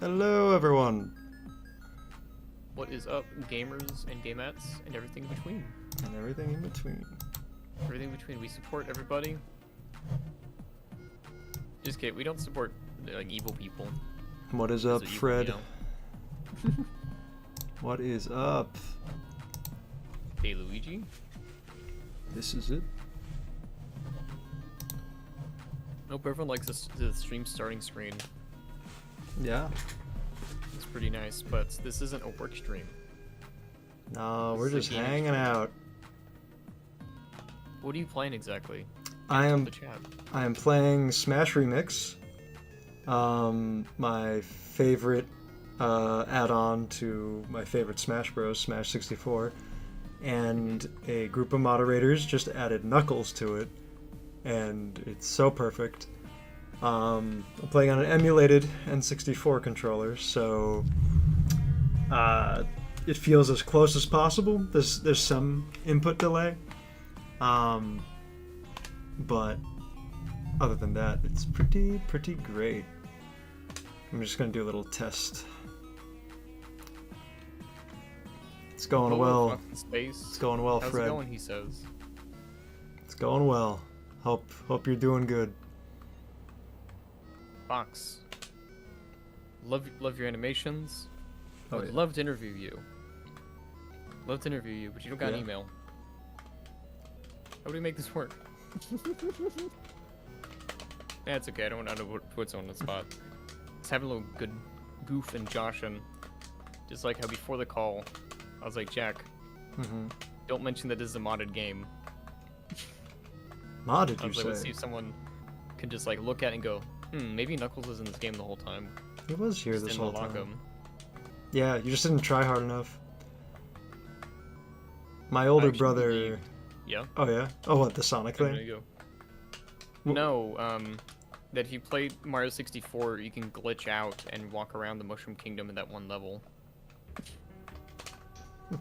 Hello, everyone. What is up, gamers and gamettes and everything in between? And everything in between. Everything in between. We support everybody. Just kidding. We don't support like evil people. What is up, Fred? What is up? Hey, Luigi. This is it. Nope, everyone likes the stream starting screen. Yeah. It's pretty nice, but this isn't a work stream. No, This we're is a just gaming hanging stream. out. What are you playing exactly? I Tell am the chat. playing Smash Remix. My favorite add-on to my favorite Smash Bros, Smash 64, and a group of moderators just added Knuckles to it, and it's so perfect. I'm playing on an emulated N64 controller, so it feels as close as possible. There's some input delay, but other than that, it's pretty great. I'm just gonna do a little test. It's going Hello, well. Fox in Space. It's going well, How's Fred. it going? He says. It's going well. Hope you're doing good. Fox. Love your animations. I Oh, would yeah. love to interview you. Love to interview you, but you don't got an Yeah. email. How do we make this work? Yeah, it's okay. I don't want to put someone on the spot. Let's have a little good goof and joshing. Just like how before the call, I was like, Jack, don't mention that this is a modded game. Modded, I you was like, let's see say? if someone can just like look at it and go, maybe Knuckles was in this game the whole time. He was here Just this didn't whole unlock time. him. Yeah, you just didn't try hard enough. My older actually brother. believe- Yeah. Oh yeah. Oh, what, the Sonic There thing? you go. Wh- No, that if you play Mario 64, you can glitch out and walk around the Mushroom Kingdom in that one level. I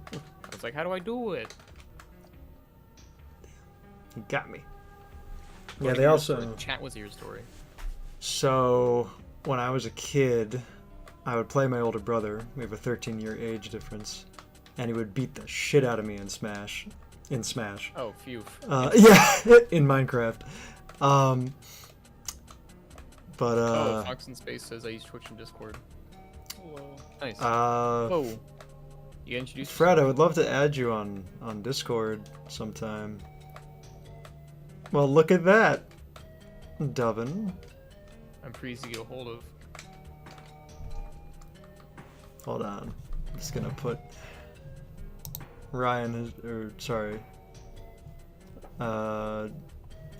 was like, how do I do it? He got me. Wanna Yeah, they hear your also. story? Chat was your story. So, when I was a kid, I would play my older brother. We have a 13-year age difference, and he would beat the shit out of me in Smash. Oh, phew. Yeah, in Minecraft. But Oh, Fox in Space says I use Twitch and Discord. Hello. Nice. uh, Oh. You introduced Fred, I would love to add you on Discord sometime. Well, look at that, Dubbin. I'm pretty easy to get a hold of. Hold on, I'm just gonna put Ryan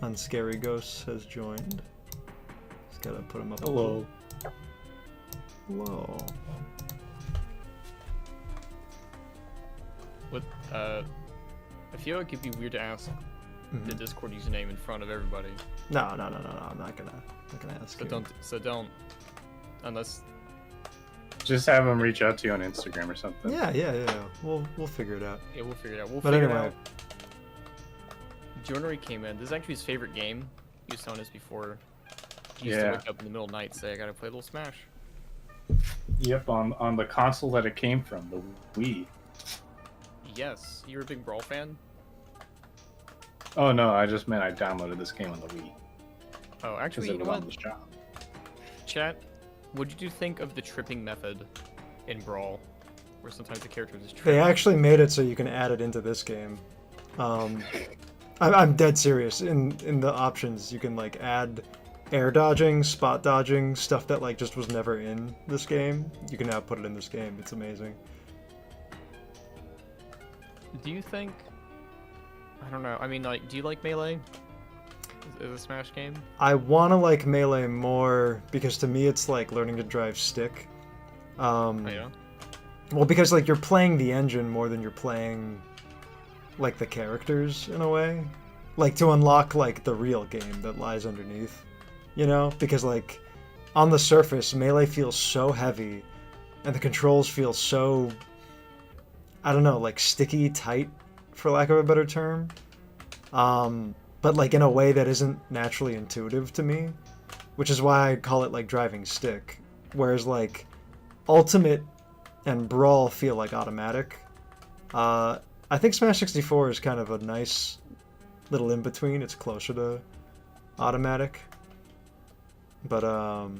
Unscary Ghosts has joined. Just gotta put him up. Hello. Hello. What, I feel like it'd be weird to ask the Discord username in front of everybody. No, I'm not gonna ask you. So don't, unless, Just have them reach out to you on Instagram or something. Yeah. We'll figure it out. yeah, we'll figure it out. We'll But figure anyway. it out. Jonery came in. This is actually his favorite game. He was telling us before. He used to Yeah. wake up in the middle of the night and say, I gotta play a little Smash. Yep, on the console that it came from, the Wii. Yes, you're a big Brawl fan? Oh no, I just meant I downloaded this game on the Wii Oh, because actually, it you know was on what? the shop. Chat, what did you think of the tripping method in Brawl? Where sometimes the character just They trips. actually made it so you can add it into this game. I'm dead serious. In the options, you can like add air dodging, spot dodging, stuff that like just was never in this game. You can now put it in this game. It's amazing. Do you think... I don't know. I mean, like, do you like Melee? Is a Smash game? I want to like Melee more because to me it's like learning to drive stick. Oh, yeah? Well, because like you're playing the engine more than you're playing like the characters in a way. Like to unlock like the real game that lies underneath, you know? Because like on the surface, Melee feels so heavy and the controls feel so, I don't know, like sticky tight for lack of a better term. But like in a way that isn't naturally intuitive to me, which is why I call it like driving stick. Whereas like Ultimate and Brawl feel like automatic. I think Smash 64 is kind of a nice little in between. It's closer to automatic. But oh,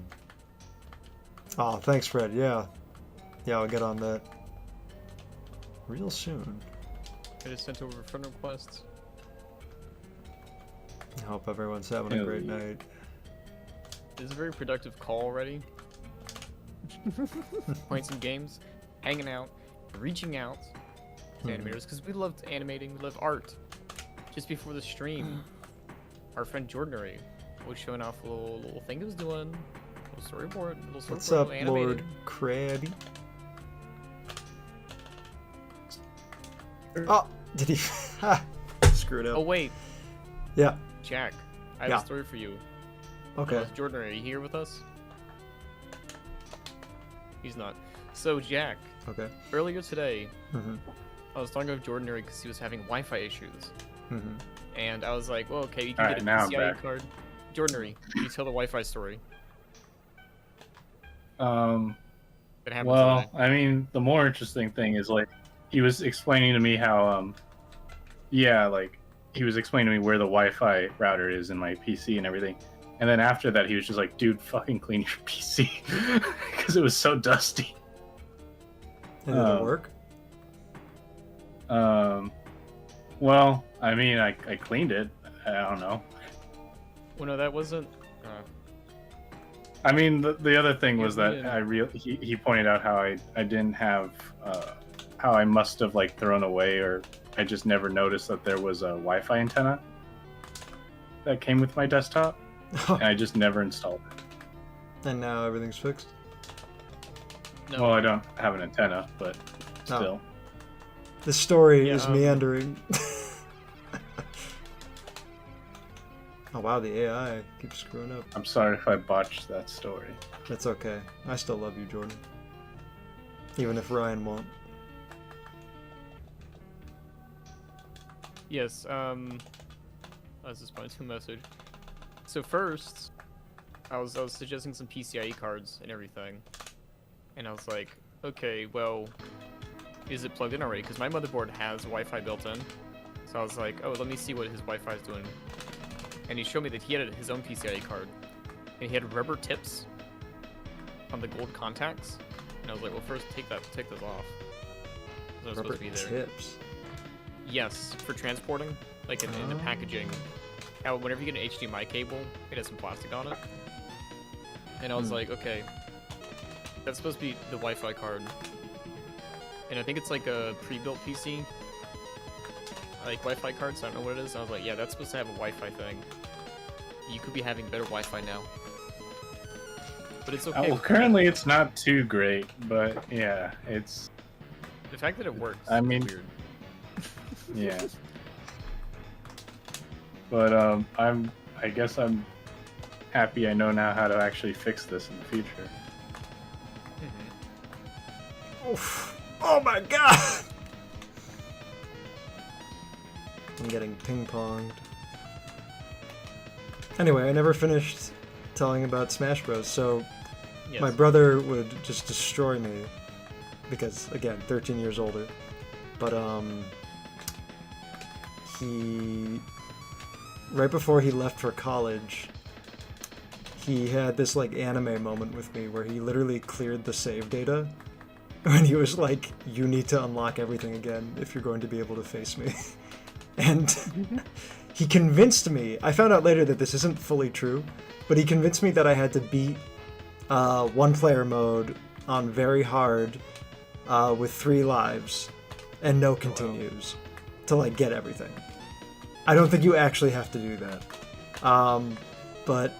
thanks, Fred. Yeah, I'll get on that real soon. I just sent over friend requests. I hope everyone's having a great night. This is a very productive call already. Playing some games, hanging out, reaching out to animators because we loved animating, we love art. Just before the stream, our friend Jordinary was showing off a little thing he was doing, a little storyboard, What's up, Lord Krabby? Oh, did he? Screwed up. Oh wait. Yeah. Jack, I have a story for you. Okay. Jordan, are you here with us? He's not. So Jack. Okay. Earlier today, I was talking with Jordan because he was having Wi-Fi issues, and I was like, "Well, okay, you can get a PCIe card." Jordan, can you tell the Wi-Fi story? Well, today. I mean, the more interesting thing is like he was explaining to me how, like he was explaining to me where the Wi-Fi router is in my PC and everything. And then after that, he was just like, dude, fucking clean your PC. Because it was so dusty. And did it work? Well, I mean, I cleaned it. I don't know. Well, no, that wasn't... I mean, the other thing was that he pointed out how I didn't have... how I must have, like, thrown away, or I just never noticed that there was a Wi-Fi antenna that came with my desktop. And I just never installed it. And now everything's fixed? No. Well, I don't have an antenna, but still. The story is meandering. Oh wow, the AI keeps screwing up. I'm sorry if I botched that story. That's okay. I still love you, Jordan. Even if Ryan won't. Yes, I was responding to a message. So first, I was suggesting some PCIe cards and everything, and I was like, okay, well, is it plugged in already? Because my motherboard has Wi-Fi built in, so I was like, oh, let me see what his Wi-Fi is doing. And he showed me that he had his own PCIe card, and he had rubber tips on the gold contacts, and I was like, well, first take those off. Those are supposed to be there. Tips. Yes, for transporting, like in the packaging. Whenever you get an HDMI cable, it has some plastic on it. And I was like, okay, that's supposed to be the Wi-Fi card. And I think it's like a pre-built PC, like Wi-Fi card, so I don't know what it is. And I was like, yeah, that's supposed to have a Wi-Fi thing. You could be having better Wi-Fi now. But it's okay. Well, currently it's not too great, but yeah, it's... The fact that it works I mean, is weird. Yeah. But I guess I'm happy I know now how to actually fix this in the future. Oof. Oh my god! I'm getting ping-ponged. Anyway, I never finished telling about Smash Bros. So my brother would just destroy me because, again, 13 years older. But he... right before he left for college, he had this like anime moment with me where he literally cleared the save data when he was like, you need to unlock everything again if you're going to be able to face me. And he convinced me, I found out later that this isn't fully true, but he convinced me that I had to beat one-player mode on very hard with 3 lives and no continues to like get everything. I don't think you actually have to do that, but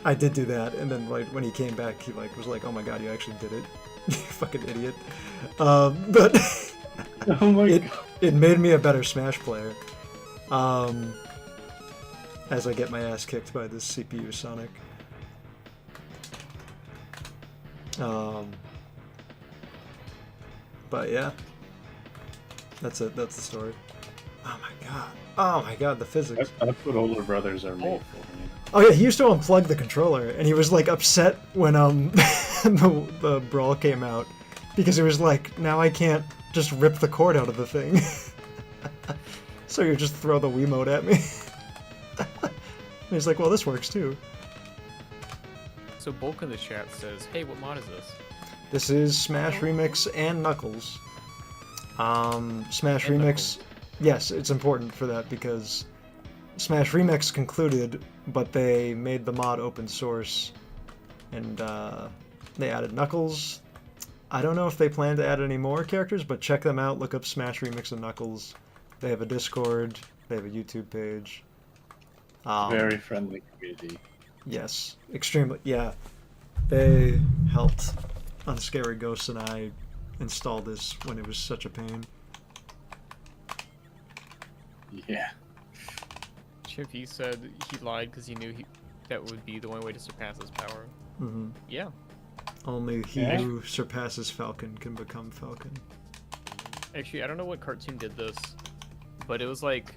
I did do that, and then like when he came back, he like was like, "Oh my god, you actually did it, you fucking idiot!" But Oh my god. It made me a better Smash player. As I get my ass kicked by this CPU Sonic. But yeah, that's it. That's the story. Oh my god. Oh my god, the physics. That's what older brothers are made for. Oh yeah, he used to unplug the controller, and he was like upset when the brawl came out because it was like, now I can't just rip the cord out of the thing. So you just throw the Wiimote at me. And he's like, well, this works too. So Bulk in the chat says, hey, what mod is this? This is Smash Remix and Knuckles. Smash And Remix, Knuckles. yes, it's important for that because Smash Remix concluded, but they made the mod open source, and they added Knuckles. I don't know if they plan to add any more characters, but check them out. Look up Smash Remix and Knuckles. They have a Discord. They have a YouTube page. Very friendly community. Yes, extremely. Yeah, they helped Unscary Ghosts and I install this when it was such a pain. Yeah. Chippy said he lied because he knew that would be the only way to surpass his power. Mm-hmm. Yeah. Only he Yeah. who surpasses Falcon can become Falcon. Actually, I don't know what cartoon did this, but it was like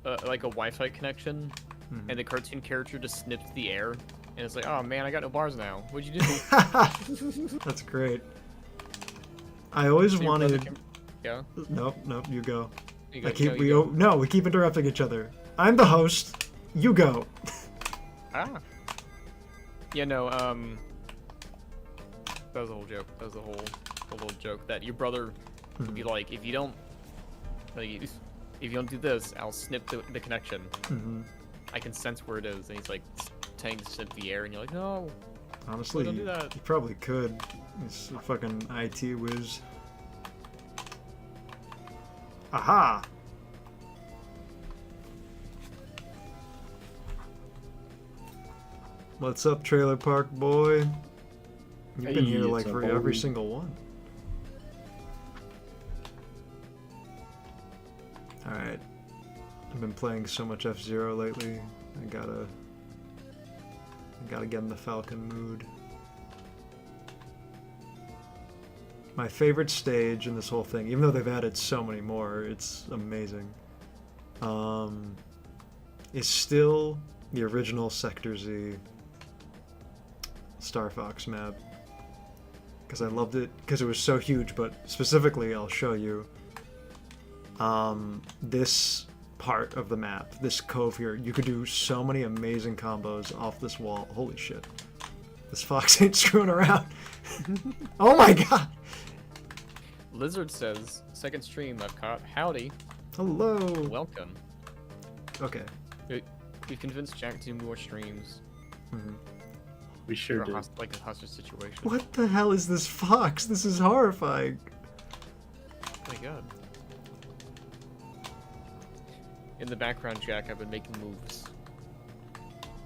a Wi-Fi connection, Mhm. and the cartoon character just snipped the air, and it's like, oh man, I got no bars now. What'd you do? That's great. I always So your brother wanted. can- Yeah. Nope. You go. You I go- keep. no, you go. No, we keep interrupting each other. I'm the host. You go. Ah. Yeah, no, that was the whole joke. That was the whole little joke that your brother would be like, if you don't do this, I'll snip the connection. Hmm. I can sense where it is, and he's like telling to snip the air, and you're like, no. Honestly, don't do that. he probably could. He's a fucking IT whiz. Aha! What's up, Trailer Park Boy? You've been Hey, here it's like a for boy. every single one. Alright. I've been playing so much F-Zero lately. I gotta get in the Falcon mood. My favorite stage in this whole thing, even though they've added so many more, it's amazing, is still the original Sector Z Star Fox map. Because I loved it, because it was so huge, but specifically, I'll show you. This part of the map, this cove here, you could do so many amazing combos off this wall. Holy shit. This fox ain't screwing around. Oh my god! Lizard says, second stream I've caught. Howdy. Hello! Welcome. Okay. We've convinced Jack to do more streams. Mhm. We sure For did. like a hostage situation. What the hell is this fox? This is horrifying. Oh my god. In the background, Jack, I've been making moves.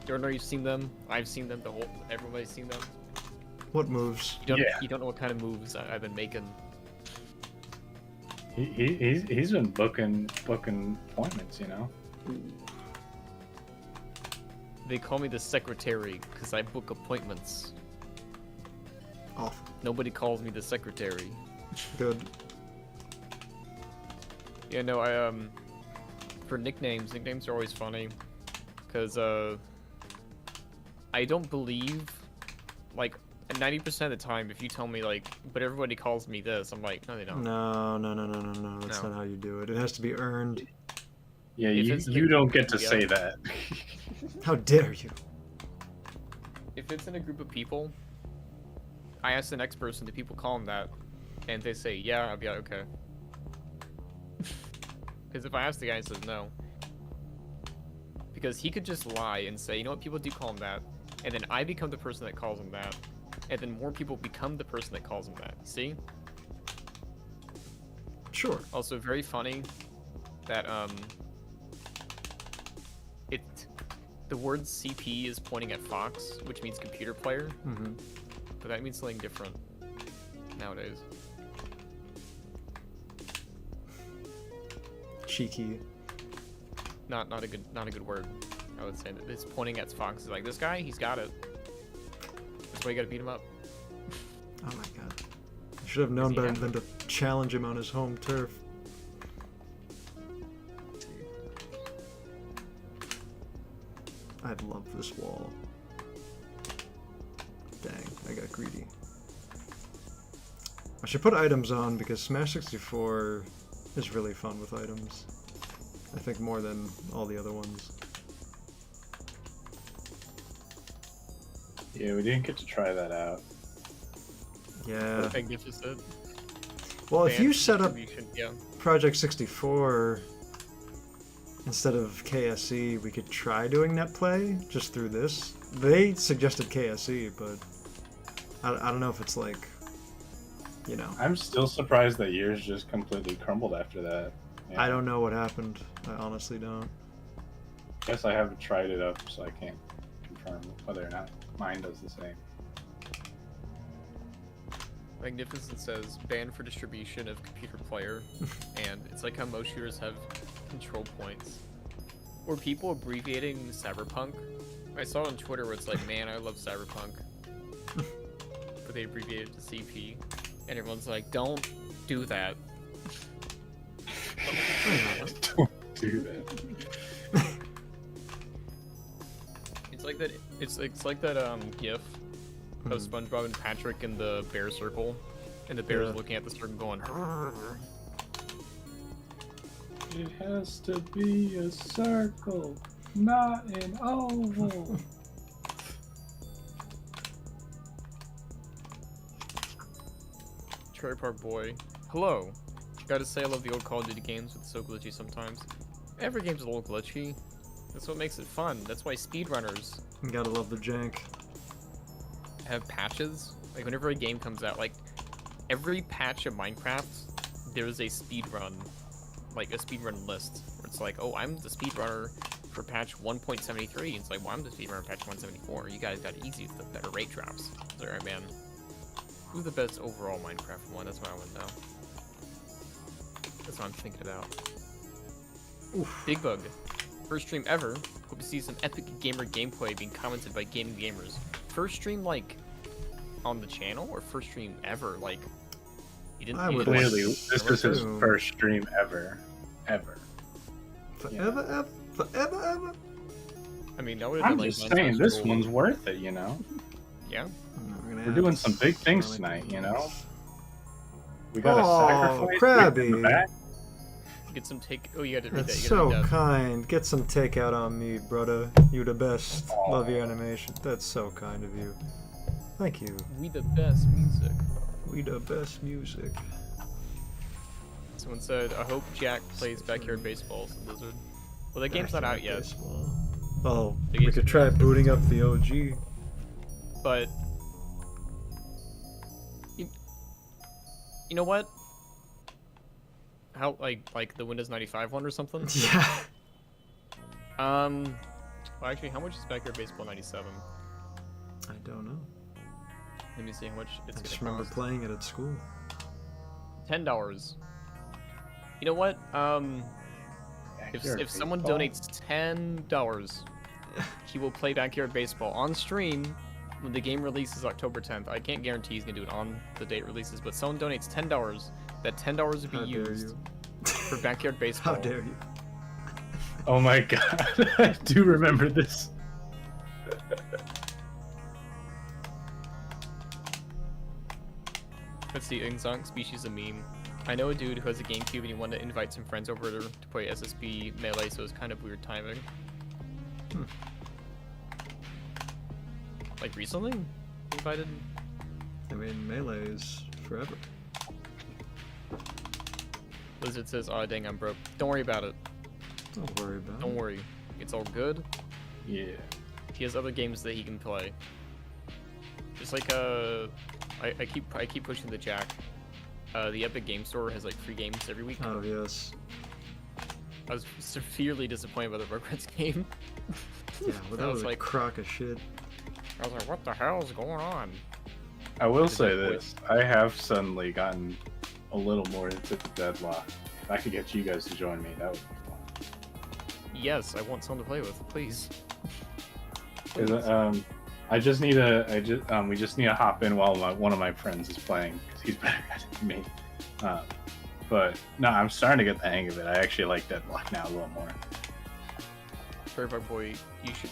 Don't know you've seen them. I've seen them. Everybody's seen them. What moves? You don't know what kind of moves I've been making. He's been booking appointments, you know. They call me the secretary because I book appointments. Awful. Nobody calls me the secretary. Good. Yeah, no, for nicknames are always funny, because, I don't believe, like, 90% of the time, if you tell me, like, but everybody calls me this, I'm like, no, they don't. No. That's No. not how you do it. It has to be earned. Yeah, If you it's you like- don't get to yeah. say that. How dare you? If it's in a group of people, I ask the next person, do people call them that? And they say, yeah, I'll be like, okay. Because if I ask the guy and says no, because he could just lie and say, you know what, people do call him that, and then I become the person that calls him that, and then more people become the person that calls him that. See? Sure. Also, very funny that the word CP is pointing at Fox, which means computer player, Mm-hmm. but that means something different nowadays. Cheeky. Not a good word. I would say that it's pointing at Fox. It's like, this guy, he's got it. That's why you gotta beat him up. Oh my god. I should have known he better have than to challenge him on his home turf. I love this wall. Dang, I got greedy. I should put items on because Smash 64 is really fun with items. I think more than all the other ones. Yeah, we didn't get to try that out. Yeah. Magnificent. Well, if you set up Yeah. Project 64 instead of KSE, we could try doing netplay just through this. They suggested KSE, but I don't know if it's like, you know. I'm still surprised that yours just completely crumbled after that. Yeah. I don't know what happened. I honestly don't. Guess I haven't tried it up, so I can't confirm whether or not mine does the same. Magnificent says banned for distribution of computer player, and it's like how most shooters have control points. Or people abbreviating Cyberpunk. I saw on Twitter where it's like, man, I love Cyberpunk, but they abbreviated it to CP, and everyone's like, don't do that. Don't do that. It's like that. It's like that GIF of SpongeBob and Patrick in the bear circle, and the bear is looking at the circle going. It has to be a circle, not an oval. Trailer Park Boy. Hello. Gotta say I love the old Call of Duty games, it's so glitchy sometimes. Every game's a little glitchy. That's what makes it fun. That's why speedrunners You gotta love the jank. have patches. Like whenever a game comes out, like every patch of Minecraft, there's a speedrun, like a speedrun list. Where it's like, oh, I'm the speedrunner for patch 1.73. It's like, well, I'm the speedrunner for patch 174. You guys got it easy with the better rate drops. It's like, alright, man. Who's the best overall Minecraft one? That's what I want to know. That's what I'm thinking about. Oof. Big Bug. First stream ever. Hope to see some epic gamer gameplay being commented by gaming gamers. First stream, like, on the channel? Or first stream ever? Like, you didn't... I would Clearly, this is his assume. first stream ever. Ever. Forever, ever, forever, ever. I mean, that would have I'm been, like, just mine's saying, first this goal. one's worth it, you know? Yeah? We're doing some big things tonight, you know? We got a Oh, sacrifice. Krabby. in the back. Get some take... Oh, you gotta read That's that. You gotta so read that. kind. Get some takeout on me, brother. You the best. Aw. Love your animation. That's so kind of you. Thank you. We the best music. We the best music. Someone said, I hope Jack plays Backyard Baseball, said Lizard. Well, that game's not out yet, Baseball. Oh, The we game's could try booting up the OG. but... You know what? How, like the Windows 95 one or something? Yeah. Well, actually, how much is Backyard Baseball 97? I don't know. Let me see how much it's I just gonna remember cost. playing it at school. $10. You know what? Backyard If someone baseball. donates $10, he will play Backyard Baseball on stream when the game releases October 10th. I can't guarantee he's gonna do it on the date it releases, but someone donates $10. That $10 would be How dare used you? for Backyard Baseball. How dare you? Oh my god, I do remember this. Let's see, Exotic Species of Meme. I know a dude who has a GameCube and he wanted to invite some friends over to play SSB Melee, so it's kind of weird timing. Hmm. Like recently? Invited? I mean, Melee is forever. Lizard says, aw dang, I'm broke. Don't worry about it. Don't worry about Don't it. worry. It's all good. Yeah. He has other games that he can play. Just like I keep pushing the Jack. The Epic Game Store has like free games every week. Oh, yes. I was severely disappointed by the Rugrats game. Yeah, well, that I was was a like- crock of shit. I was like, what the hell is going on? I will Did say that this. I have suddenly gotten a little more into the Deadlock. If I could get you guys to join me, that would be fun. Yes, I want someone to play with, please. 'Cause, we just need to hop in while one of my friends is playing because he's better at it than me. But no, I'm starting to get the hang of it. I actually like Deadlock now a little more. Bug Boy,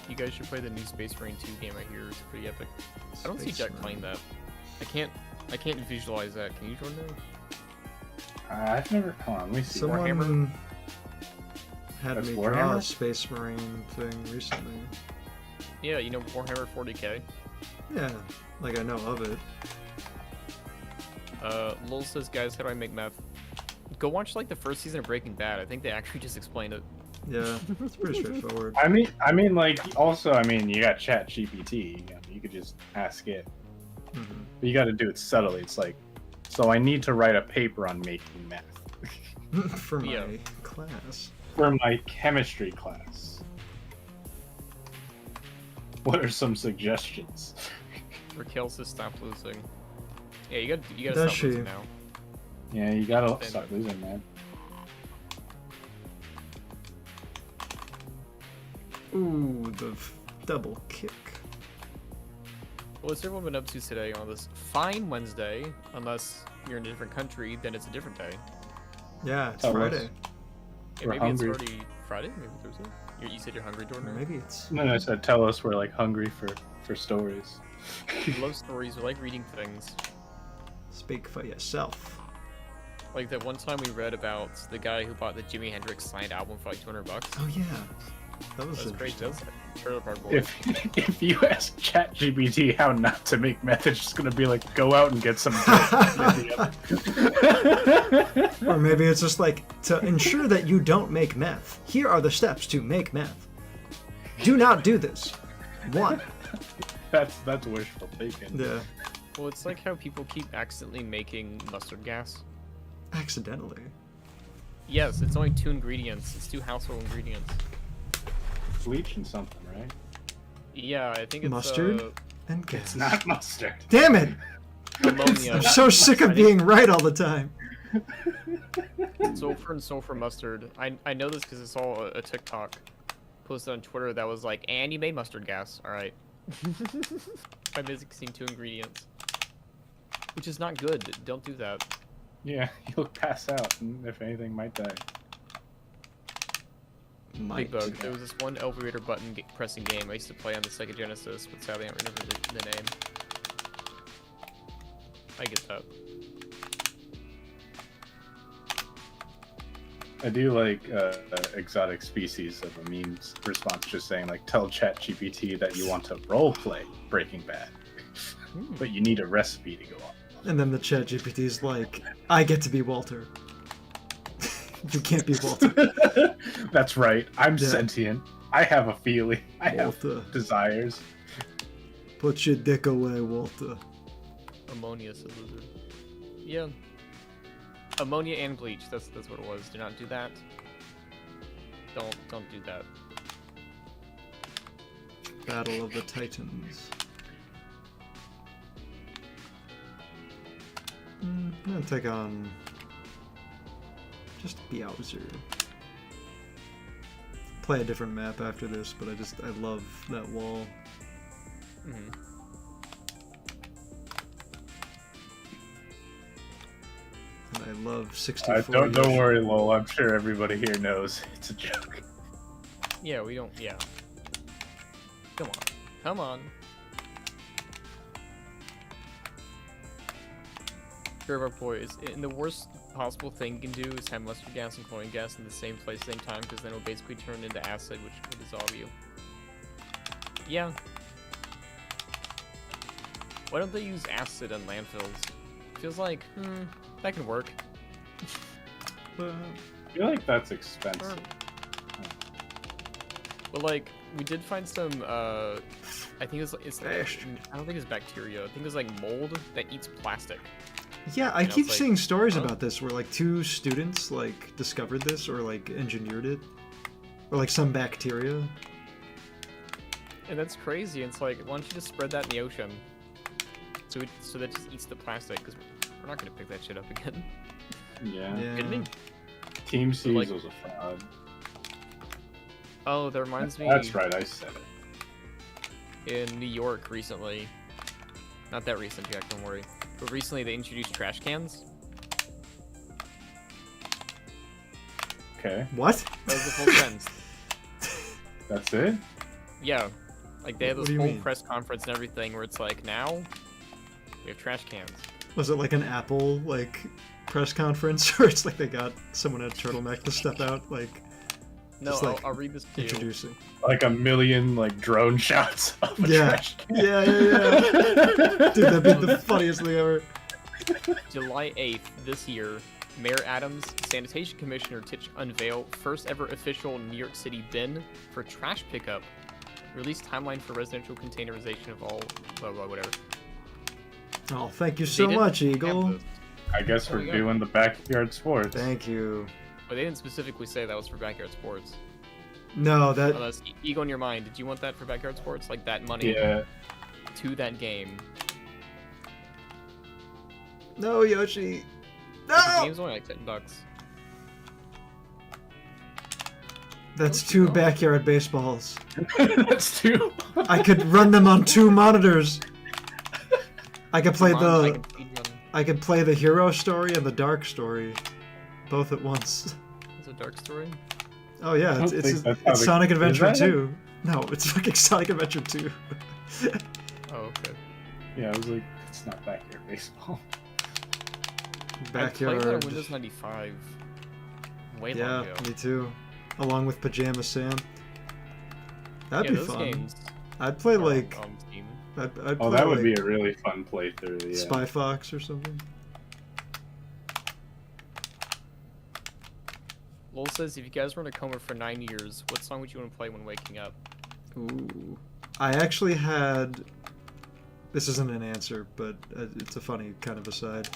you guys should play the new Space Marine 2 game. I hear it's pretty epic. I don't see Jack playing that. I can't visualize that. Can you, Jordan? I've never. Hold on, let me see. Someone Warhammer? had That's me draw Warhammer? a Space Marine thing recently. Yeah, you know Warhammer 40k. Yeah, like I know of it. Lol says, guys, how do I make meth? Go watch like the first season of Breaking Bad. I think they actually just explained it. Yeah, it's pretty straightforward. I mean, like, also, I mean, you got Chat GPT. You could just ask it. Mhm. But you got to do it subtly. It's like, so I need to write a paper on making meth For my Yeah. class. for my chemistry class. What are some suggestions? Raquel says, stop losing. Yeah, you gotta Does stop she? losing now. Yeah, you gotta start losing, man. Ooh, the double kick. What's everyone been up to today on this fine Wednesday? Unless you're in a different country, then it's a different day. Yeah, it's Tell us. Friday. Yeah, We're maybe hungry. it's already Friday, maybe Thursday. You said you're hungry, Jordan? Or maybe it's... And then I said, tell us we're like hungry for stories. We love stories, we like reading things. Speak for yourself. Like that one time we read about the guy who bought the Jimi Hendrix signed album for like $200. Oh yeah, that was That's great. interesting. That's Trailer Park Boy. If you ask ChatGPT how not to make meth, it's just gonna be like, go out and get some. Or maybe it's just like, to ensure that you don't make meth, here are the steps to make meth. Do not do this. 1. That's wishful thinking. Yeah. Well, it's like how people keep accidentally making mustard gas. Accidentally. Yes, it's only 2 ingredients. It's 2 household ingredients. Bleach and something, right? Yeah, I think it's Mustard and gas. It's not mustard. Damn it! ammonia. I'm so sick of being right all the time. Sulfur and sulfur mustard. I know this because I saw a TikTok posted on Twitter that was like, and you made mustard gas. All right. By mixing 2 ingredients, which is not good. Don't do that. Yeah, you'll pass out, and if anything, might die. Big Bug. There was this one elevator button pressing game I used to play on the Sega Genesis, but sadly I don't remember the name. I get that. I do like exotic species of a meme response just saying like, tell ChatGPT that you want to roleplay Breaking Bad, but you need a recipe to go on. And then the chat GPT's like, I get to be Walter. You can't be Walter. That's right. I'm Yeah. sentient. I have a feeling. I Walter. have desires. Put your dick away, Walter. Ammonia, says Lizard. Yeah. Ammonia and bleach. That's what it was. Do not do that. Don't do that. Battle of the Titans. I'm gonna take on just Bowser. Play a different map after this, but I love that wall. Mm-hmm. And I love 64. Don't worry, Lowell. I'm sure everybody here knows it's a joke. Yeah, we don't. Yeah. Come on. Come on. Trailer Park Boy is and the worst possible thing you can do is have mustard gas and chlorine gas in the same place, same time, because then it will basically turn into acid, which will dissolve you. Yeah. Why don't they use acid on landfills? Feels like, that can work. I feel like that's expensive. But like, we did find some, I think it's Fish. I don't think it's bacteria. I think it's like mold that eats plastic. Yeah, I And I keep was like, seeing stories huh? about this where like 2 students like discovered this or like engineered it, or like some bacteria. And that's crazy. It's like, why don't you just spread that in the ocean? So that just eats the plastic, because we're not gonna pick that shit up again. Yeah. Kidding me? Team Seas like- was a fraud. Oh, that reminds me. That's right, I said it. In New York recently, not that recent, Jack, don't worry. But recently they introduced trash cans. Okay. What? That was the full sentence. That's it? Yeah. Like, they had What this do you whole mean? press conference and everything where it's like, now we have trash cans. Was it like an Apple like press conference where it's like they got someone at a turtleneck to step out like No, just, like, I'll read this to you. introducing? Like a million like drone shots of a Yeah. trash can. Yeah. Dude, that'd be the funniest thing ever. July 8th this year, Mayor Adams, Sanitation Commissioner Titch unveil first ever official New York City bin for trash pickup. Release timeline for residential containerization of all blah blah whatever. Oh, thank you They so didn't much, have Eagle. this. I guess Oh, we're yeah. doing the backyard sports. Thank you. But they didn't specifically say that was for backyard sports. No, that Unless ego in your mind, did you want that for backyard sports? Like that money Yeah. to that game? no, Yoshi. The No. game's only like $10. That's Yoshi, 2 no. backyard baseballs. That's two. I could run them on 2 monitors. I could play Come on, I the can feed run. I could play the hero story and the dark story, both at once. It's a dark story. Oh yeah, I don't it's think that's how it's the- Sonic is Adventure that it? 2. No, it's fucking Sonic Adventure 2. Oh, okay. Yeah, I was like, it's not backyard baseball. I played that on Backyard. Windows 95 way Yeah, long ago. me too. Along with Pajama Sam. That'd Yeah, be those fun. games I'd play are like on Steam. I'd Oh, play that would like be a really fun playthrough. Yeah. Spy Fox or something. Lowell says, if you guys were in a coma for 9 years, what song would you want to play when waking up? Ooh. I actually had. This isn't an answer, but it's a funny kind of aside.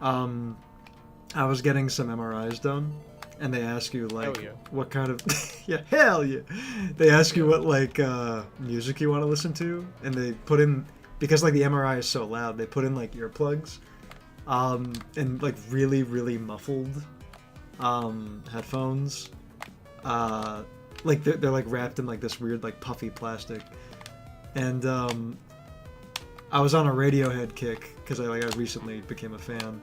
I was getting some MRIs done, and they ask you like Hell yeah. what kind of yeah, hell yeah. They ask you what like music you want to listen to, and they put in because like the MRI is so loud, they put in like earplugs, and like really really muffled headphones. Like they're like wrapped in like this weird like puffy plastic, and I was on a Radiohead kick because I recently became a fan,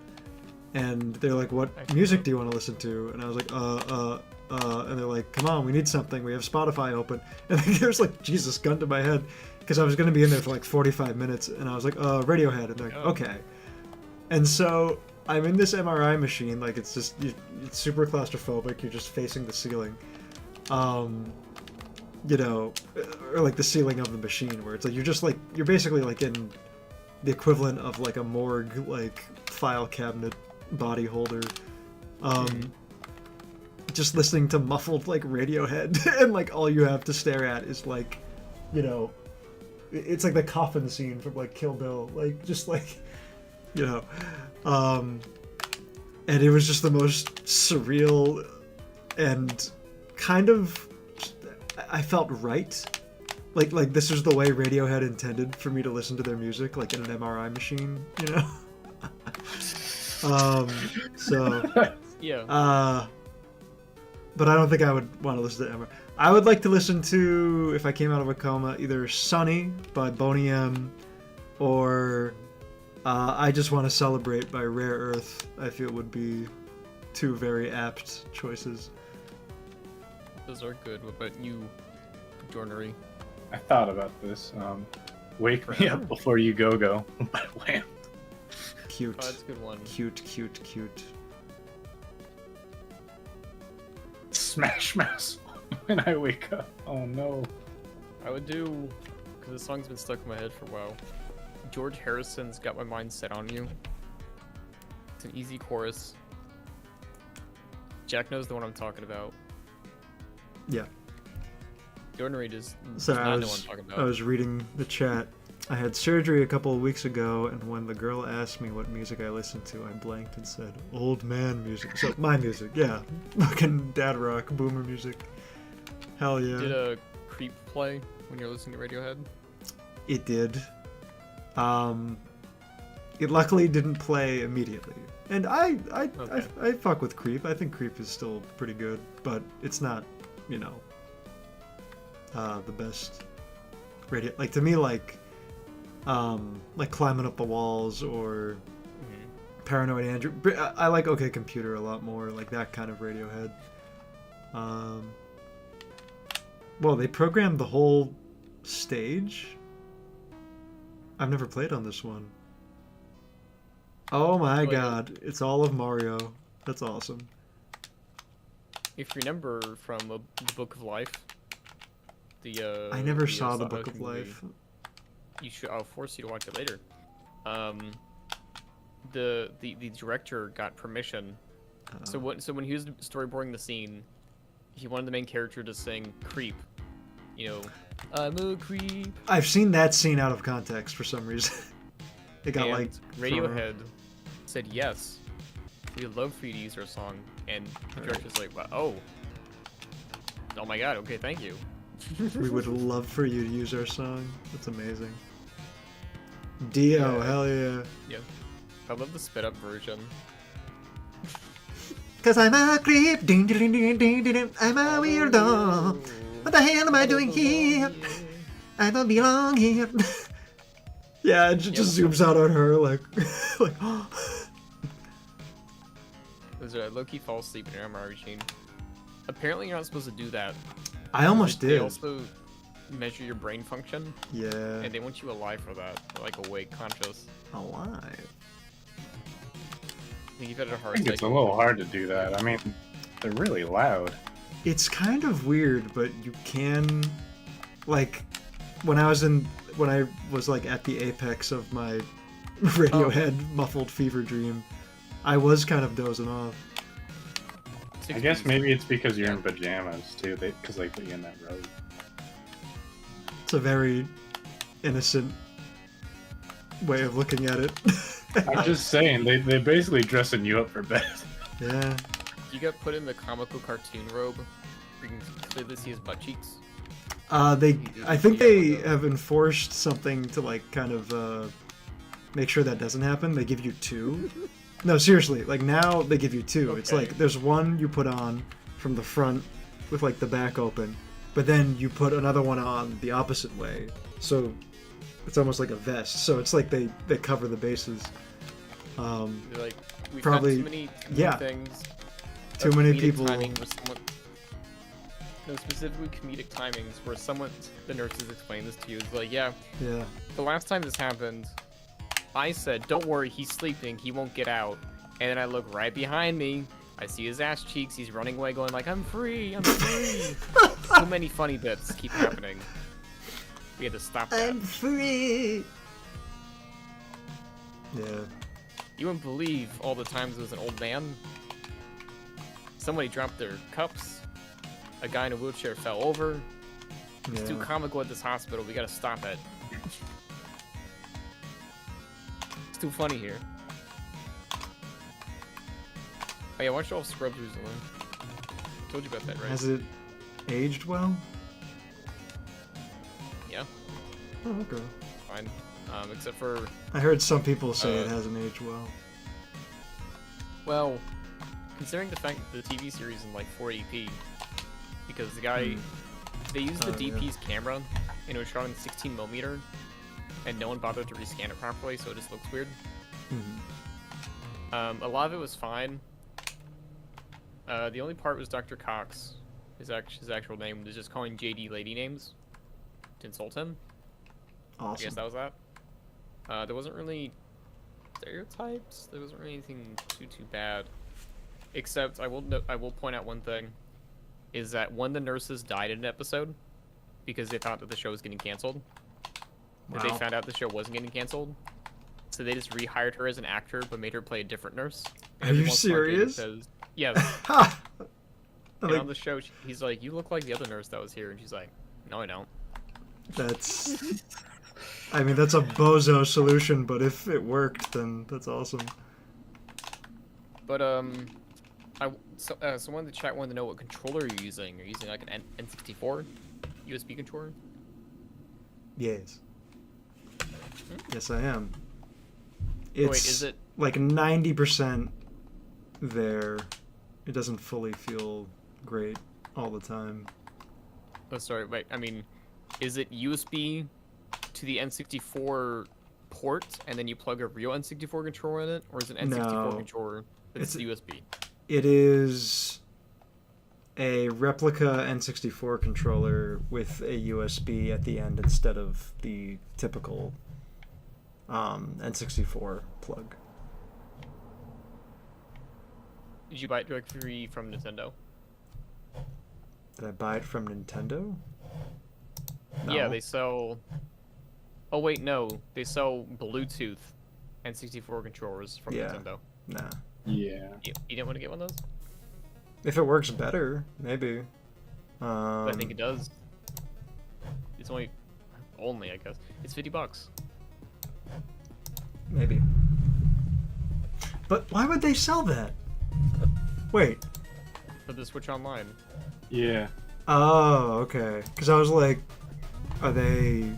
and they're like, "What music do you want to listen to?" And I was like, and they're like, "Come on, we need something. We have Spotify open." And there's like Jesus gun to my head because I was gonna be in there for like 45 minutes, and I was like, Radiohead," and they're like, Oh. "Okay." And so I'm in this MRI machine, like it's just it's super claustrophobic. You're just facing the ceiling, you know, or like the ceiling of the machine, where it's like you're basically like in the equivalent of like a morgue like file cabinet body holder, just listening to muffled like Radiohead, and like all you have to stare at is like, you know, it's like the coffin scene from like Kill Bill, like just like, you know, and it was just the most surreal and kind of, I felt right. Like this was the way Radiohead intended for me to listen to their music, like in an MRI machine, you know? So, Yeah. but I don't think I would want to listen to MRI. I would like to listen to, if I came out of a coma, either Sunny by Boney M, or I Just Want to Celebrate by Rare Earth. I feel would be 2 very apt choices. Those are good. What about you, Jornery? I thought about this. Wake Me Up Before You Go Go by Wham. Cute. Oh, that's a good one. Cute. Smash Mouth when I wake up. Oh no. I would do, because the song's been stuck in my head for a while. George Harrison's Got My Mind Set on You. It's an easy chorus. Jack knows the one I'm talking about. Yeah. Jornery does Sorry, not know what I'm talking about. I was reading the chat. I had surgery a couple of weeks ago, and when the girl asked me what music I listened to, I blanked and said, "Old man music." So, my music, yeah. Fucking dad rock, boomer music. Hell yeah. Did a creep play when you're listening to Radiohead? It did. It luckily didn't play immediately. And I fuck with Creep. I think Creep is still pretty good, but it's not, you know, the best radio. Like to me, like Climbing Up the Walls or Paranoid Andrew. I like OK Computer a lot more, like that kind of Radiohead. Well, they programmed the whole stage? I've never played on this one. Oh my god, it's all of Mario. That's awesome. If you remember from the Book of Life, I never saw the Book of Life. You should. I'll force you to watch it later. The director got permission. So when he was storyboarding the scene, he wanted the main character to sing "Creep." You know, I'm a creep. I've seen that scene out of context for some reason. It got like Radiohead said yes. We'd love for you to use our song, and the director's like, "Wow, oh my god, okay, thank you." We would love for you to use our song. That's amazing. Dio, hell yeah. Yeah, I love the sped up version. Cause I'm a creep, ding ding ding ding ding. I'm a weirdo. What the hell am I doing here? I don't belong here. Yeah, it just zooms out on her like, like. There's a low-key fall asleep in your MRI machine. Apparently, you're not supposed to do that. I almost did. They also measure your brain function. Yeah. And they want you alive for that, like awake, conscious. Alive. I think you've had a hard. I think it's a little hard to do that. I mean, they're really loud. It's kind of weird, but you can, like, when I was like at the apex of my Radiohead muffled fever dream, I was kind of dozing off. I guess maybe it's because you're in pajamas too, because they put you in that robe. It's a very innocent way of looking at it. I'm just saying, they basically dressing you up for bed. Yeah. You got put in the comical cartoon robe, where you can clearly see his butt cheeks. I think they have enforced something to like kind of make sure that doesn't happen. They give you two. No, seriously, like now they give you two. Okay. It's like there's one you put on from the front with like the back open, but then you put another one on the opposite way. So it's almost like a vest. So it's like they cover the bases. They're like, we've probably got too many things. Too many people. Specifically comedic timings where the nurses explain this to you. It's like, yeah. The last time this happened, I said, don't worry, he's sleeping, he won't get out. And then I look right behind me, I see his ass cheeks, he's running away going like, I'm free, I'm free. So many funny bits keep happening. We had to stop that. I'm free. Yeah. You wouldn't believe all the times it was an old man. Somebody dropped their cups. A guy in a wheelchair fell over. It's too comical at this hospital, we gotta stop it. It's too funny here. Oh yeah, watch all of Scrubs recently. I told you about that, right? Has it aged well? Yeah. Oh, okay. Fine. Except for... I heard some people say it hasn't aged well. Well, considering the fact that the TV series in like 480p, because the guy... They used the DP's camera, and it was shot in 16mm, and no one bothered to rescan it properly, so it just looks weird. A lot of it was fine. The only part was Dr. Cox, his actual name, was just calling JD lady names to insult him. Awesome. I guess that was that. There wasn't really stereotypes. There wasn't really anything too bad. Except I will point out one thing, is that one of the nurses died in an episode because they thought that the show was getting canceled. Wow. And they found out the show wasn't getting canceled, so they just rehired her as an actor but made her play a different nurse. Are you serious? Yes. And on the show, he's like, "You look like the other nurse that was here," and she's like, "No, I don't." That's... I mean, that's a bozo solution, but if it worked, then that's awesome. But, someone in the chat wanted to know what controller you're using. Are you using like an N64 USB controller? Yes. Yes, I am. It's wait, is it like 90% there? It doesn't fully feel great all the time. Oh, sorry. Wait, I mean, is it USB to the N64 port, and then you plug a real N64 controller in it, or is it an N64 controller that's USB? It is a replica N64 controller with a USB at the end instead of the typical N64 plug. Did you buy it directly from Nintendo? Did I buy it from Nintendo? No. Yeah, they sell... Oh, wait, no. They sell Bluetooth N64 controllers from Nintendo. Nah. Yeah. You didn't want to get one of those? If it works better, maybe. I think it does. It's only, I guess. It's $50. Maybe. But why would they sell that? Wait. For the Switch Online. Yeah. Oh, okay. Because I was like, are they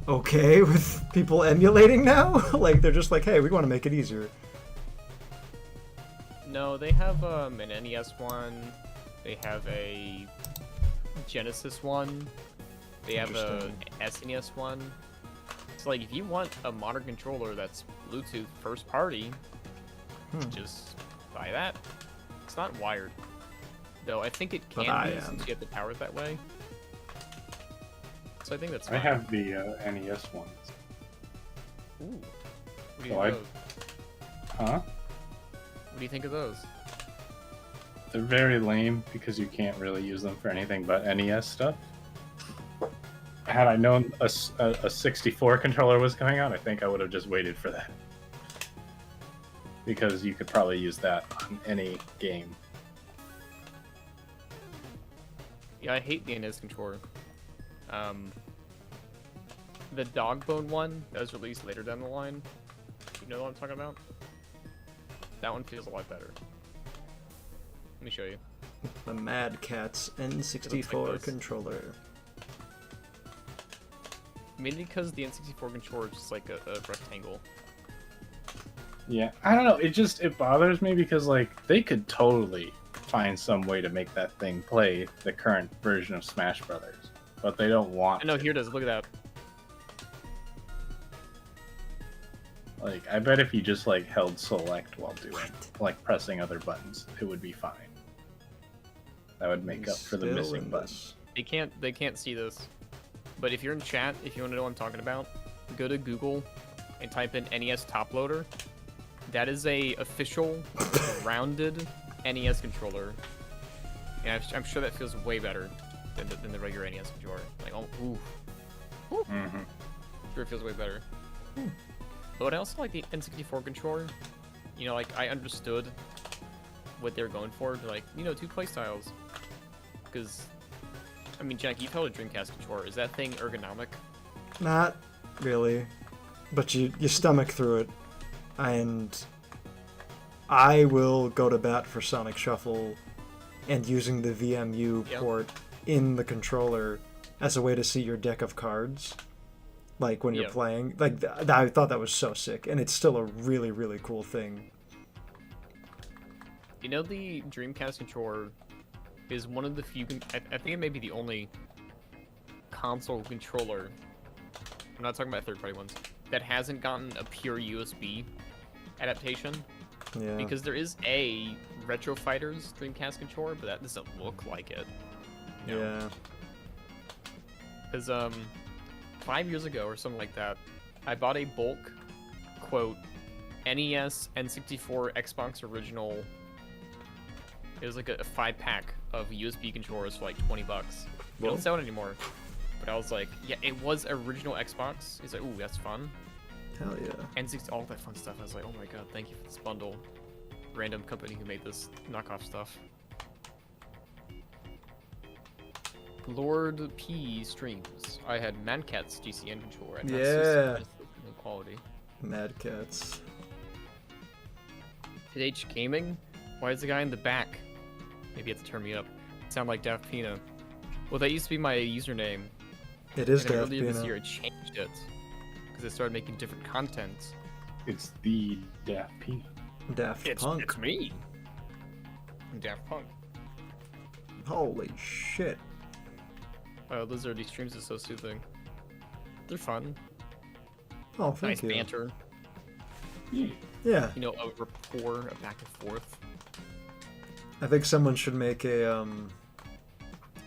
okay with people emulating now? Like, they're just like, hey, we want to make it easier. No, they have an NES one. They have a Genesis one. They have a SNES one. So, like, if you want a modern controller that's Bluetooth first party, just buy that. It's not wired, though. I think it can be since you have the power that way. So I think that's fine. I have the NES ones. Ooh. What do you So think of those? Huh? What do you think of those? They're very lame because you can't really use them for anything but NES stuff. Had I known a 64 controller was coming out, I think I would have just waited for that. Because you could probably use that on any game. Yeah, I hate the NES controller. The Dogbone one that was released later down the line. You know what I'm talking about? That one feels a lot better. Let me show you. The Mad Catz N64 this. controller. Mainly because the N64 controller is just like a rectangle. Yeah, I don't know. It bothers me because like they could totally find some way to make that thing play the current version of Smash Brothers, but they don't want. No, here it is. Look at that. Like, I bet if you just like held select while doing like pressing other buttons, it would be fine. That would make up for the missing buttons. They can't see this. But if you're in chat, if you want to know what I'm talking about, go to Google and type in NES top loader. That is a official rounded NES controller. And I'm sure that feels way better than the regular NES controller. Like, oh, ooh. Mm-hmm. Sure it feels way better. But I also like the N64 controller. You know, like, I understood what they were going for. Like, you know, 2 playstyles. Because, I mean, Jack, you've held a Dreamcast controller. Is that thing ergonomic? Not really. But you stomach through it. And I will go to bat for Sonic Shuffle and using the VMU port in the controller as a way to see your deck of cards. Like, when you're playing. Like, I thought that was so sick. And it's still a really, really cool thing. You know, the Dreamcast controller is one of the few... I think it may be the only console controller, I'm not talking about third-party ones, that hasn't gotten a pure USB adaptation. Yeah. Because there is a Retro Fighters Dreamcast controller, but that doesn't look like it. You know? Yeah. Because, 5 years ago or something like that, I bought a bulk, quote, NES, N64, Xbox original. It was like a 5-pack of USB controllers for like $20. They don't sell it anymore. But I was like, yeah, it was original Xbox. He's like, ooh, that's fun. Hell yeah. N60, all that fun stuff. I was like, oh my god, thank you for this bundle. Random company who made this knockoff stuff. Lord P streams. I had Mad Catz GCN controller. And yeah. Quality. Mad Catz. H Gaming? Why is the guy in the back? Maybe you have to turn me up. Sound like Daft Pina. Well, that used to be my username. It is and Daft earlier Pina. this year, I changed it because I started making different content. It's the Daft Pina. Daft Punk. It's me. I'm Daft Punk. Holy shit. Lizard, these streams are so soothing. They're fun. Oh, thank nice you. banter. Yeah. You know, a rapport, a back and forth. I think someone should make a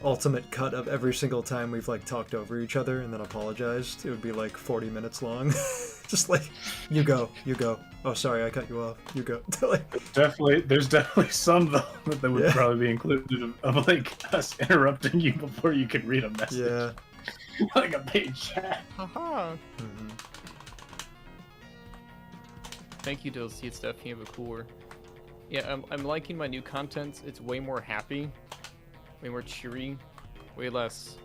ultimate cut of every single time we've like talked over each other and then apologized. It would be like 40 minutes long. Just like, you go. Oh, sorry, I cut you off. You go. Like, there's definitely some though that would probably be included of like us interrupting you before you could read a message. Yeah. Like a paid chat. Haha. Mm-hmm. Thank you, DLC. It's definitely a cooler. Yeah, I'm liking my new content. It's way more happy, way more cheery, way less.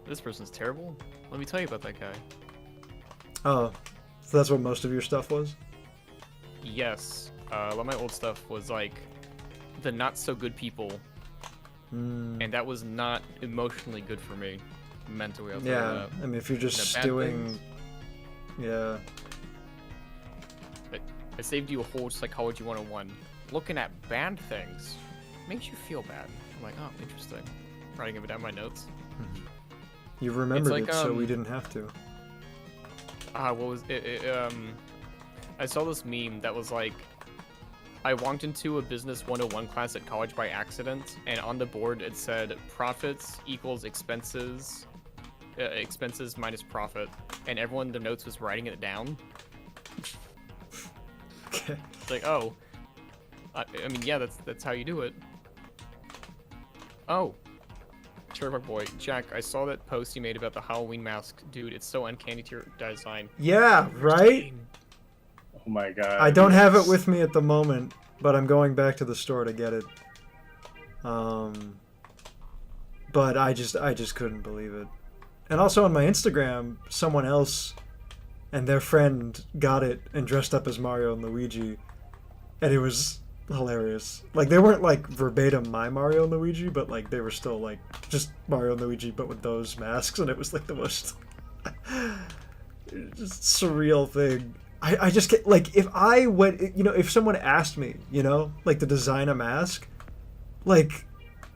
This person's terrible. Let me tell you about that guy. Oh, so that's what most of your stuff was? Yes. A lot of my old stuff was like the not so good people, and that was not emotionally good for me, mentally. I'll tell you Yeah, that. I mean, if you're just bad stewing, things. yeah. I saved you a whole Psychology 101. Looking at bad things makes you feel bad. I'm like, oh, interesting. Writing it down my notes. You remembered like, it, so we didn't have to. What was it? I saw this meme that was like, I walked into a Business 101 class at college by accident, and on the board it said profits equals expenses, expenses minus profit, and everyone in the notes was writing it down. Okay. It's like, oh, I mean, yeah, that's how you do it. Oh, Sherlock boy, Jack, I saw that post you made about the Halloween mask, dude. It's so uncanny to your design. Yeah, right? Oh my god. I don't have it with me at the moment, but I'm going back to the store to get it. But I just couldn't believe it. And also on my Instagram, someone else and their friend got it and dressed up as Mario and Luigi, and it was hilarious. Like, they weren't like verbatim my Mario and Luigi, but like they were still like just Mario and Luigi but with those masks, and it was like the most just surreal thing. I just get like, if I went, you know, if someone asked me, you know, like to design a mask, like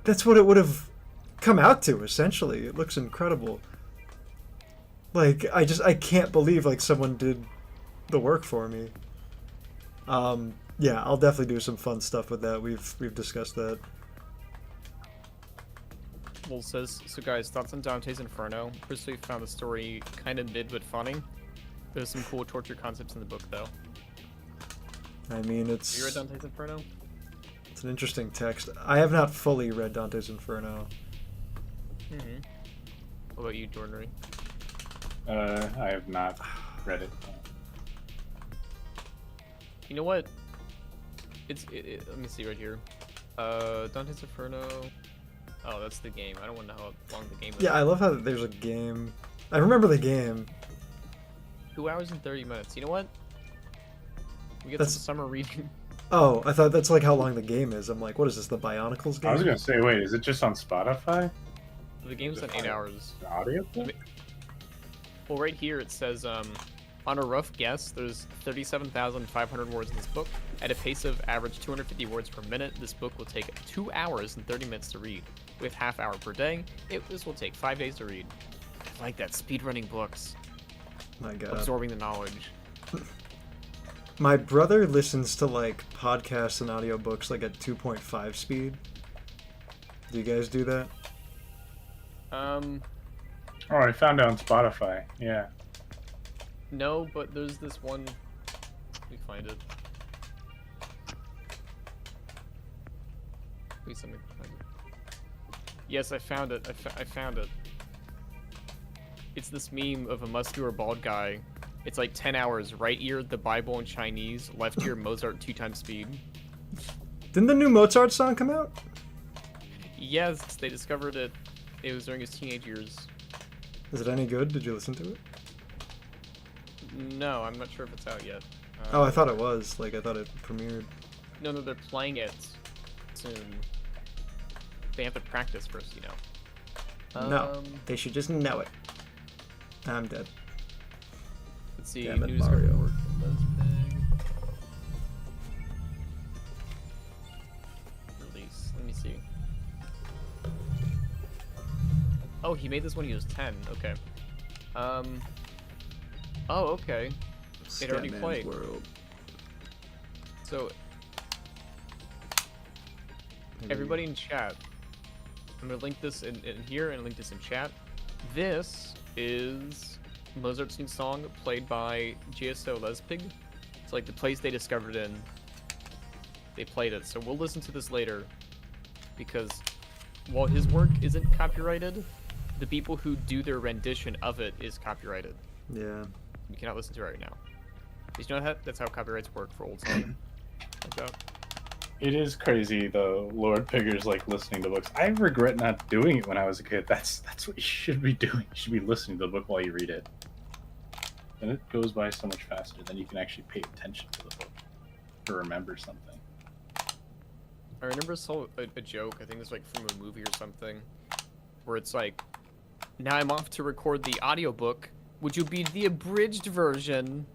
that's what it would have come out to essentially. It looks incredible. Like, I can't believe like someone did the work for me. Yeah, I'll definitely do some fun stuff with that. We've discussed that. Well, says, so guys, thoughts on Dante's Inferno? Personally found the story kind of mid but funny. There's some cool torture concepts in the book, though. I mean, Have you read Dante's Inferno? It's an interesting text. I have not fully read Dante's Inferno. Mm-hmm. What about you, Jordan? I have not read it. You know what? Let me see right here. Dante's Inferno. Oh, that's the game. I don't want to know how long the game is. Yeah, I love how there's a game. I remember the game. 2 hours and 30 minutes. You know what? We get That's- some summer reading. Oh, I thought that's like how long the game is. I'm like, what is this, the Bionicles game? I was gonna say, wait, is it just on Spotify? The game's at 8 hours. The audio? Well, right here it says, on a rough guess, there's 37,500 words in this book. At a pace of average 250 words per minute, this book will take 2 hours and 30 minutes to read. With half hour per day, this will take 5 days to read. I like that, speedrunning books. My God. Absorbing the knowledge. My brother listens to like podcasts and audiobooks like at 2.5 speed. Do you guys do that? Oh, I found it on Spotify. Yeah. No, but there's this one. Let me find it. Please let me find it. Yes, I found it. I found it. It's this meme of a muscular bald guy. It's like 10 hours. Right ear, the Bible in Chinese. Left ear, Mozart 2 times speed. Didn't the new Mozart song come out? Yes, they discovered it. It was during his teenage years. Is it any good? Did you listen to it? No, I'm not sure if it's out yet. Oh, I thought it was. Like, I thought it premiered. No, they're playing it soon. They have to practice first, you know. No, they should just know it. I'm dead. Let's see. Damn it, News Mario. report from Buzzfeed. Release. Let me see. Oh, he made this when he was 10. Okay. Oh, okay. It already played. World. So, Everybody in chat. I'm gonna link this in here and link this in chat. This is Mozart's new song played by GSO Lespig. It's like the place they discovered in. They played it, so we'll listen to this later. Because while his work isn't copyrighted, the people who do their rendition of it is copyrighted. Yeah. We cannot listen to it right now. Did you know that? That's how copyrights work for old songs. Like that. It is crazy though. Lord Pigger's like listening to books. I regret not doing it when I was a kid. That's what you should be doing. You should be listening to the book while you read it. And it goes by so much faster. Then you can actually pay attention to the book to remember something. I remember I saw a joke. I think it's like from a movie or something, where it's like, "Now I'm off to record the audiobook. Would you be the abridged version?"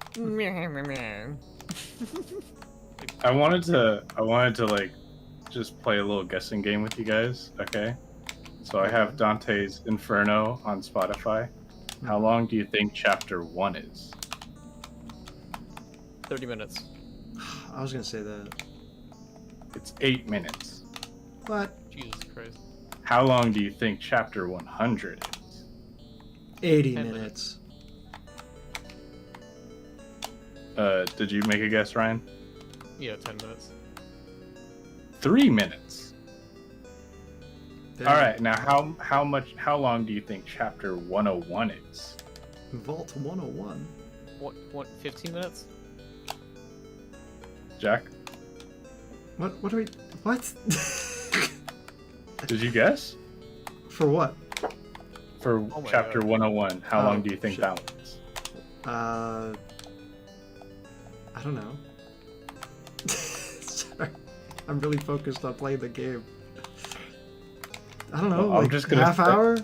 I wanted to like just play a little guessing game with you guys, okay? So I have Dante's Inferno on Spotify. How long do you think chapter 1 is? 30 minutes. I was gonna say that. It's 8 minutes. What? Jesus Christ. How long do you think chapter 100 is? 80 10 minutes. Did you make a guess, Ryan? Yeah, 10 minutes. 3 minutes. Damn. All right, now how long do you think chapter 101 is? Vault 101. What, 15 minutes? Jack, What are we... What? did you guess? For what? For Oh my chapter God. 101, how long do you think shit. that one is? I don't know. Sorry. I'm really focused on playing the game. I don't know, Well, I'm like just gonna half say- hour?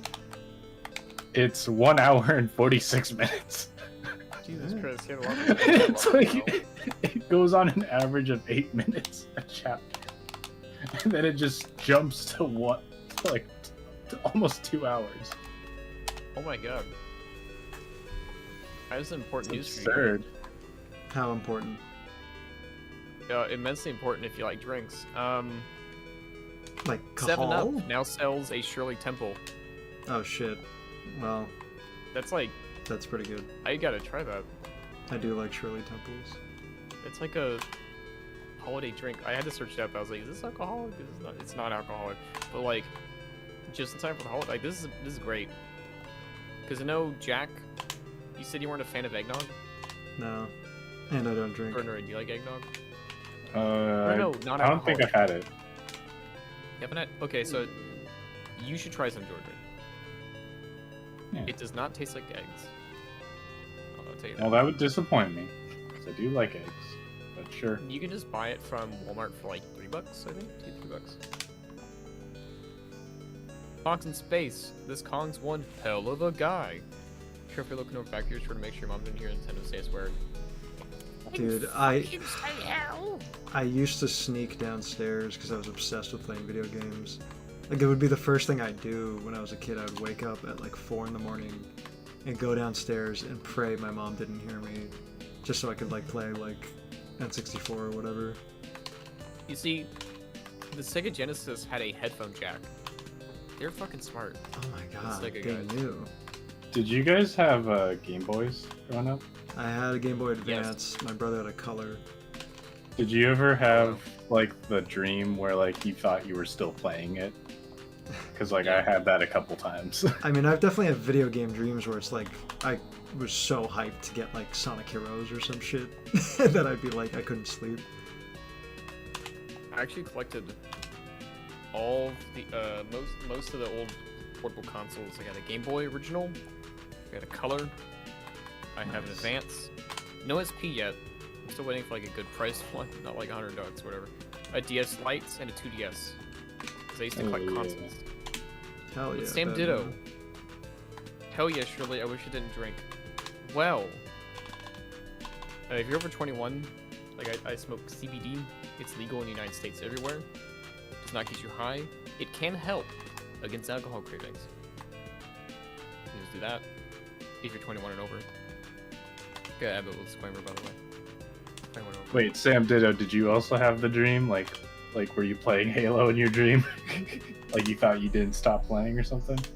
It's 1 hour and 46 minutes. Jesus Yeah. Christ, you had a lot of It's like it goes on an average of 8 minutes a chapter, and then it just jumps to almost 2 hours. Oh my God. That is important news It's for you. absurd. How important? Immensely important if you like drinks. Like 7 Up Cahal? now sells a Shirley Temple. Oh shit. Well, That's like, that's pretty good. I gotta try that. I do like Shirley Temples. It's like a holiday drink. I had to search it up. I was like, is this alcoholic? It's not alcoholic. But like, just in time for the holiday, like this is great. Because I know, Jack, you said you weren't a fan of eggnog? No. And I don't drink. Burner, do you like eggnog? No, not I don't think I've had it. You haven't had? Okay, so you should try some Georgia. Yeah. It does not taste like eggs. I'll tell you that. Well, that would disappoint me, because I do like eggs. But sure. You can just buy it from Walmart for like $3, I think. $2-3. Fox in space. This Kong's one hell of a guy. Sure, if you're looking over back here, sure to make sure your mom didn't hear Nintendo say a swear. Dude, I used to sneak downstairs because I was obsessed with playing video games. Like, it would be the first thing I'd do when I was a kid. I would wake up at like 4 in the morning and go downstairs and pray my mom didn't hear me, just so I could like play like N64 or whatever. You see, the Sega Genesis had a headphone jack. They're fucking smart. Oh my god, Sega they guys. knew. Did you guys have Game Boys growing up? I had a Game Boy Yes. Advance. My brother had a Color. Did you ever have like the dream where like you thought you were still playing it? Because like I had that a couple times. I mean, I've definitely had video game dreams where it's like I was so hyped to get like Sonic Heroes or some shit that I'd be like I couldn't sleep. I actually collected all the most of the old portable consoles. I got a Game Boy original. I got a Color. I have an Nice. Advance. No SP yet. I'm still waiting for like a good price one, not like $100 or whatever. A DS Lite and a 2DS. Because I used to collect Oh, yeah. consoles. Hell yeah. Same that, ditto. Hell yeah, Shirley, I wish I didn't drink. Well, if you're over 21, like I smoke CBD. It's legal in the United States everywhere. Does not get you high. It can help against alcohol cravings. You can just do that if you're 21 and over. Okay, I have a little disclaimer, by the way. 21 and over. Wait, Sam Ditto, did you also have the dream? Like Like, were you playing Halo in your dream? Like, you thought you didn't stop playing or something? It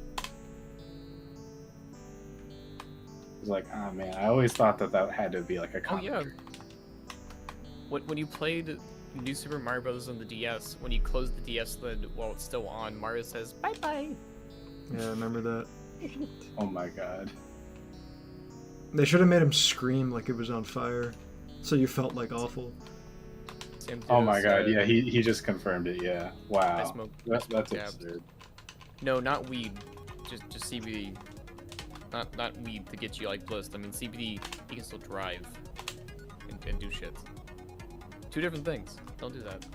was like, oh man, I always thought that had to be like a common dream. When you played New Super Mario Bros. On the DS, when you close the DS lid while it's still on, Mario says, bye-bye. Yeah, I remember that. Oh my god. They should have made him scream like it was on fire, so you felt like awful. Oh my god, yeah, he just confirmed it, yeah. Wow. That's absurd. No, not weed. Just CBD. Not weed to get you like blissed. I mean CBD, you can still drive and do shit. Two different things. Don't do that.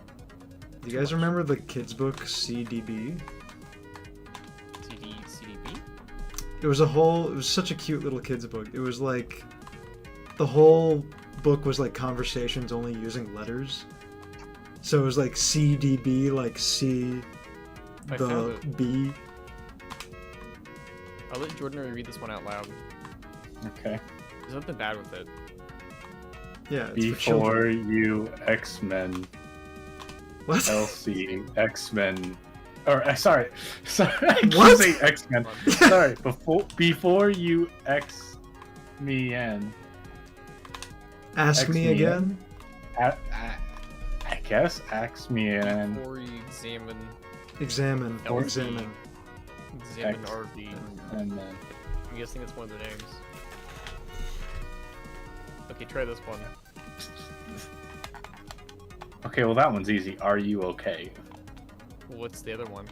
Do you guys remember the kids book CDB? CDB? It was such a cute little kids book. It was like, the whole book was like conversations only using letters. So it was like CDB, like C, the B. I'll let Jordan read this one out loud. Okay. There's nothing bad with it. Yeah, it's Before you X-Men. What? LC X-Men. Or sorry, I keep What? saying X-Men. Sorry, before you X me in. Ask me again. I guess ask me in. Before you Examine. RV. And then. I'm guessing it's one of their names. Okay, try this one. Okay, well that one's easy. Are you okay? What's the other one?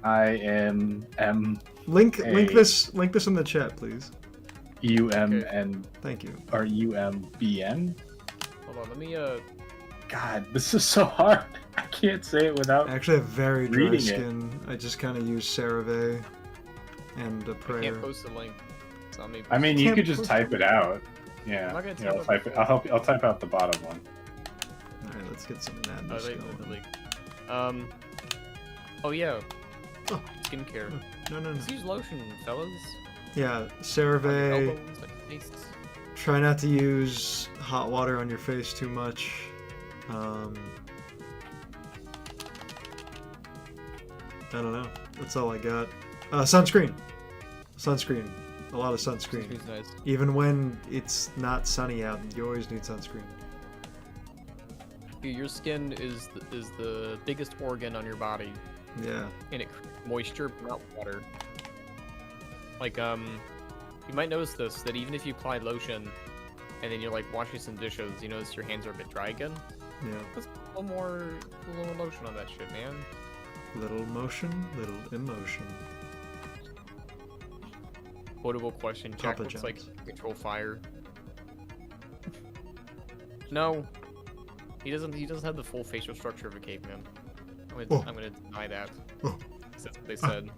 I am Link this in the chat, please. UMN. Thank you. Or UMBN? Hold on, let me God, this is so hard. I can't say it without. I actually have very dry reading skin. I just kind of use CeraVe and a prayer. I can't post a link. It's not me. I mean, you Can't could just post type it out. Yeah. I'm not gonna Here, I'll type type it. I'll help you. I'll type out the bottom one. All right, let's get some Oh, madness they going. the link. Oh yeah. Oh. Skincare. No. Let's use lotion, fellas. Yeah, On your CeraVe. elbows, like faces. Try not to use hot water on your face too much. I don't know. That's all I got. Sunscreen. Sunscreen. A lot of sunscreen. Sunscreen's nice. Even when it's not sunny out, you always need sunscreen. Dude, your skin is the biggest organ on your body, Yeah. and it creates moisture, not water. Like you might notice this, that even if you apply lotion, and then you're like washing some dishes, you notice your hands are a bit dry again. Yeah. Put a little more lotion on that shit, man. Little motion, little emotion. Quotable question. Jack Papa looks like John's. control fire. No, he doesn't. He doesn't have the full facial structure of a caveman. I'm gonna deny that. Oh. That's what they said.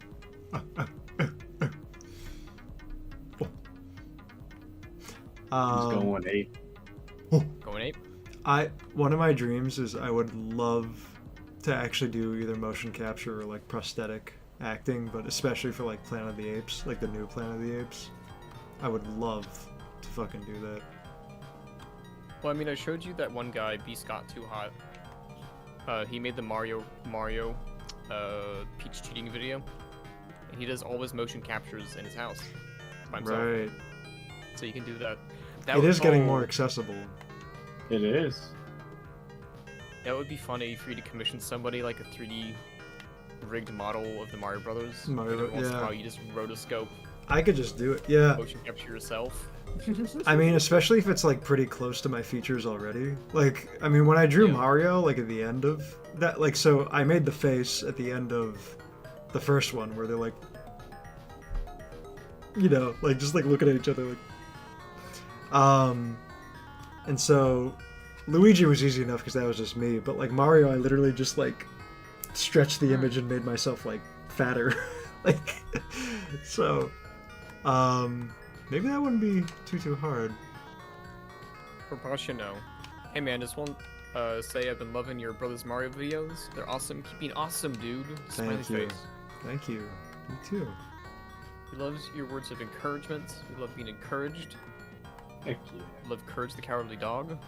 He's going 8. Going ape. One of my dreams is I would love to actually do either motion capture or like prosthetic acting, but especially for like Planet of the Apes, like the new Planet of the Apes. I would love to fucking do that. Well, I mean, I showed you that one guy, B. Scott Too Hot. He made the Mario Peach cheating video, and he does all his motion captures in his house by himself. Right. So you can do that. It is getting more accessible. It is. That would be funny for you to commission somebody like a 3D rigged model of the Mario Brothers. Mario, Once in a yeah. while, you just rotoscope, I could just do it. Yeah. motion capture yourself. I mean, especially if it's like pretty close to my features already. Like, I mean, when I drew Yeah. Mario, like at the end of that, like, so I made the face at the end of the first one where they're like, you know, like just like looking at each other, like, and so Luigi was easy enough because that was just me, but like Mario, I literally just like stretched the image and made myself like fatter, like, so, maybe that wouldn't be too hard. Proportional. Hey man, just want say I've been loving your Brothers Mario videos. They're awesome. Keep being awesome, dude. Smiley Thank you. face. Thank you. Me too. He loves your words of encouragement. We love being encouraged. Heck yeah. Love Courage the Cowardly Dog.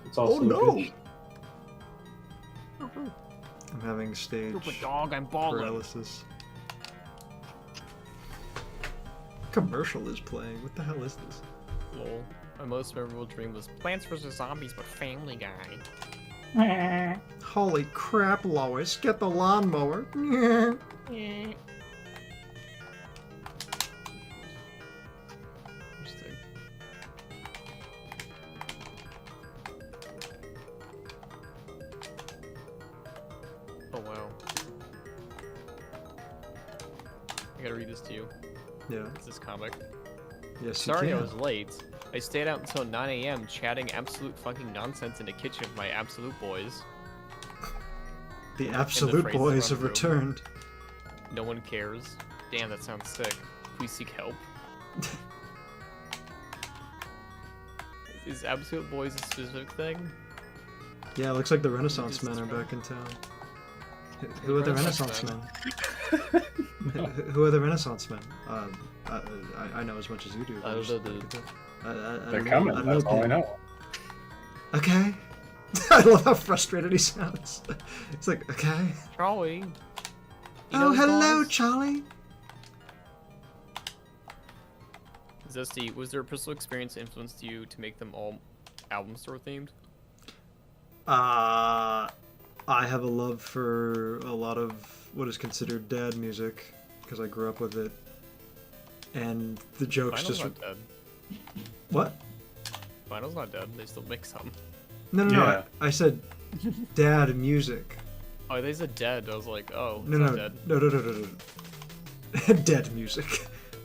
It's also Oh, no. good. I'm having stage Stupid dog, I'm balling. paralysis. Commercial is playing. What the hell is this? Lol. My most memorable dream was Plants vs. Zombies, but Family Guy. Holy crap, Lois! Get the lawnmower. Interesting. Oh wow. I gotta read this to you. Yeah. It's this comic. Yes, Sorry you I can. was late. I stayed out until 9 a.m. chatting absolute fucking nonsense in the kitchen with my absolute boys. The absolute phrases boys around have the room. returned. No one cares. Damn, that sounds sick. Please seek help. Is absolute boys a specific thing? Yeah, it looks like the Renaissance Just men are describe- back in town. Who are the Renaissance Renaissance men? Who are the Renaissance men? I know as much as you do. I don't know, dude. They're coming. That's all I know. Okay. I love how frustrated he sounds. It's like, okay. Charlie. Oh, hello, Charlie. Zesty, was there a personal experience that influenced you to make them all album store themed? I have a love for a lot of what is considered dad music because I grew up with it, and the jokes Vinyl's just not dead. what? Vinyl's not dead. They still make some. No, Yeah. I said dad music. Oh, they said dead. I was like, oh, it's No, not no, dead. no. Dead music.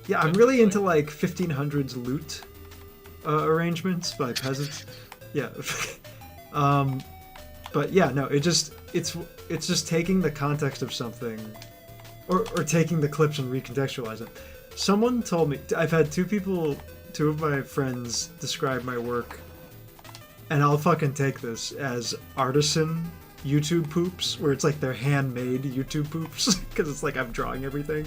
Yeah, I'm really into like 1500s lute arrangements by peasants. Yeah. But yeah, no, it's just taking the context of something, or taking the clips and recontextualize it. Someone told me, I've had two of my friends describe my work, and I'll fucking take this as artisan YouTube poops, where it's like they're handmade YouTube poops, because it's like I'm drawing everything.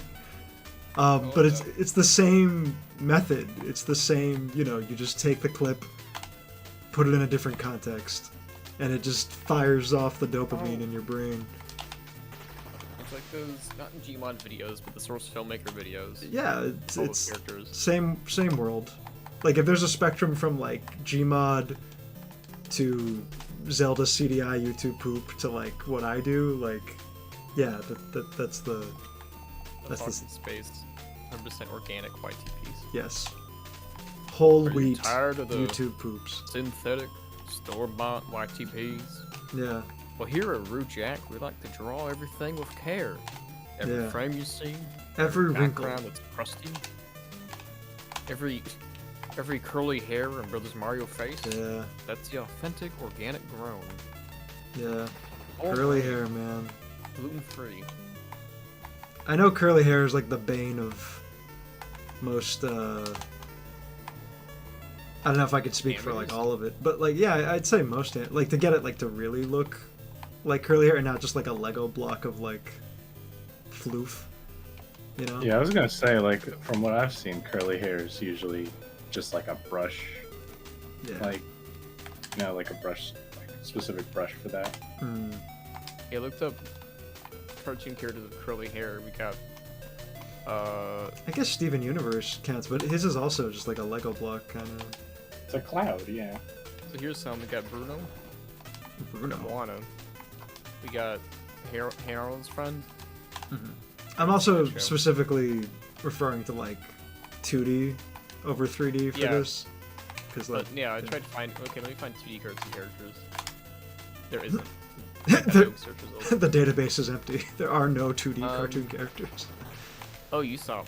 But it's the same method. It's the same, you just take the clip, put it in a different context, and it just fires off the dopamine in your brain. It's like those, not in Gmod videos, but the source filmmaker videos. Yeah, Full of it's characters. same world. Like if there's a spectrum from like Gmod to Zelda CDI YouTube poop to like what I do, like yeah, that's the That's that's the space. 100% organic YTPs. yes. Whole Are you wheat tired of the YouTube poops. synthetic store-bought YTPs? Yeah. Well, here at RudeJack, we like to draw everything with care. Every Yeah. frame you see, Every wrinkle. background that's crusty, every curly hair in Brothers Mario face. Yeah. That's the authentic organic grown. Yeah. All Curly grain, hair, man. gluten-free. I know curly hair is like the bane of most I don't know if I could speak for like Animes? all of it, but like yeah, I'd say most like to get it like to really look like curly hair and not just like a Lego block of like floof, you know? Yeah, I was gonna say, like, from what I've seen, curly hair is usually just like a brush, Yeah. like, like a brush, like a specific brush for that. Hmm. Yeah, I looked up cartoon characters with curly hair. We got I guess Steven Universe counts, but his is also just like a Lego block kind of. It's a cloud, yeah. so here's some. We got Bruno, Bruno. Moana. We got Harold's friend. I'm also That's true. specifically referring to like 2D over 3D for Yeah. this, because like But yeah, I tried to find. Okay, let me find 2D cartoon characters. There isn't. the, Joke search results. the database is empty. There are no 2D Um, cartoon characters. Oh, you saw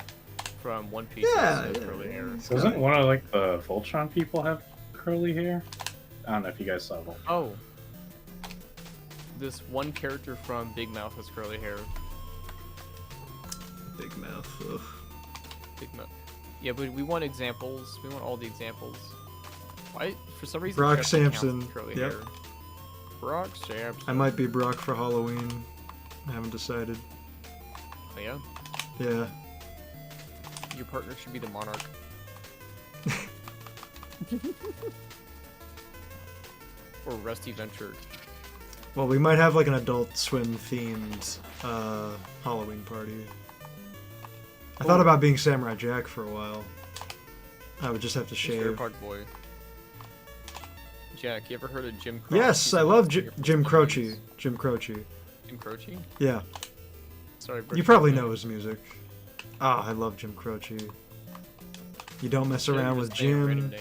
from One Piece. Yeah, has yeah, curly hair. he's Doesn't got- one of like the Voltron people have curly hair? I don't know if you guys saw Voltron. Oh, this one character from Big Mouth has curly hair. Big mouth. Ugh. Big Mouth. Yeah, but we want examples. We want all the examples. Why? For some reason, Brock Justin counts Sampson, with curly yep. hair. Brock Sampson. I might be Brock for Halloween. I haven't decided. Oh, yeah. Yeah. Your partner should be the monarch. Or Rusty Venture. Well, we might have like an Adult Swim themed Halloween party. I thought about being Samurai Jack for a while. I would just have to shave. Park boy. Jack, you ever heard of Jim Croce? Yes, I love Jim Croce. Jim Croce. Jim Croce? Yeah. Sorry, you probably know his music. Ah, I love Jim Croce. You don't mess around with Jim.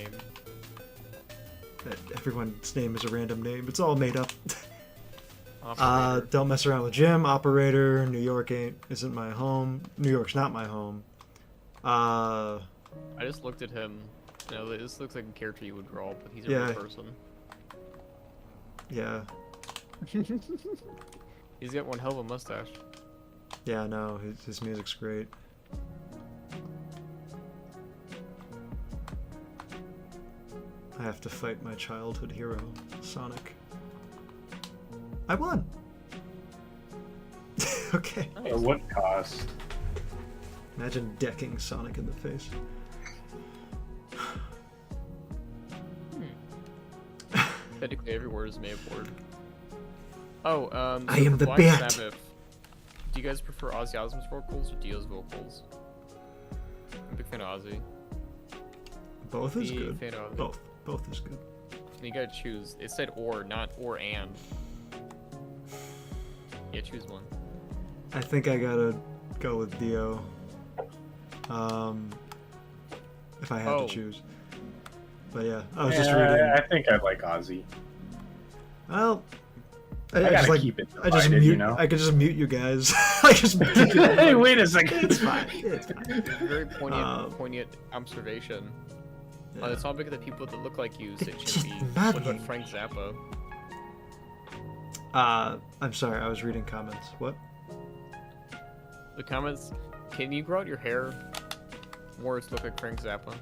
Everyone's name is a random name. It's all made up. Don't mess around with Jim. Operator. New York isn't my home. New York's not my home. I just looked at him. You know, this looks like a character you would draw, but he's a real person. Yeah. He's got one hell of a mustache. Yeah, no, his music's great. I have to fight my childhood hero, Sonic. I won! Okay. At what cost? Imagine decking Sonic in the face. Technically everywhere is Mayport. Oh, I am the Black bat! Sabbath. Do you guys prefer Ozzy Osbourne's vocals or Dio's vocals? I'm a big fan of Ozzy. Both is good. Fan of Both is good. You gotta choose. It said or, not or and. Yeah, choose one. I think I gotta go with Dio. If I had to choose. But yeah, I was just reading. I think I'd like Ozzy. Well, I gotta keep it divided, you know? I could just mute you guys. I just mute you. Hey, wait a second. It's fine. It's fine. Very poignant observation. Yeah. On the topic of the people that look like you, They're Sit just Chimpy, mad what about at Frank Zappa? I'm sorry, I was reading comments. What? The comments, can you grow out your hair more to look like Frank Zappa?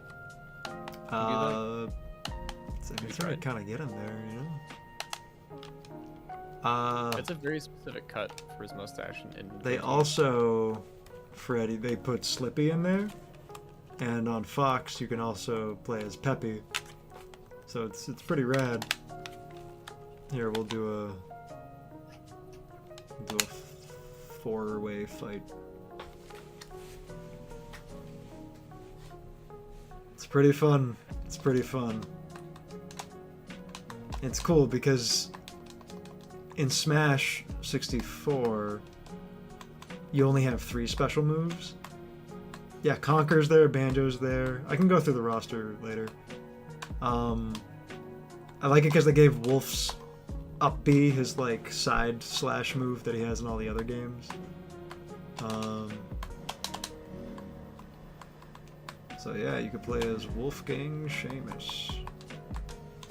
It's already kind of get him there, you know? It's a very specific cut for his mustache. And they also, Freddy, they put Slippy in there. And on Fox, you can also play as Peppy. So it's pretty rad. Here, we'll do a four-way fight. It's pretty fun. It's pretty fun. It's cool because in Smash 64, you only have 3 special moves. Yeah, Conker's there, Banjo's there. I can go through the roster later. I like it because they gave Wolf's up B his like side slash move that he has in all the other games. So yeah, you could play as Wolfgang Seamus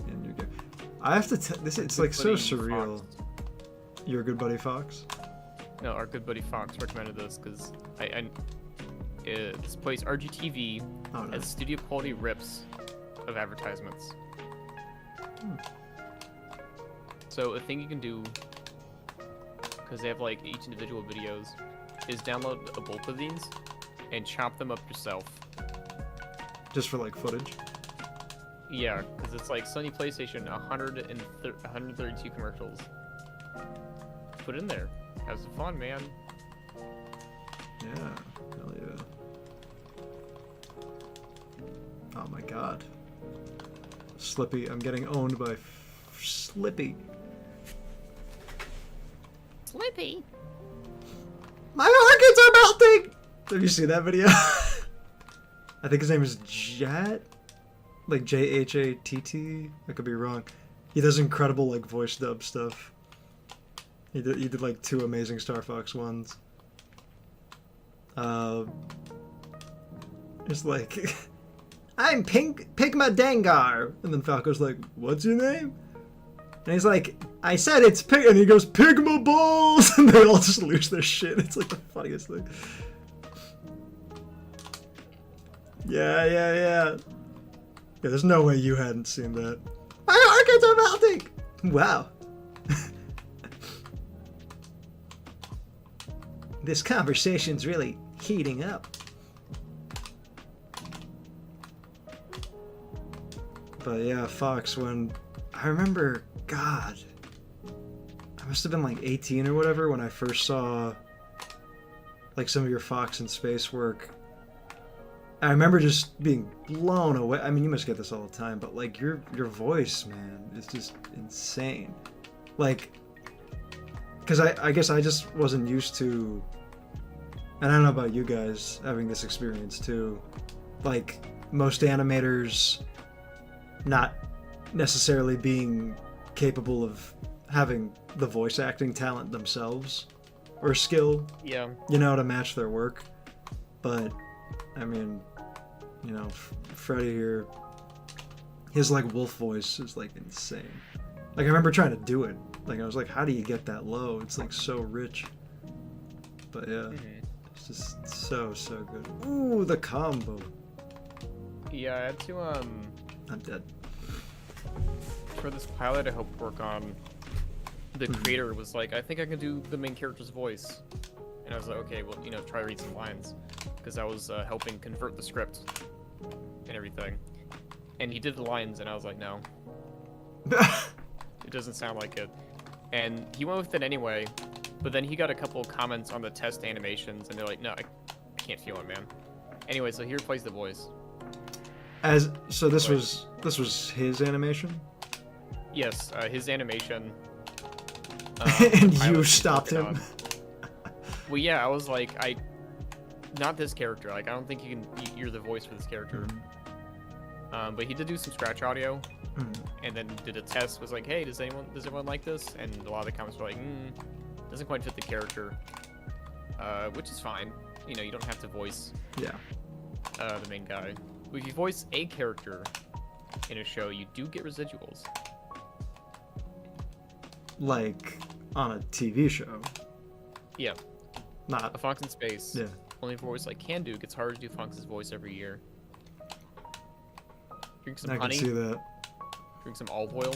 in your game. I have to this. It's like so surreal. Fox. Your good buddy Fox? No, our good buddy Fox recommended this because this place RGTV has studio quality rips of advertisements. So a thing you can do, because they have like each individual videos, is download a bulk of these and chop them up yourself. Just for like footage? Yeah, because it's like Sony PlayStation 132 commercials. Put it in there. Have some fun, man. Yeah, hell yeah. Oh my god. Slippy, I'm getting owned by Slippy. Slippy? My orchids are melting! Have you seen that video? I think his name is Jat? Like Jhatt? I could be wrong. He does incredible like voice dub stuff. He did like 2 amazing Star Fox ones. It's like, I'm Pigma Dengar, and then Falco's like, what's your name? And he's like, I said it's Pig, and he goes, Pigma Balls, and they all just lose their shit. It's like the funniest thing. Yeah, there's no way you hadn't seen that. My orchids are melting! Wow. This conversation's really heating up. But yeah, Fox, when I remember, God, must have been like 18 or whatever when I first saw like some of your Fox in Space work. I remember just being blown away. I mean, you must get this all the time, but like your voice, man, is just insane. Like, because I guess I just wasn't used to, and I don't know about you guys having this experience too, like most animators not necessarily being capable of having the voice acting talent themselves or skill, Yeah. you know, to match their work. But I mean, you know, Freddy here, his like wolf voice is like insane. Like I remember trying to do it. Like I was like, how do you get that low? It's like so rich. But yeah, it's just so good. Ooh, the combo. Yeah, I had to I'm dead. for this pilot I helped work on. The creator was like, I think I can do the main character's voice, and I was like, okay, well, you know, try to read some lines, because I was helping convert the script and everything. And he did the lines, and I was like, no, it doesn't sound like it. And he went with it anyway, but then he got a couple of comments on the test animations, and they're like, no, I can't feel it, man. Anyway, so he replaced the voice. So this was his animation? Yes, his animation. And I you was stopped working him? on. Well, yeah, I was like, not this character. Like, I don't think you're the voice for this character. But he did do some scratch audio, and then did a test. Was like, hey, does everyone like this? And a lot of the comments were like, doesn't quite fit the character, which is fine. You know, you don't have to voice the main guy. But if you voice a character in a show, you do get residuals. Like on a TV show? Yeah. Not A Fox in Space. Yeah. Only voice like can do. It gets harder to do Fox's voice every year. Drink some I honey. can see that. Drink some olive oil.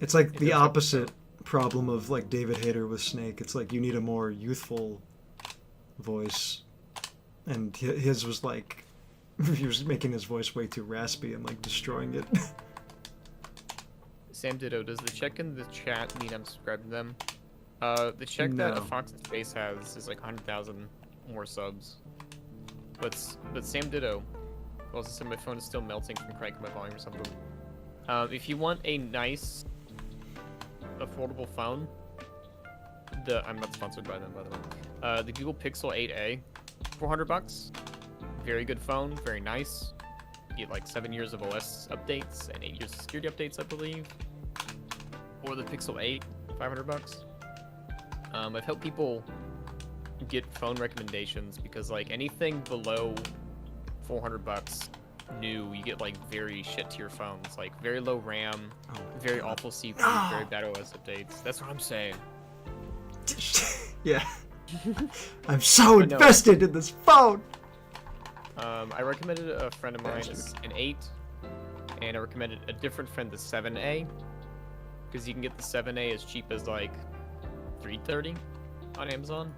It's like It the does help. opposite problem of like David Hayter with Snake. It's like you need a more youthful voice, and his was like he was making his voice way too raspy and like destroying it. Sam Ditto, does the check in the chat mean I'm subscribed to them? The check that No. A Fox in Space has is like 100,000 more subs. But Sam Ditto also said my phone is still melting from cranking my volume or something. If you want a nice, affordable phone, I'm not sponsored by them, by the way. The Google Pixel 8a, $400. Very good phone, very nice. You get like 7 years of OS updates and 8 years of security updates, I believe. Or the Pixel 8, $500. I've helped people get phone recommendations because like anything below $400 new, you get like very shit tier phones, like very low RAM, very awful CPU, very bad OS updates. That's what I'm saying. Yeah. I'm so But no. invested in this phone. I recommended a friend of mine an 8, and I recommended a different friend the 7A, because you can get the 7A as cheap as like $330 on Amazon.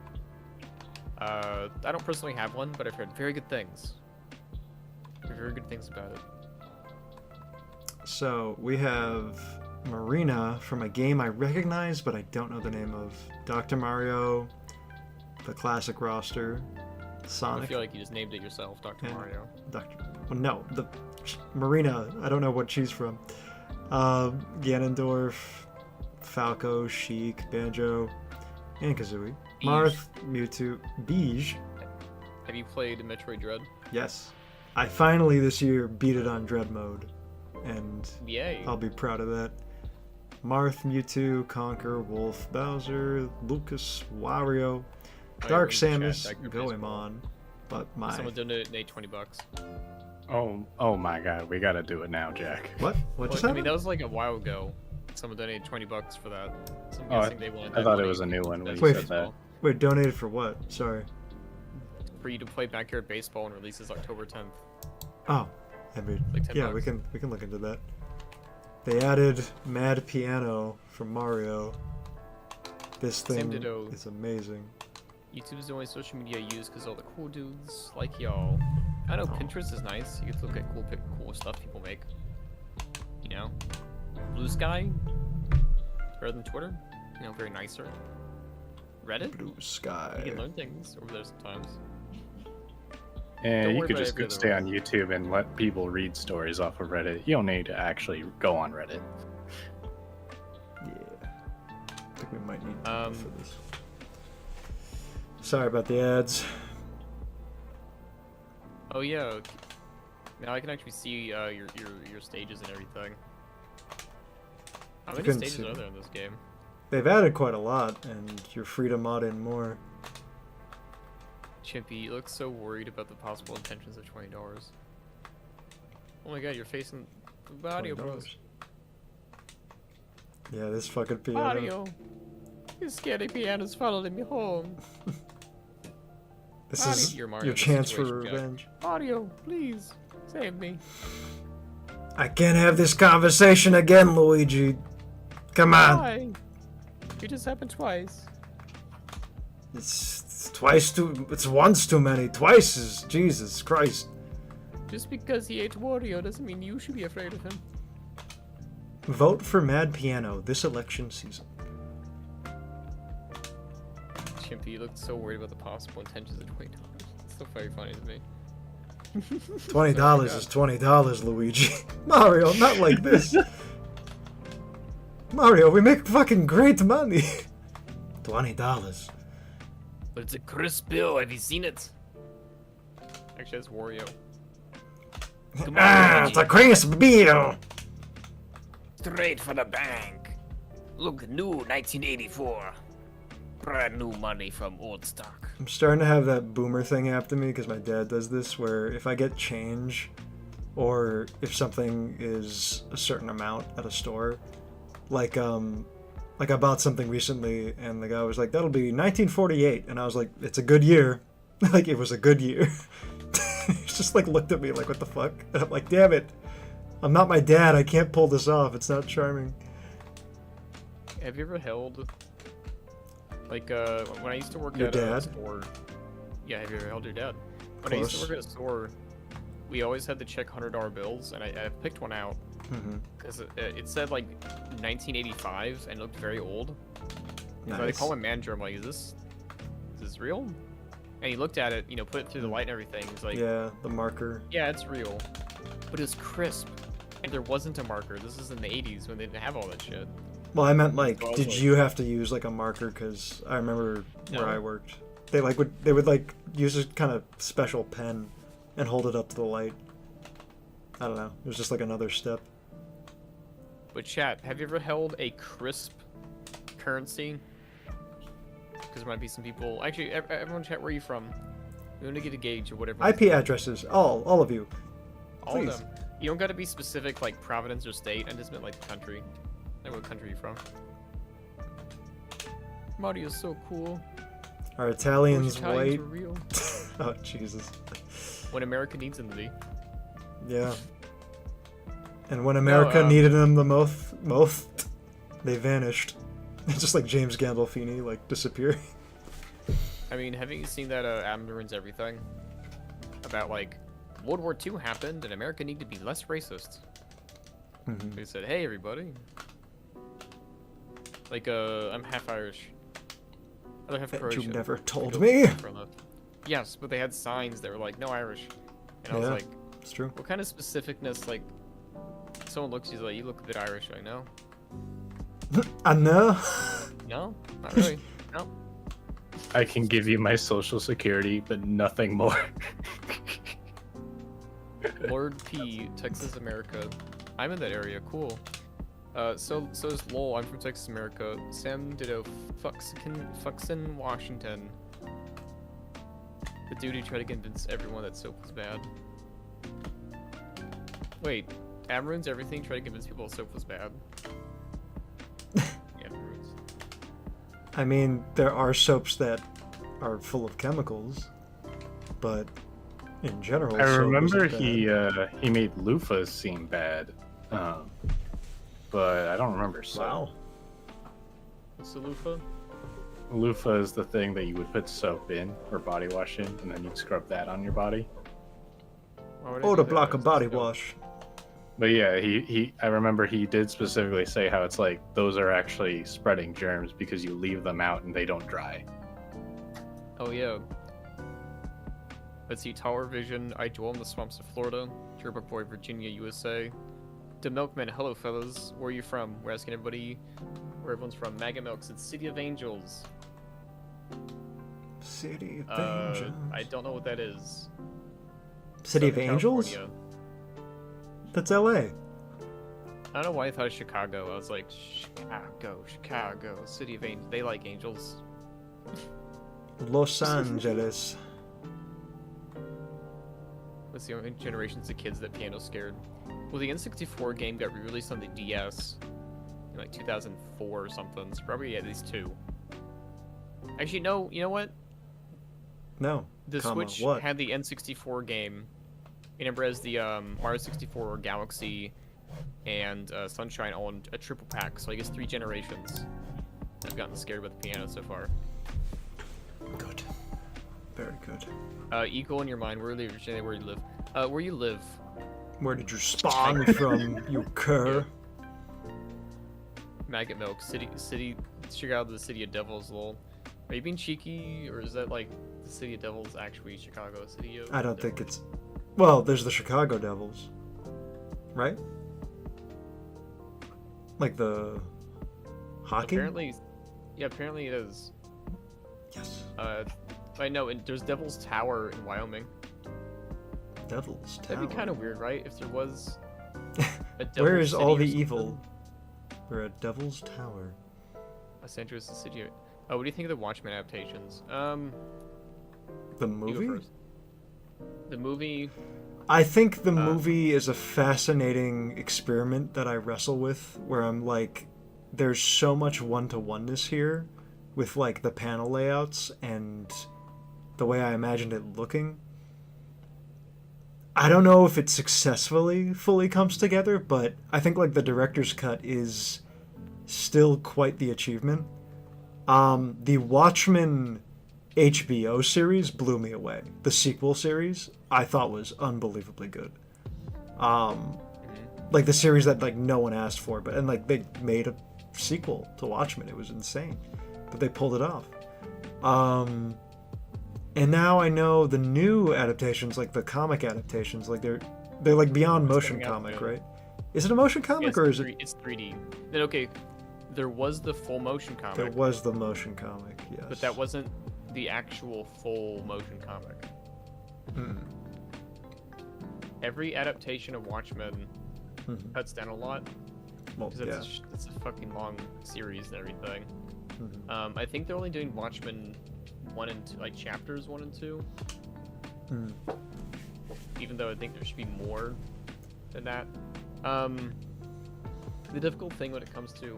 I don't personally have one, but I've heard very good things. Very good things about it. So we have Marina from a game I recognize, but I don't know the name of. Dr. Mario, the classic roster, I Sonic. feel like you just named it yourself, Dr. Yeah. Mario. Well, no, the Marina. I don't know what she's from. Ganondorf, Falco, Sheik, Banjo, and Kazooie. Marth, Mewtwo, Beige. Have you played Metroid Dread? Yes. I finally this year beat it on Dread mode, and Yay. I'll be proud of that. Marth, Mewtwo, Conker, Wolf, Bowser, Lucas, Wario, Dark Samus, Goemon, but my... Someone donated Nate $20. Oh my god, we gotta do it now, Jack. What? What just I happened? mean, that was like a while ago. Someone donated $20 for that. So I'm Oh, guessing they wanted I that thought it money was a new one when as you Wait. said that. Wait, donated for what? Sorry. for you to play Backyard Baseball and releases October 10th. Oh, I mean, Like 10 yeah, bucks. we can look into that. They added Mad Piano from Mario. This Same thing ditto. is amazing. YouTube is the only social media I use because all the cool dudes like y'all. I know Pinterest is nice. You get to look at cool stuff people make. You know, Blue Sky, better than Twitter. you know, very nicer. Reddit? Blue sky. You can learn things over there sometimes. And Don't you worry could about just every go other stay one. on YouTube and let people read stories off of Reddit. You don't need to actually go on Reddit. Yeah. I think we might need for this. Sorry about the ads. Oh yeah. Now I can actually see your stages and everything. How many couldn't stages see are them. there in this game? They've added quite a lot, and you're free to mod in more. Chimpy, you look so worried about the possible intentions of $20. Oh my god, you're facing Mario Bros. Yeah, this fucking piano. Mario! This scary piano's following me home. This Mario, is you're Mario your in this chance for situation, Jack. revenge. Mario, please, save me. I can't have this conversation again, Luigi. Come on. Why? It just happened twice. It's twice too. It's once too many. Twice is Jesus Christ. Just because he ate Wario doesn't mean you should be afraid of him. Vote for Mad Piano this election season. Chimpy, you looked so worried about the possible intentions of $20. It's still very funny to me. $20 is $20, Luigi. Mario, not like this. Mario, we make fucking great money. $20. But it's a crisp bill. Have you seen it? Actually, that's Wario. Come on, It's a crisp bill. straight for the bank. Look, new 1984. Brand new money from old stock. I'm starting to have that boomer thing happen to me because my dad does this, where if I get change, or if something is a certain amount at a store, like I bought something recently and the guy was like, "That'll be 1948," and I was like, "It's a good year," like it was a good year. He just like looked at me like, "What the fuck?" And I'm like, "Damn it, I'm not my dad. I can't pull this off. It's not charming." Have you ever held, like, when I used to work Your at a dad? store? Yeah, have you ever held your dad? When I used to Close. work at a store, we always had to check $100 bills, and I picked one out because it said like 1985 and it looked very old. So I Nice. called my manager. I'm like, is this real? And he looked at it, you know, put it through the light and everything. He's like, Yeah, the marker. yeah, it's real, but it was crisp, and there wasn't a marker. This is in the 80s when they didn't have all that shit. Well, I meant like, So I was did like- you have to use like a marker? Because I remember where No. I worked, they would like use a kind of special pen and hold it up to the light. I don't know. It was just like another step. But chat, have you ever held a crisp currency? Because there might be some people. Actually, everyone, chat, where are you from? We want to get a gauge of whatever. IP addresses, all of you. All please. of them. You don't got to be specific, like province or state. I just meant like country. Like what country are you from? Mario's so cool. Are Italians Italians white? are real. Oh Jesus. When America needs them to be. Yeah. And when America needed them the most, they vanished. Just like James Gandolfini, like disappearing. I mean, haven't you seen that Adam Ruins Everything? About like World War II happened and America needed to be less racist. They said, "Hey, everybody." Like, I'm half Irish. Other half Bet Croatian. you never told Go me. for left. Yes, but they had signs that were like, "No Irish," and I was Yeah. like, It's true. "What kind of specificness?" Like, someone looks, he's like, "You look a bit Irish." I'm like, no, I know. no, not really. No. I can give you my social security, but nothing more. Lord P, Texas, America. I'm in that area. Cool. So is Lowell. I'm from Texas, America. Sam Ditto, Fuxin, Washington. The dude who tried to convince everyone that soap was bad. Wait, Amaroon's everything tried to convince people soap was bad. Yeah, Amaroon's. I mean, there are soaps that are full of chemicals, but in general, I soap remember isn't bad. he made loofahs seem bad, but I don't remember soap. Wow. What's the loofah? Loofah is the thing that you would put soap in or body wash in, and then you'd scrub that on your body. Why would I Oh, do to that? block a It's body disgusting. wash. But yeah, I remember he did specifically say how it's like those are actually spreading germs because you leave them out and they don't dry. Oh yeah. Let's see, Tower Vision, I dwell in the swamps of Florida. Turbo Boy, Virginia, USA. The Milkman, hello fellas. Where are you from? We're asking everybody where everyone's from. Maga Milks, it's City of Angels. City of Angels. I don't know what that is. City of Southern Angels? California. That's LA. I don't know why I thought of Chicago. I was like, Chicago, City of Angels. They like angels. Los Angeles. What's the only generations of kids that piano scared? Well, the N64 game got re-released on the DS in like 2004 or something. So probably at least 2. Actually, no. You know what? No. The Switch what? had the N64 game. You remember as the Mario 64, Galaxy, and Sunshine all in a triple pack. So I guess 3 generations. I've gotten scared with the piano so far. Good. Very good. Eagle in your mind. Where you live? Where you live? Where you live? Where did you spawn from, you cur? Maggot Milk. Chicago, the City of Devils, lol. Are you being cheeky, or is that like the City of Devils actually Chicago? City of I don't Devils? think it's... Well, there's the Chicago Devils. Right? Like the... hockey? Apparently it is. Yes. I know, and there's Devil's Tower in Wyoming. Devil's Tower. That'd be kind of weird, right? If there was a Devil's Where is City all or the something. evil? We're at Devil's Tower. Los Angeles, the city. Oh, what do you think of the Watchmen adaptations? The You go movie? first. The movie. I think the movie is a fascinating experiment that I wrestle with, where I'm like, there's so much one-to-oneness here with like the panel layouts and the way I imagined it looking. I don't know if it successfully fully comes together, but I think like the director's cut is still quite the achievement. The Watchmen HBO series blew me away. The sequel series I thought was unbelievably good. Like the series that like no one asked for, but and like they made a sequel to Watchmen. It was insane, but they pulled it off. And now I know the new adaptations, like the comic adaptations, like they're like beyond motion coming out comic, soon. right? Is it a motion comic or is it? It's 3D. Then okay, there was the full motion comic. There was the motion comic, yes. But that wasn't the actual full motion comic. Every adaptation of Watchmen cuts down a lot Well, because it's a fucking long series and everything. I think they're only doing Watchmen 1 and 2, like chapters 1 and 2. Even though I think there should be more than that. The difficult thing when it comes to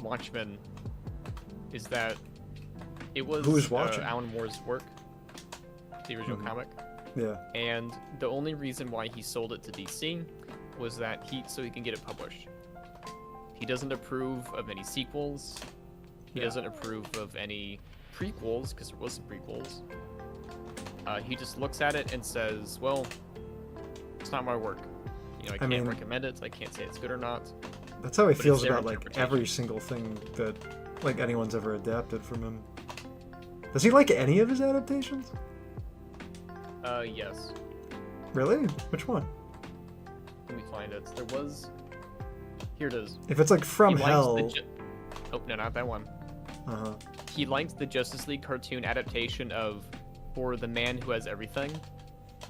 Watchmen is that it was Who is watching? Alan Moore's work, the original comic, Yeah. and the only reason why he sold it to DC was that so he can get it published. He doesn't approve of any sequels. He doesn't approve of any prequels, because there was some prequels. He just looks at it and says, well, it's not my work. You know, I can't recommend it, so I can't say it's good or not. That's how he But feels it's their about like interpretation. every single thing that like anyone's ever adapted from him. Does he like any of his adaptations? Yes. Really? Which one? Let me find it. There was... Here it is. If it's like From He likes Hell. Oh, no, not that one. He likes the Justice League cartoon adaptation of For the Man Who Has Everything.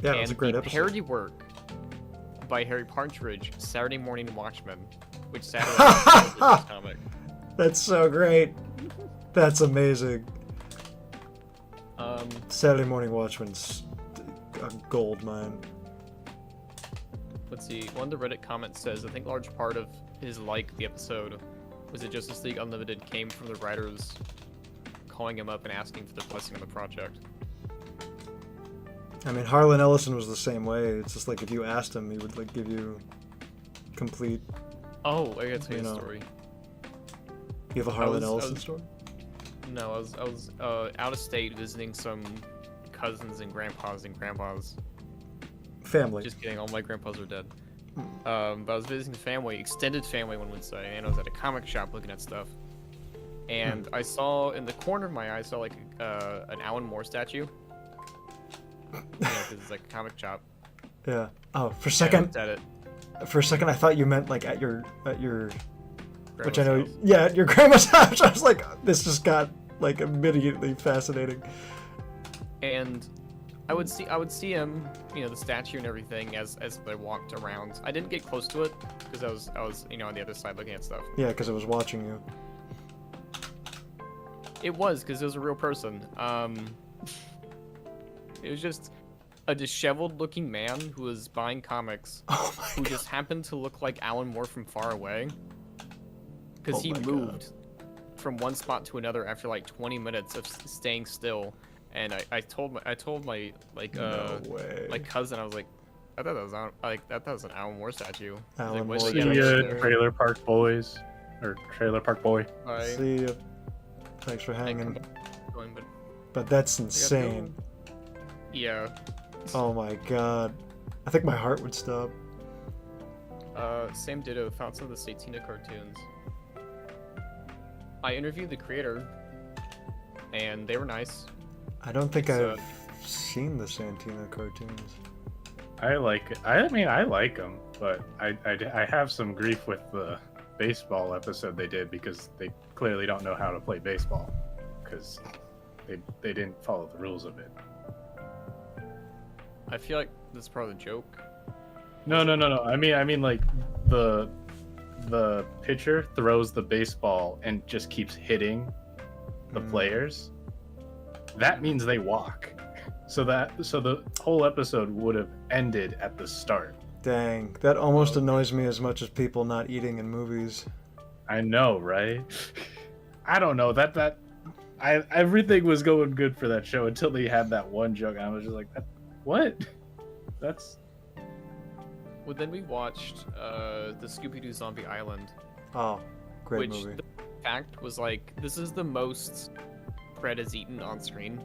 Yeah, and it's a great the episode. parody work by Harry Partridge, Saturday Morning Watchmen, which satirizes this comic. That's so great. That's amazing. Saturday Morning Watchmen's a gold mine. Let's see. One of the Reddit comments says, I think a large part of his like the episode was that Justice League Unlimited came from the writers calling him up and asking for their blessing on the project. I mean, Harlan Ellison was the same way. It's just like if you asked him, he would like give you complete. Oh, I gotta tell you a know. story. You have a Harlan I Ellison was- story? No, I was out of state visiting some cousins and grandpas and grandmas. Family. Just kidding, all my grandpas are dead. But I was visiting family, extended family, one would say, and I was at a comic shop looking at stuff. And I saw in the corner of my eye, I saw like an Alan Moore statue. Because it's like a comic shop. Yeah. Oh, for a And I second, looked at it. I thought you meant like at your, which I know, Grandma's house. yeah, at your grandma's house. I was like, this just got like immediately fascinating. And I would see him, the statue and everything as I walked around. I didn't get close to it because I was on the other side looking at stuff. Yeah, because it was watching you. It was because it was a real person. It was just a disheveled-looking man who was buying comics, Oh my who god. just happened to look like Alan Moore from far away. Because Oh he my God. moved from one spot to another after like 20 minutes of staying still. And I told my No way. my cousin, I was like, I thought that was an Alan Moore statue. I was Alan like, "What's Moore he See got statue. over ya, there?" Trailer Park Boys, or Trailer Park Boy. Bye. See ya. Thanks for hanging. Going, but But that's I gotta insane. go. Yeah. Oh my god. I think my heart would stop. Same ditto. Thoughts on the Satina cartoons? I interviewed the creator, and they were nice. I don't think So- I've seen the Santina cartoons. I like it. I mean, I like them, but I have some grief with the baseball episode they did because they clearly don't know how to play baseball because they didn't follow the rules of it. I feel like this is part of the joke. No. I mean like the pitcher throws the baseball and just keeps hitting the players. That means they walk. So the whole episode would have ended at the start. Dang, that almost annoys me as much as people not eating in movies. I know, right? I don't know everything was going good for that show until they had that one joke, and I was just like, what? That's Well, then we watched the Scooby-Doo Zombie Island, Oh, great which movie. the fact was like, this is the most Fred has eaten on screen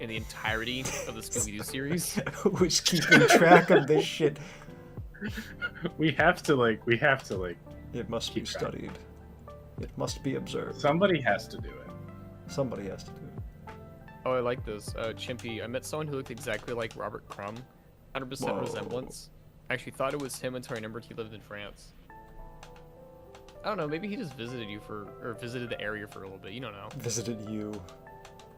in the entirety of the Scooby-Doo series. Who's keeping track of this shit? we have to It must be Keep track. studied. It must be observed. somebody has to do it. Somebody has to do it. Oh, I like this. Chimpy. I met someone who looked exactly like Robert Crumb. 100% Whoa. resemblance. I actually thought it was him until I remembered he lived in France. I don't know, maybe he just visited visited the area for a little bit, you don't know. Visited you.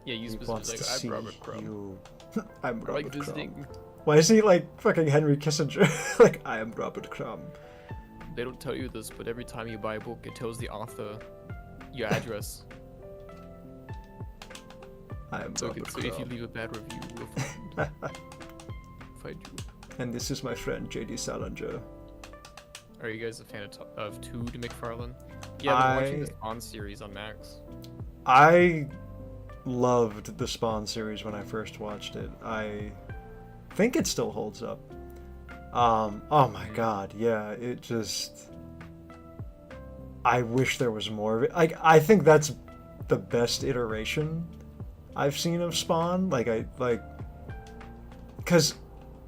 Yeah, you He wants specifically to like, see I'm Robert Crumb. you. I'm I Robert like visiting. Crumb. Why is he like fucking Henry Kissinger? Like, I am Robert Crumb. They don't tell you this, but every time you buy a book, it tells the author your address. I am So, Robert so if you Crumb. leave a bad review, we'll find you. And this is my friend J.D. Salinger. Are you guys a fan of Tood McFarlane? Yeah, I've been watching the I- Spawn series on Max. I loved the Spawn series when I first watched it. I think it still holds up. Oh my god, yeah, it just... I wish there was more of it. I think that's the best iteration I've seen of Spawn. Because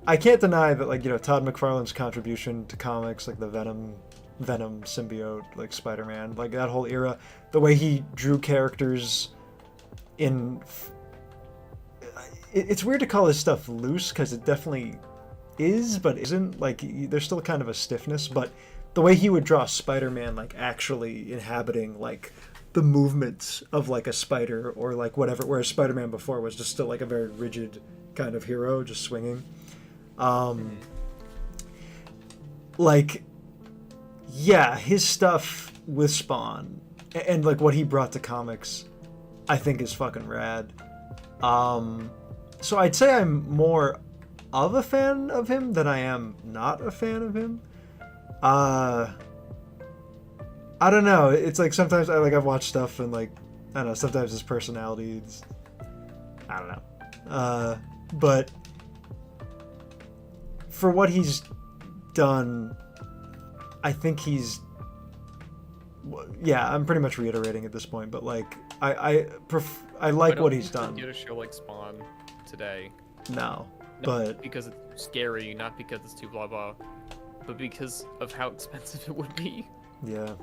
I can't deny that, Todd McFarlane's contribution to comics, like the Venom symbiote, like Spider-Man, like that whole era, the way he drew characters in... It's weird to call his stuff loose, because it definitely is, but isn't. Like, there's still kind of a stiffness, but the way he would draw Spider-Man, like, actually inhabiting, like, the movements of, like, a spider, or, like, whatever, whereas Spider-Man before was just still, like, a very rigid kind of hero, just swinging. Like, yeah, his stuff with Spawn, and, like, what he brought to comics, I think is fucking rad. So I'd say I'm more of a fan of him than I am not a fan of him. I don't know. It's like sometimes I've watched stuff and like I don't know. Sometimes his personality, I don't know. But for what he's done, I think he's. Yeah, I'm pretty much reiterating at this point, but like I like don't what he's think done. you'd get a show like Spawn today. No, Not but because it's scary, not because it's too blah blah. but because of how expensive it would be. Yeah.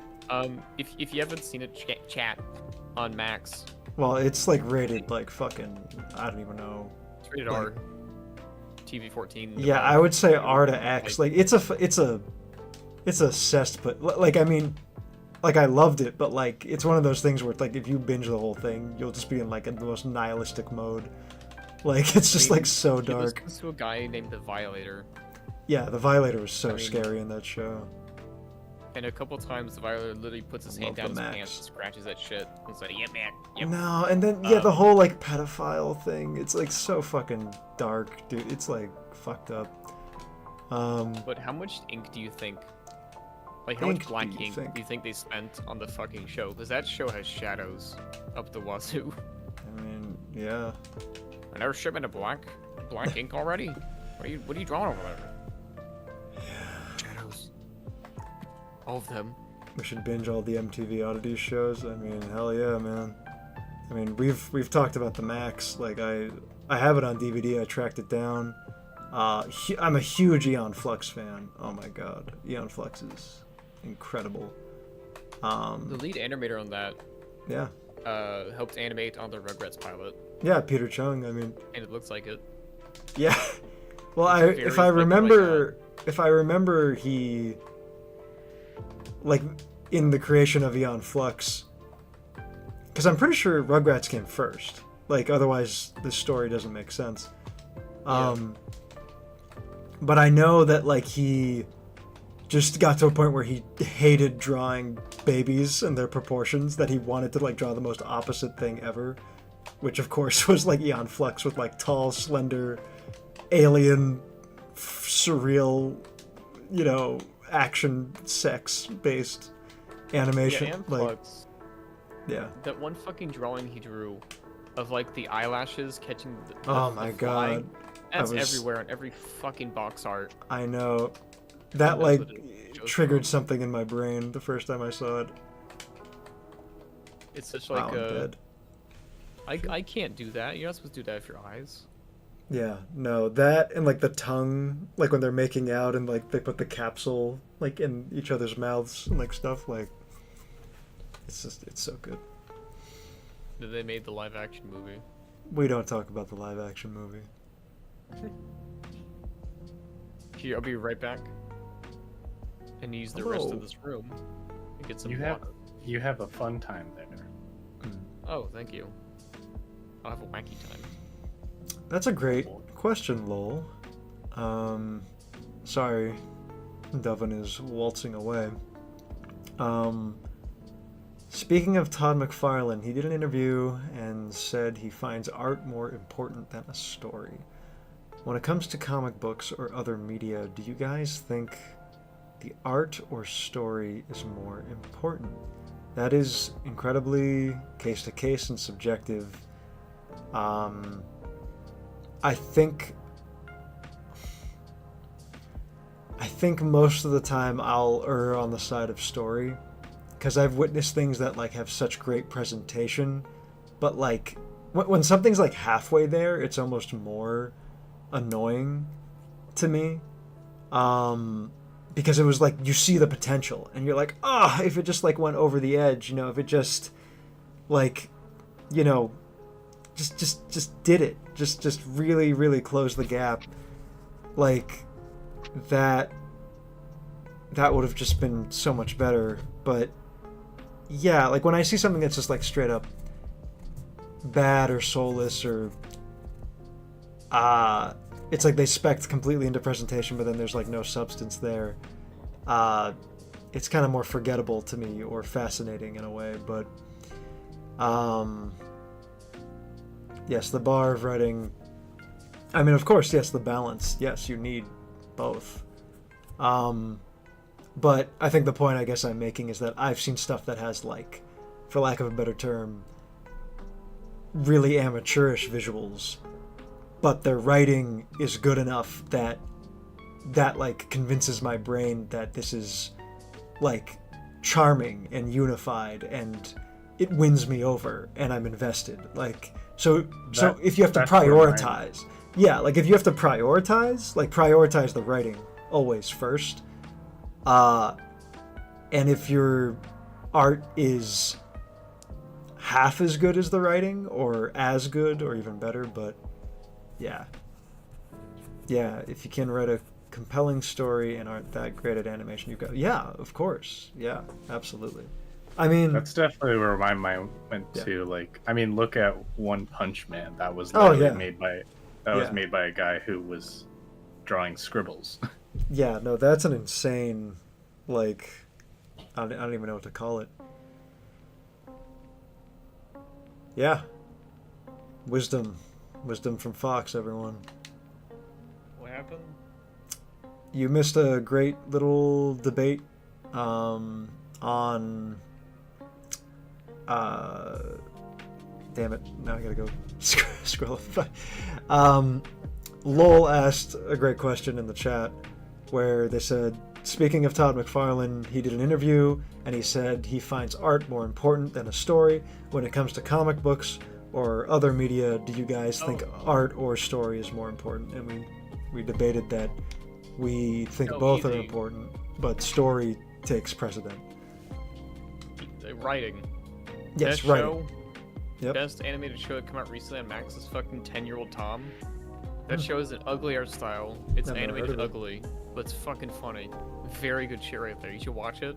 If you haven't seen it, chat on Max. Well, it's like rated like fucking, I don't even know. It's rated like, R. TV 14. Yeah, I would say R to X. Like it's a cesspit. Like I mean, like I loved it, but like it's one of those things where like if you binge the whole thing, you'll just be in like the most nihilistic mode. Like it's just like so dark. Listens to a guy named the Violator. Yeah, the Violator was so scary in that show. And a couple times the Violator literally puts his hand down his Max. pants and scratches that shit. It's like, yep, man. Yep. No, and then yeah, the whole like pedophile thing. It's like so fucking dark, dude. It's like fucked up. But how much ink do you think? Like how much Ink, black do you ink think? do you think they spent on the fucking show? Because that show has shadows up the wazoo. I mean, yeah. Another shipment of black ink already? What are you drawing over there? Shadows. All of them. We should binge all the MTV Oddities shows. I mean, hell yeah, man. I mean, we've talked about the Max. Like I have it on DVD. I tracked it down. I'm a huge Eon Flux fan. Oh my god, Eon Flux is incredible. The lead animator on that Yeah. helped animate on the Rugrats pilot, Yeah, Peter Chung. I mean, and it looks like it. yeah. Well, It's if very I like remember, he like in the creation of Eon Flux, because I'm pretty sure Rugrats came first. Like otherwise, this story doesn't make sense. But I know that like he just got to a point where he hated drawing babies and their proportions, that he wanted to like draw the most opposite thing ever, which of course was like Eon Flux with like tall, slender, alien, surreal, you know, action, sex-based animation. Yeah, and like, Flux. yeah. That one fucking drawing he drew of like the eyelashes catching the Oh the my fly, god. that's was- everywhere in every fucking box art. I know. That That's like what it shows triggered from. something in my brain the first time I saw it. It's such Wow, like I'm a dead. I can't do that. You're not supposed to do that with your eyes. Yeah, no, that and like the tongue, like when they're making out and like they put the capsule like in each other's mouths and like stuff, like it's so good. That they made the live action movie. We don't talk about the live action movie. Here, I'll be right back. And use the rest Hello. of this room and get some You water. have a fun time there. Oh, thank you. I'll have a wacky time. That's a great question, lol. Sorry, Devin is waltzing away. Speaking of Todd McFarlane, he did an interview and said he finds art more important than a story. When it comes to comic books or other media, do you guys think the art or story is more important? That is incredibly case to case and subjective. I think most of the time I'll err on the side of story, because I've witnessed things that like have such great presentation, but like when something's like halfway there, it's almost more annoying to me. Because it was like you see the potential and you're like, ah, if it just like went over the edge, you know, if it just like, you know, just did it, just really, really close the gap, like that would have just been so much better. But yeah, like when I see something that's just like straight up bad or soulless, or it's like they spec'd completely into presentation, but then there's like no substance there. It's kind of more forgettable to me, or fascinating in a way. But yes, the bar of writing. I mean, of course, yes, the balance. Yes, you need both. But I think the point I guess I'm making is that I've seen stuff that has, like, for lack of a better term, really amateurish visuals, but their writing is good enough that like convinces my brain that this is like charming and unified, and it wins me over and I'm invested. Like so if you have to prioritize, yeah, like if you have to prioritize, like prioritize the writing always first. And if your art is half as good as the writing, or as good, or even better, but yeah, if you can write a compelling story and aren't that great at animation, you've got, yeah, of course, yeah, absolutely. I mean, that's definitely where my mind went to. Like, I mean, look at One Punch Man. That was made by a guy who was drawing scribbles. Yeah, no, that's an insane, like, I don't even know what to call it. Yeah. Wisdom from Fox, everyone. What happened? You missed a great little debate on damn it, now I gotta go scroll up. Lowell asked a great question in the chat where they said, speaking of Todd McFarlane, he did an interview and he said he finds art more important than a story. When it comes to comic books or other media, do you guys think art or story is more important? And we debated that we think both are important, but story takes precedent. Writing. Yes, best writing. Show, best animated show that came out recently on Max's fucking 10-year-old Tom. That show is an ugly art style. It's animated ugly, but it's fucking funny. Very good shit right there. You should watch it.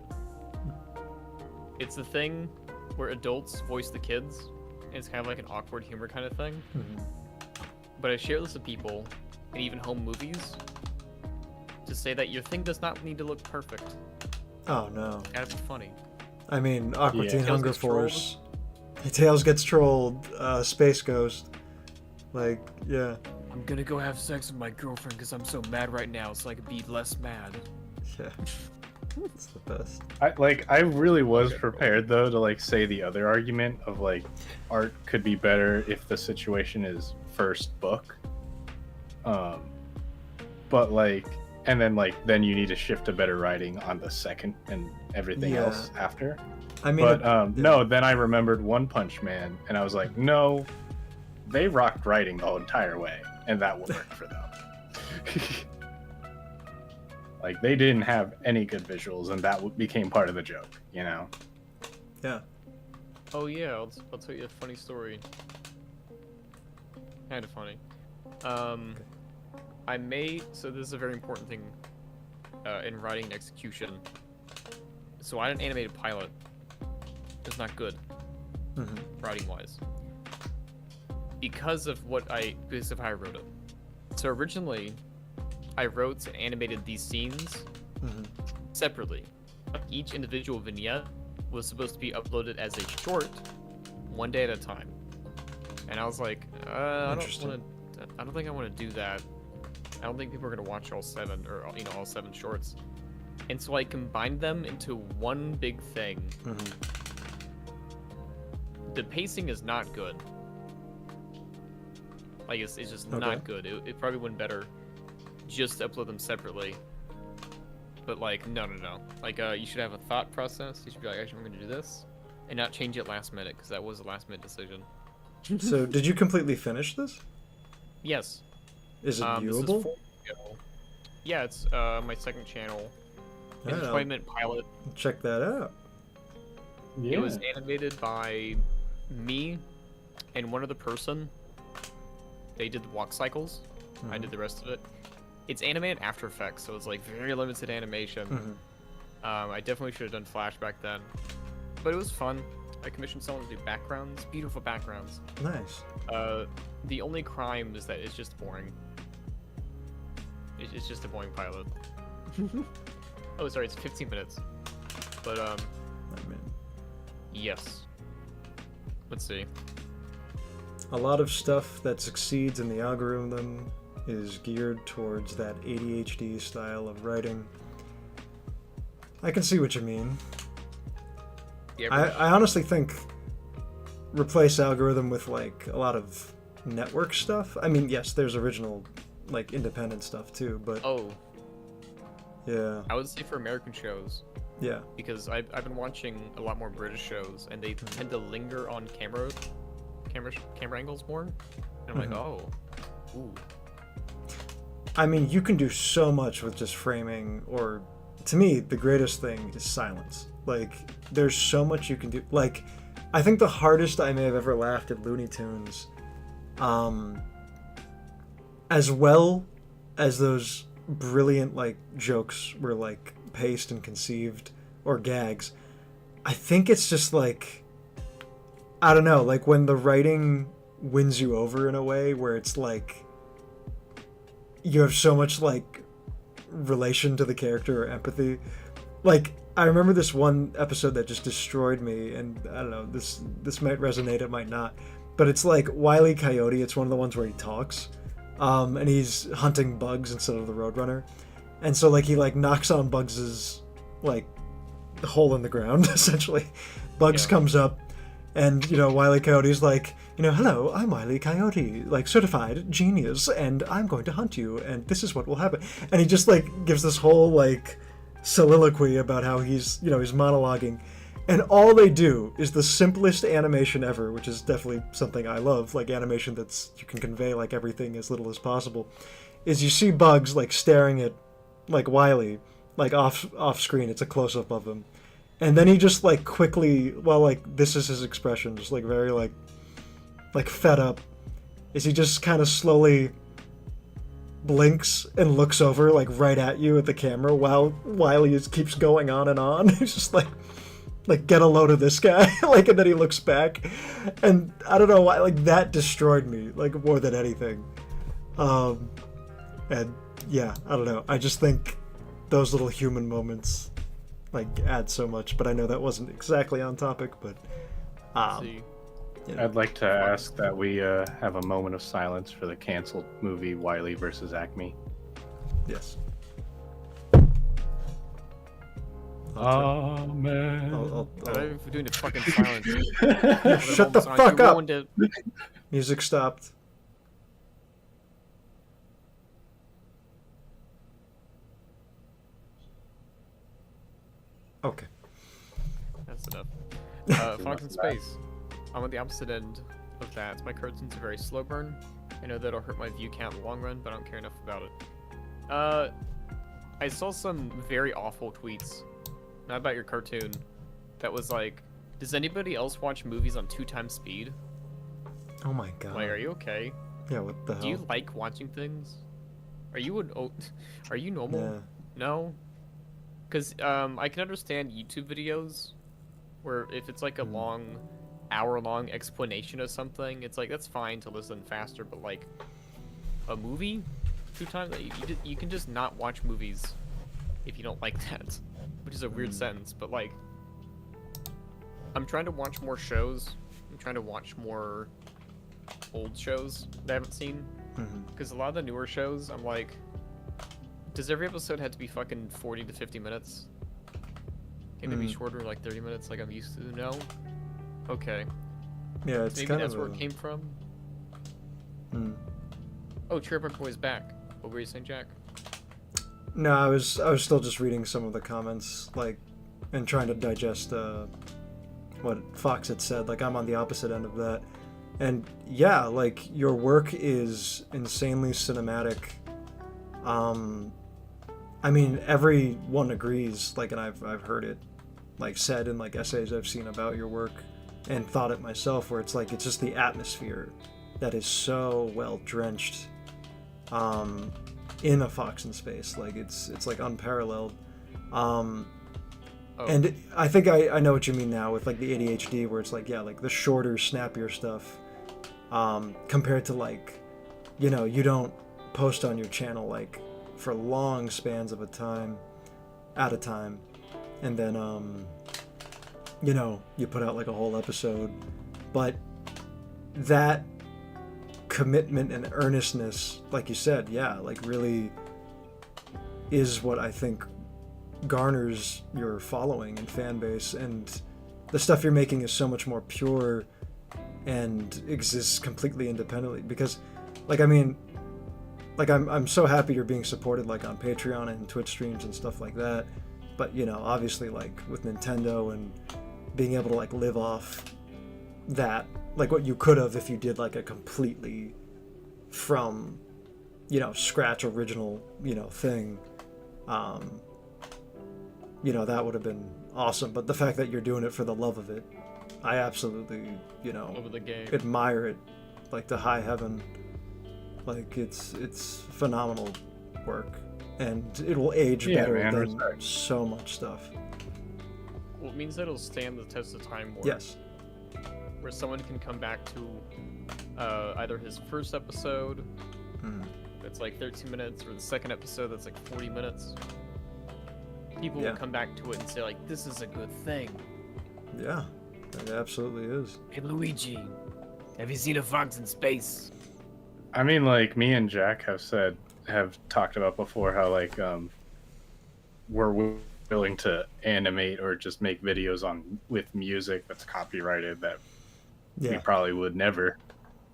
It's the thing where adults voice the kids, and it's kind of like an awkward humor kind of thing. Mm-hmm. But I share this with people, and even home movies, to say that your thing does not need to look perfect. Oh no. It's gotta be funny. I mean, Aqua Teen Hunger Force. Tails gets trolled. Space Ghost. Like, yeah. I'm gonna go have sex with my girlfriend because I'm so mad right now, so I can be less mad. Yeah. It's the best. I really was prepared though to like say the other argument of like art could be better if the situation is first book. But like, and then you need to shift to better writing on the second and everything else after. I mean, but no, then I remembered One Punch Man and I was like, no, they rocked writing the whole entire way and that will work for them. Like, they didn't have any good visuals, and that became part of the joke, you know? Yeah. Oh, yeah, I'll tell you a funny story. Kind of funny. So this is a very important thing in writing and execution. So I had an animated pilot. It's not good, writing-wise. Because of how I wrote it. So originally, I wrote and animated these scenes separately. Each individual vignette was supposed to be uploaded as a short, one day at a time. And I was like, I don't think I want to do that. I don't think people are gonna watch all 7 all 7 shorts. And so I combined them into one big thing. The pacing is not good. Like it's just not good. It probably wouldn't better just to upload them separately. But like, no. Like, you should have a thought process. You should be like, actually, I'm going to do this, and not change it last minute, because that was a last minute decision. So, did you completely finish this? Yes. Is it viewable? Yeah, it's my second channel. It's a 20-minute pilot. Check that out. Yeah. It was animated by me and one other person. They did the walk cycles. I did the rest of it. It's animated After Effects, so it's like very limited animation. I definitely should have done Flash back then, but it was fun. I commissioned someone to do backgrounds, beautiful backgrounds. Nice. The only crime is that it's just boring. It's just a boring pilot. Oh, sorry, it's 15 minutes. But yes. Let's see. A lot of stuff that succeeds in the algorithm is geared towards that ADHD style of writing. I can see what you mean. Yeah, I honestly think replace algorithm with like a lot of network stuff. I mean, yes, there's original like independent stuff too, but yeah. I would say for American shows. Yeah. Because I've been watching a lot more British shows, and they tend to linger on camera angles more. And I'm like, oh, ooh. I mean, you can do so much with just framing or to me, the greatest thing is silence. Like, there's so much you can do. Like, I think the hardest I may have ever laughed at Looney Tunes, as well as those brilliant, like, jokes were, like, paced and conceived, or gags, I think it's just, like, I don't know, like, when the writing wins you over in a way where it's, like, you have so much, like, relation to the character or empathy. Like, I remember this one episode that just destroyed me, and I don't know, this might resonate, it might not, but it's like Wile E. Coyote. It's one of the ones where he talks, and he's hunting Bugs instead of the Roadrunner, and so like he like knocks on Bugs's like hole in the ground essentially. Bugs comes up, and you know Wile E. Coyote's like, you know, hello, I'm Wile E. Coyote, like certified genius, and I'm going to hunt you, and this is what will happen. And he just like gives this whole like soliloquy about how he's, you know, he's monologuing, and all they do is the simplest animation ever, which is definitely something I love, like animation that's you can convey like everything as little as possible, is you see Bugs like staring at like Wile, like off screen, it's a close up of him, and then he just like quickly, well, like this is his expression, just like very like fed up, is he just kind of slowly blinks and looks over like right at you at the camera while Wiley just keeps going on and on. He's just like get a load of this guy. Like, and then he looks back, and I don't know why, like that destroyed me like more than anything. And yeah, I don't know, I just think those little human moments like add so much. But I know that wasn't exactly on topic, but I'd like to ask that we have a moment of silence for the canceled movie Wile versus Acme. Yes. Amen. I'm doing the fucking silence. Shut the fuck up! Music stopped. Okay. That's enough. Fox in Space. I'm on the opposite end of that. My cartoons are very slow burn. I know that'll hurt my view count in the long run, but I don't care enough about it. I saw some very awful tweets, not about your cartoon, that was like, does anybody else watch movies on 2x speed? Oh my god. Like, are you okay? Yeah, what the hell? Do you like watching things? Are you normal? Yeah. No? Because I can understand YouTube videos where if it's like a long, hour-long explanation of something, it's like, that's fine to listen faster, but like a movie 2 times, you can just not watch movies if you don't like that, which is a weird sentence, but like, I'm trying to watch more shows. I'm trying to watch more old shows that I haven't seen, because a lot of the newer shows, I'm like, does every episode have to be fucking 40 to 50 minutes? Can they be shorter, like 30 minutes, like I'm used to? No? Okay. Yeah, it's maybe kind that's of where it came from. Oh, Tripper Boy's back. What were you saying, Jack? No, I was still just reading some of the comments, like, and trying to digest what Fox had said. Like, I'm on the opposite end of that, and yeah, like your work is insanely cinematic. I mean, everyone agrees. Like, and I've heard it, like, said in like essays I've seen about your work, and thought it myself, where it's like it's just the atmosphere that is so well drenched in a Fox in Space. Like it's like unparalleled. And I think I know what you mean now with like the ADHD, where it's like, yeah, like the shorter, snappier stuff, compared to like, you know, you don't post on your channel like for long spans of a time at a time, and then you know, you put out like a whole episode, but that commitment and earnestness, like you said, yeah, like really is what I think garners your following and fan base, and the stuff you're making is so much more pure and exists completely independently. Because, like, I mean, like I'm so happy you're being supported like on Patreon and Twitch streams and stuff like that, but you know, obviously like with Nintendo and being able to like live off that, like what you could have if you did like a completely from, you know, scratch original, you know, thing, you know, that would have been awesome. But the fact that you're doing it for the love of it, I absolutely, you know, Over the game. admire it, like to high heaven. Like it's phenomenal work, and it will age better than respect. so much stuff. Well, it means that it'll stand the test of time more. Yes. Where someone can come back to either his first episode, that's like 13 minutes, or the second episode that's like 40 minutes. People will come back to it and say like, this is a good thing. Yeah, it absolutely is. Hey Luigi, have you seen a fox in space? I mean, like, me and Jack have talked about before how, like, we're willing to animate or just make videos with music that's copyrighted that we probably would never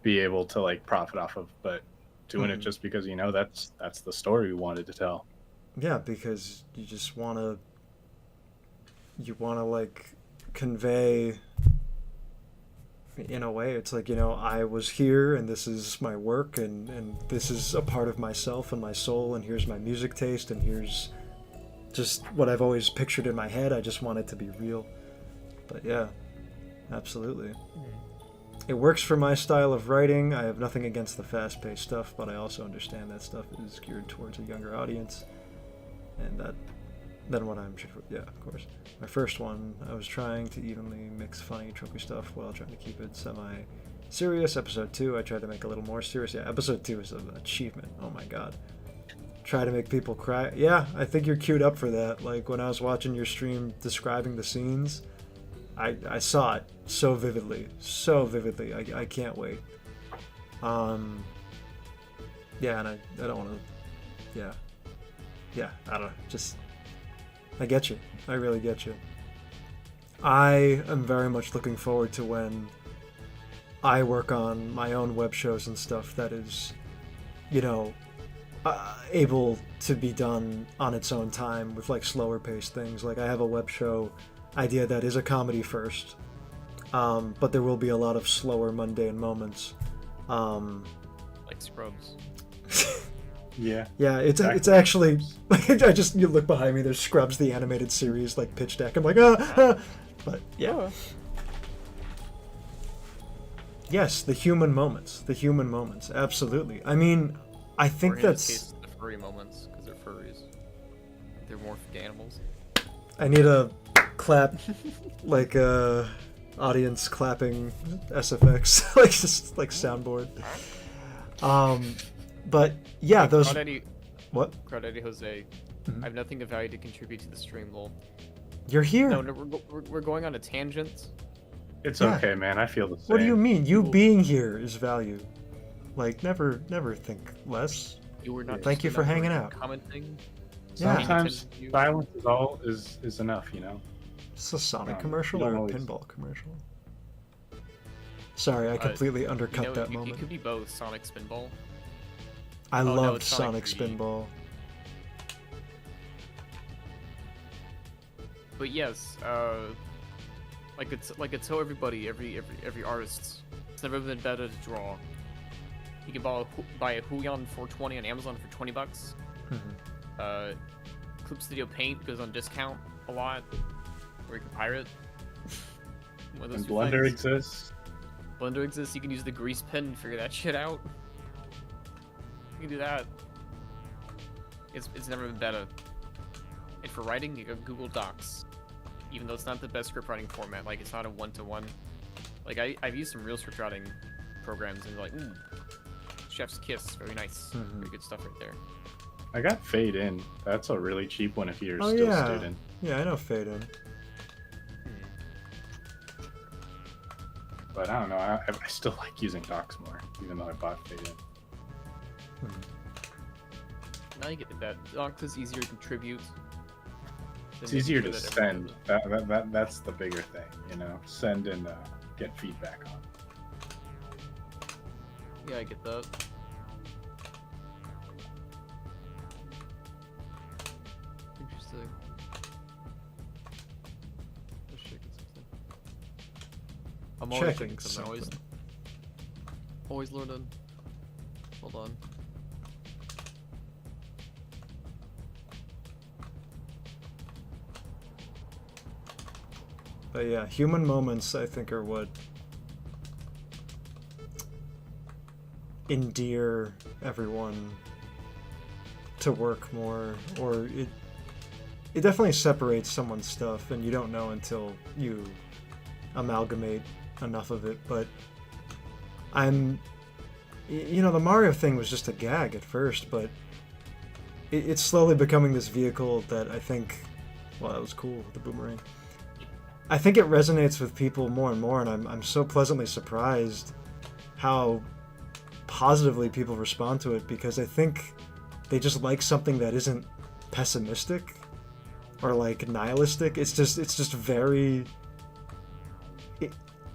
be able to, like, profit off of, but doing it just because, you know, that's the story we wanted to tell. Yeah, because you just want to like convey, in a way, it's like, you know, I was here and this is my work and this is a part of myself and my soul, and here's my music taste, and here's just what I've always pictured in my head. I just want it to be real. But yeah, absolutely. It works for my style of writing. I have nothing against the fast-paced stuff, but I also understand that stuff is geared towards a younger audience, and than what I'm, yeah, of course. My first one, I was trying to evenly mix funny, tropey stuff while trying to keep it semi-serious. Episode 2, I tried to make a little more serious. Yeah, episode 2 is an achievement. Oh my god. Try to make people cry. Yeah, I think you're queued up for that. Like, when I was watching your stream describing the scenes, I saw it so vividly. So vividly. I can't wait. Yeah, and I don't want to... Yeah, I don't know. Just... I get you. I really get you. I am very much looking forward to when I work on my own web shows and stuff that is, you know, able to be done on its own time with like slower paced things. Like I have a web show idea that is a comedy first, but there will be a lot of slower, mundane moments. Like Scrubs. Yeah. Yeah, it's actually like you look behind me. There's Scrubs, the animated series, like pitch deck. I'm like but yeah. Yes, the human moments, absolutely. I mean, I think that's the furry moments because they're furries. They're morphed animals. I need a clap, like audience clapping SFX, like just like soundboard. But yeah, those. What? Crowd Jose. I have nothing of value to contribute to the stream, lol. You're here. No, we're going on a tangent. It's okay, man. I feel the same. What do you mean? You being here is value. Like, never think less. You were not. Thank you for hanging out. Commenting. Sometimes silence is enough, you know. It's a Sonic commercial or a pinball commercial. Sorry, I completely undercut that moment. It could be both. Sonic Spinball. I loved Sonic Spinball. But yes, like I tell everybody, every artist, it's never been better to draw. You can buy a Huion 420 on Amazon for $20. Clip Studio Paint goes on discount a lot, or you can pirate. And Blender exists. Blender exists. You can use the grease pen and figure that shit out. You can do that. It's never been better. And for writing, you go Google Docs. Even though it's not the best script writing format, like it's not a one-to-one. Like I've used some real script writing programs and like, Chef's Kiss, very nice, very good stuff right there. I got Fade In. That's a really cheap one if you're still a student. Yeah, I know Fade In. But I don't know. I still like using Docs more, even though I bought Fade In. Now you get that. Docs is easier to contribute. It's easier to send. That's the bigger thing, you know. Send and get feedback on. Yeah, I get that. Interesting. Let's check something. I'm always checking something. Always learning. Hold on. But yeah, human moments, I think, are what endear everyone to work more, or it definitely separates someone's stuff, and you don't know until you amalgamate enough of it. But the Mario thing was just a gag at first, but it's slowly becoming this vehicle that I think, well, that was cool, the boomerang. I think it resonates with people more and more, and I'm so pleasantly surprised how positively people respond to it, because I think they just like something that isn't pessimistic or like nihilistic. It's just very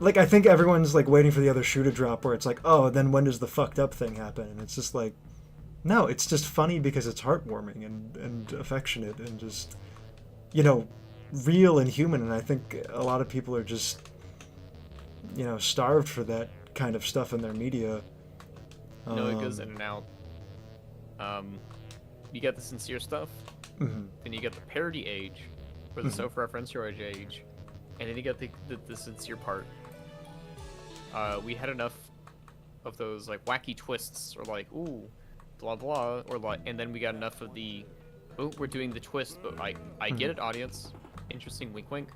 like, I think everyone's like waiting for the other shoe to drop where it's like, oh, then when does the fucked up thing happen? And it's just like, no, it's just funny because it's heartwarming and affectionate and just, real and human. And I think a lot of people are just, starved for that kind of stuff in their media. It goes in and out. You get the sincere stuff, Mm-hmm. then you get the parody age, or the self-referential age, and then you get the sincere part. We had enough of those like wacky twists, or like, ooh, blah blah, or like, and then we got enough of the, oh, we're doing the twist, but I get it, audience, interesting, wink wink.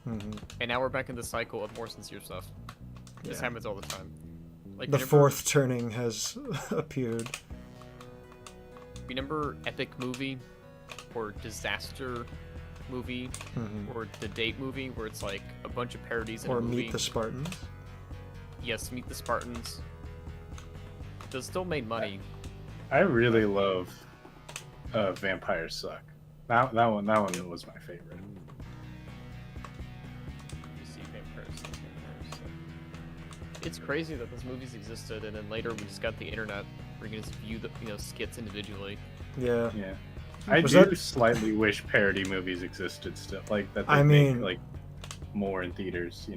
And now we're back in the cycle of more sincere stuff. This happens all the time. Like, the fourth turning has appeared. Remember Epic Movie, or Disaster Movie, or The Date Movie, where it's like a bunch of parodies in or a movie? Meet the Spartans. Yes, Meet the Spartans. Those still made money. I really love Vampires Suck. That one was my favorite. You see Vampires Suck. It's crazy that those movies existed, and then later we just got the internet. We're gonna view the skits individually. Yeah. Yeah. I do slightly wish parody movies existed still, like that. They make, like, more in theaters,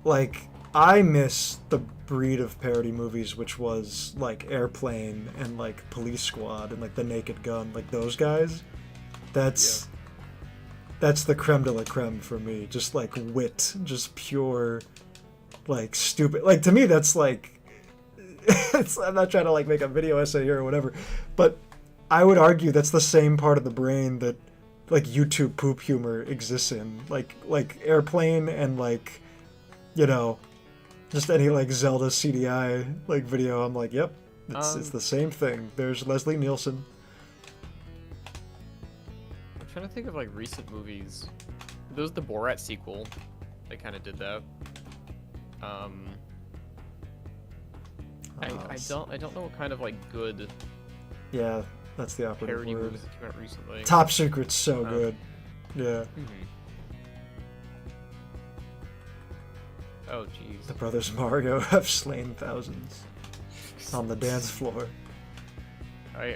Like, I miss the breed of parody movies, which was like Airplane and like Police Squad and like The Naked Gun, like those guys. That's the creme de la creme for me. Just like wit, just pure, like stupid. Like, to me, that's like. I'm not trying to like make a video essay here or whatever, but I would argue that's the same part of the brain that like YouTube poop humor exists in. Like Airplane and like, just any like Zelda CDI like video. I'm like, yep, it's the same thing. There's Leslie Nielsen. I'm trying to think of like recent movies. There was the Borat sequel. They kind of did that. I don't know what kind of like good. Yeah, that's the operative parody word. movies that came out recently. Top Secret's so good. Yeah. Oh jeez. The brothers Mario have slain thousands on the dance floor. I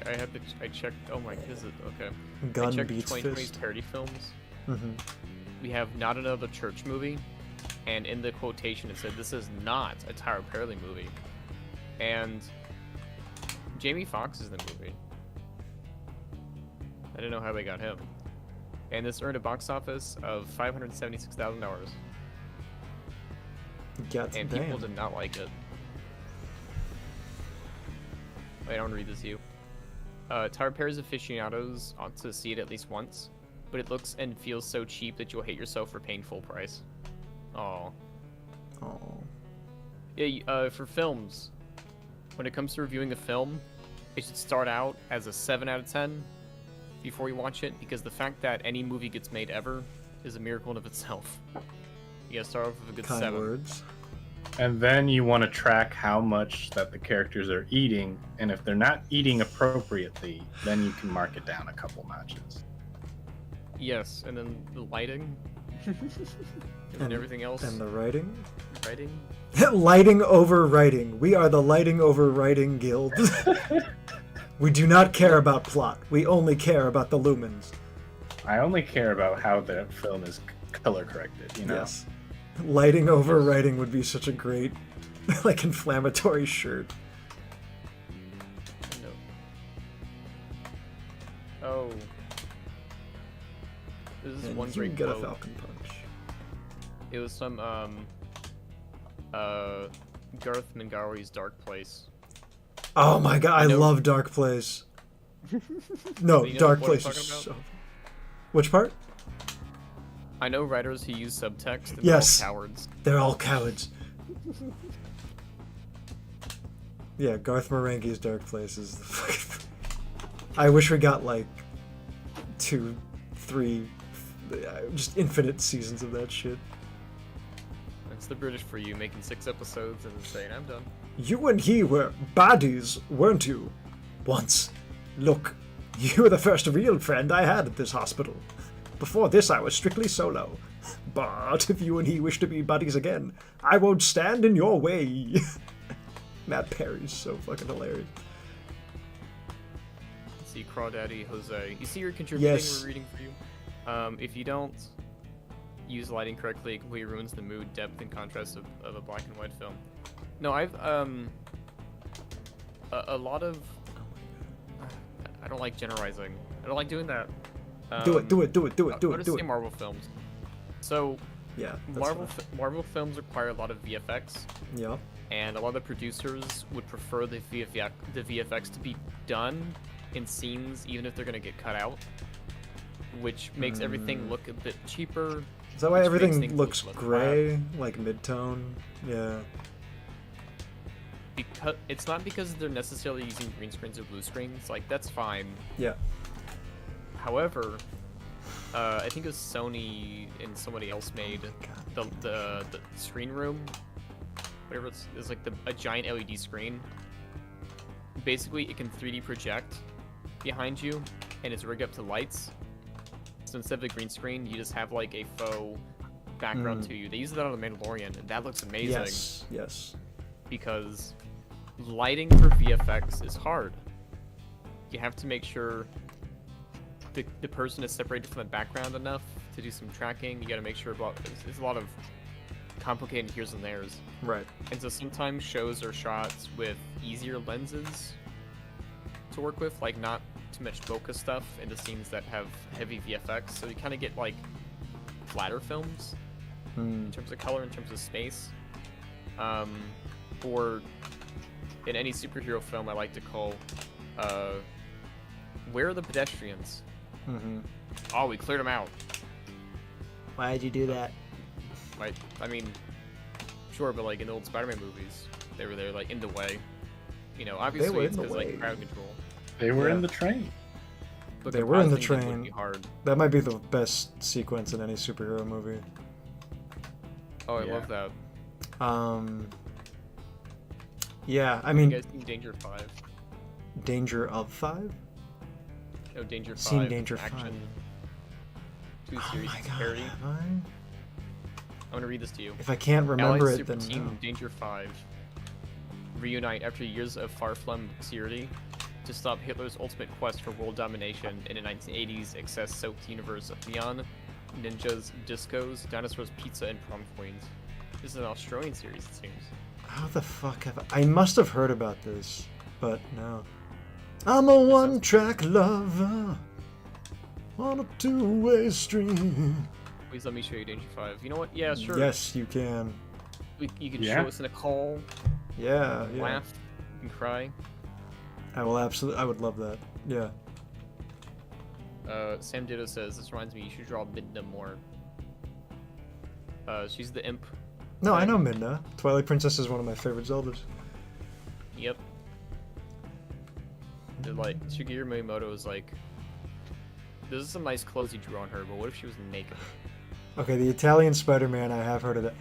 checked. Oh my, is it okay? Gun I checked beats 2020's fist. parody films. We have Not Another Church Movie, and in the quotation it said, "This is not a Tyler Perry movie." And Jamie Foxx is in the movie. I didn't know how they got him. And this earned a box office of $576,000. And people did not like it. Wait, I want to read this to you. Tyler Perry's aficionados ought to see it at least once, but it looks and feels so cheap that you'll hate yourself for paying full price. Aw. Oh. Yeah, for films, when it comes to reviewing a film, it should start out as a 7 out of 10 before you watch it, because the fact that any movie gets made ever is a miracle in of itself. You gotta start off with a good Kind 7. words. And then you want to track how much that the characters are eating, and if they're not eating appropriately, then you can mark it down a couple notches. Yes, and then the lighting. and everything else. And the writing. Writing? Lighting over writing. We are the Lighting over Writing Guild. We do not care about plot. We only care about the lumens. I only care about how the film is color corrected, Yes. Lighting over writing would be such a great, like, inflammatory shirt. No. Oh. This is And one you great get quote. a Falcon Punch. It was some Garth Mangawi's Dark Place. Oh my god, I love Dark Place. No, You know Dark what I'm Place talking is about? so... Which part? I know writers who use subtext and Yes. they're all cowards. They're all cowards. Yeah, Garth Marenghi's Dark Place is the fucking... I wish we got like 2, 3, just infinite seasons of that shit. It's the British for you, making 6 episodes and saying, I'm done. You and he were baddies, weren't you? Once. Look, you were the first real friend I had at this hospital. Before this, I was strictly solo. But if you and he wish to be buddies again, I won't stand in your way. Matt Perry's so fucking hilarious. Let's see, Crawdaddy Jose. You see, you're contributing. Yes. We're reading for you. If you don't use lighting correctly, it completely ruins the mood, depth, and contrast of a black and white film. No, I've a lot of. I don't like generalizing. I don't like doing that. Do it. I'll just say Marvel films. So, Yeah. Marvel films require a lot of VFX, Yeah. and a lot of producers would prefer the VFX to be done in scenes, even if they're gonna get cut out, which makes everything look a bit cheaper. Is that why which makes everything things looks look gray, like mid-tone? Yeah. Because it's not because they're necessarily using green screens or blue screens. Like, that's fine. Yeah. However, I think it was Sony and somebody else made the screen room, whatever it's like a giant LED screen. Basically, it can 3D project behind you, and it's rigged up to lights. So instead of a green screen, you just have like a faux background to you. They use that on The Mandalorian, and that looks amazing. Yes. Yes. Because lighting for VFX is hard. You have to make sure the person is separated from the background enough to do some tracking. You got to make sure there's a lot of complicated here's and there's. Right. And so sometimes shows are shots with easier lenses to work with, like not too much bokeh stuff into scenes that have heavy VFX. So you kind of get like flatter films in terms of color, in terms of space. Or in any superhero film, I like to call, where are the pedestrians? Oh, we cleared them out. Why'd you do that? Right? I mean, sure, but like in the old Spider-Man movies, they were there like in the way. You know, obviously it's because like crowd control. They were in the train. But They were in the compositing them would train. be hard. That might be the best sequence in any superhero movie. Oh, I Yeah. love that. Yeah, I You mean, guys seen Danger 5? Danger of 5? No, Danger 5. Seen Danger action. 5. 2 Oh series my god, parody. have I? I'm gonna read this to you. If I can't remember Allied it, Super then Team no. Danger 5 reunite after years of far-flung obscurity to stop Hitler's ultimate quest for world domination in a 1980s excess-soaked universe of neon, ninjas, discos, dinosaurs, pizza, and prom queens. This is an Australian series, it seems. How the fuck have I must have heard about this, but no. I'm a one-track lover on a two-way street. Please let me show you Danger 5. You know what? Yeah, sure. Yes, you can. You can Yeah. show us in a call, Yeah, yeah. laugh, and cry. I will absolutely. I would love that. Yeah. Sam Ditto says, this reminds me, you should draw Midna more. She's the imp. No, I know Midna. Twilight Princess is one of my favorite Zeldas. Yep. They're like, Shigeru Miyamoto is like, this is some nice clothes you drew on her, but what if she was naked? Okay, the Italian Spider-Man, I have heard of that.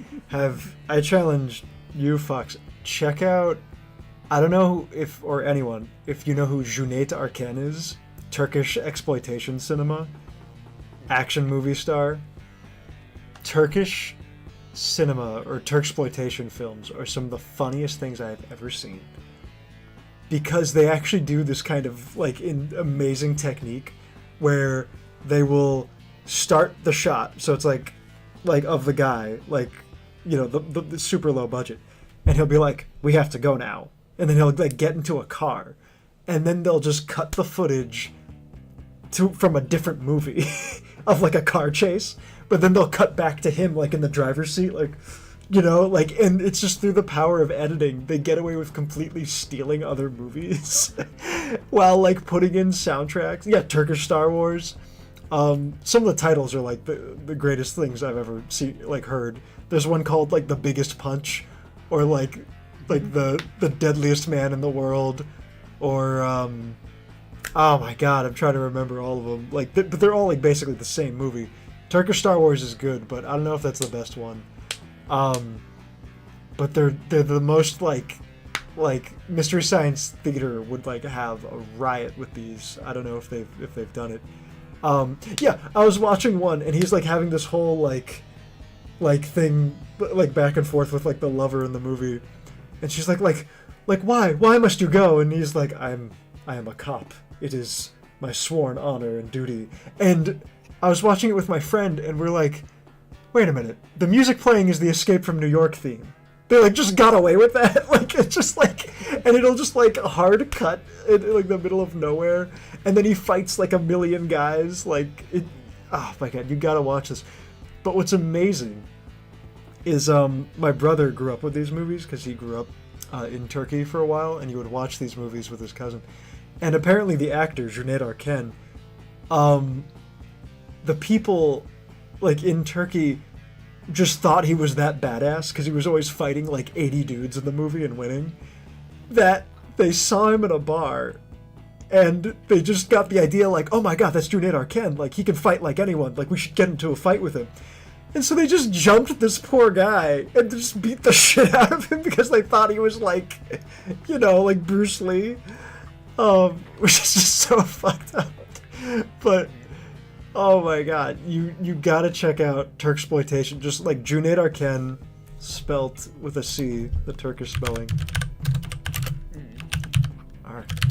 I challenge you, Fox, check out, I don't know if, or anyone, if you know who Cüneyt Arkan is, Turkish exploitation cinema, action movie star. Turkish cinema, or Turksploitation films, are some of the funniest things I've ever seen. Because they actually do this kind of, like, amazing technique, where they will start the shot, so it's like of the guy, like, you know, the super low budget, and he'll be like, we have to go now, and then he'll like get into a car, and then they'll just cut the footage from a different movie of like a car chase, but then they'll cut back to him like in the driver's seat, like, you know, like, and it's just through the power of editing they get away with completely stealing other movies while like putting in soundtracks. Yeah, Turkish Star Wars. Some of the titles are like the greatest things I've ever seen, like heard. There's one called like The Biggest Punch, or like the Deadliest Man in the World, or oh my god, I'm trying to remember all of them. Like, but they're all like basically the same movie. Turkish Star Wars is good, but I don't know if that's the best one. But they're the most like Mystery Science Theater would like have a riot with these. I don't know if they've done it. Yeah, I was watching one and he's like having this whole like thing like back and forth with like the lover in the movie, and she's like why must you go? And he's like, I am a cop. It is my sworn honor and duty. And I was watching it with my friend and we're like, wait a minute, the music playing is the Escape from New York theme. They like just got away with that. Like, it's just like, and it'll just like hard cut in like the middle of nowhere, and then he fights like a million guys. Like, it, oh my god, you gotta watch this. But what's amazing is my brother grew up with these movies because he grew up in Turkey for a while, and he would watch these movies with his cousin. And apparently the actor Cüneyt Arken, the people like in Turkey just thought he was that badass because he was always fighting like 80 dudes in the movie and winning, that they saw him in a bar and they just got the idea like, oh my god, that's Cüneyt Arken, like he can fight like anyone, like we should get into a fight with him. And so they just jumped this poor guy and just beat the shit out of him because they thought he was like, you know, like Bruce Lee, which is just so fucked up. But oh my god, you gotta check out Turksploitation. Just like Cüneyt Arken, spelt with a C, the Turkish spelling.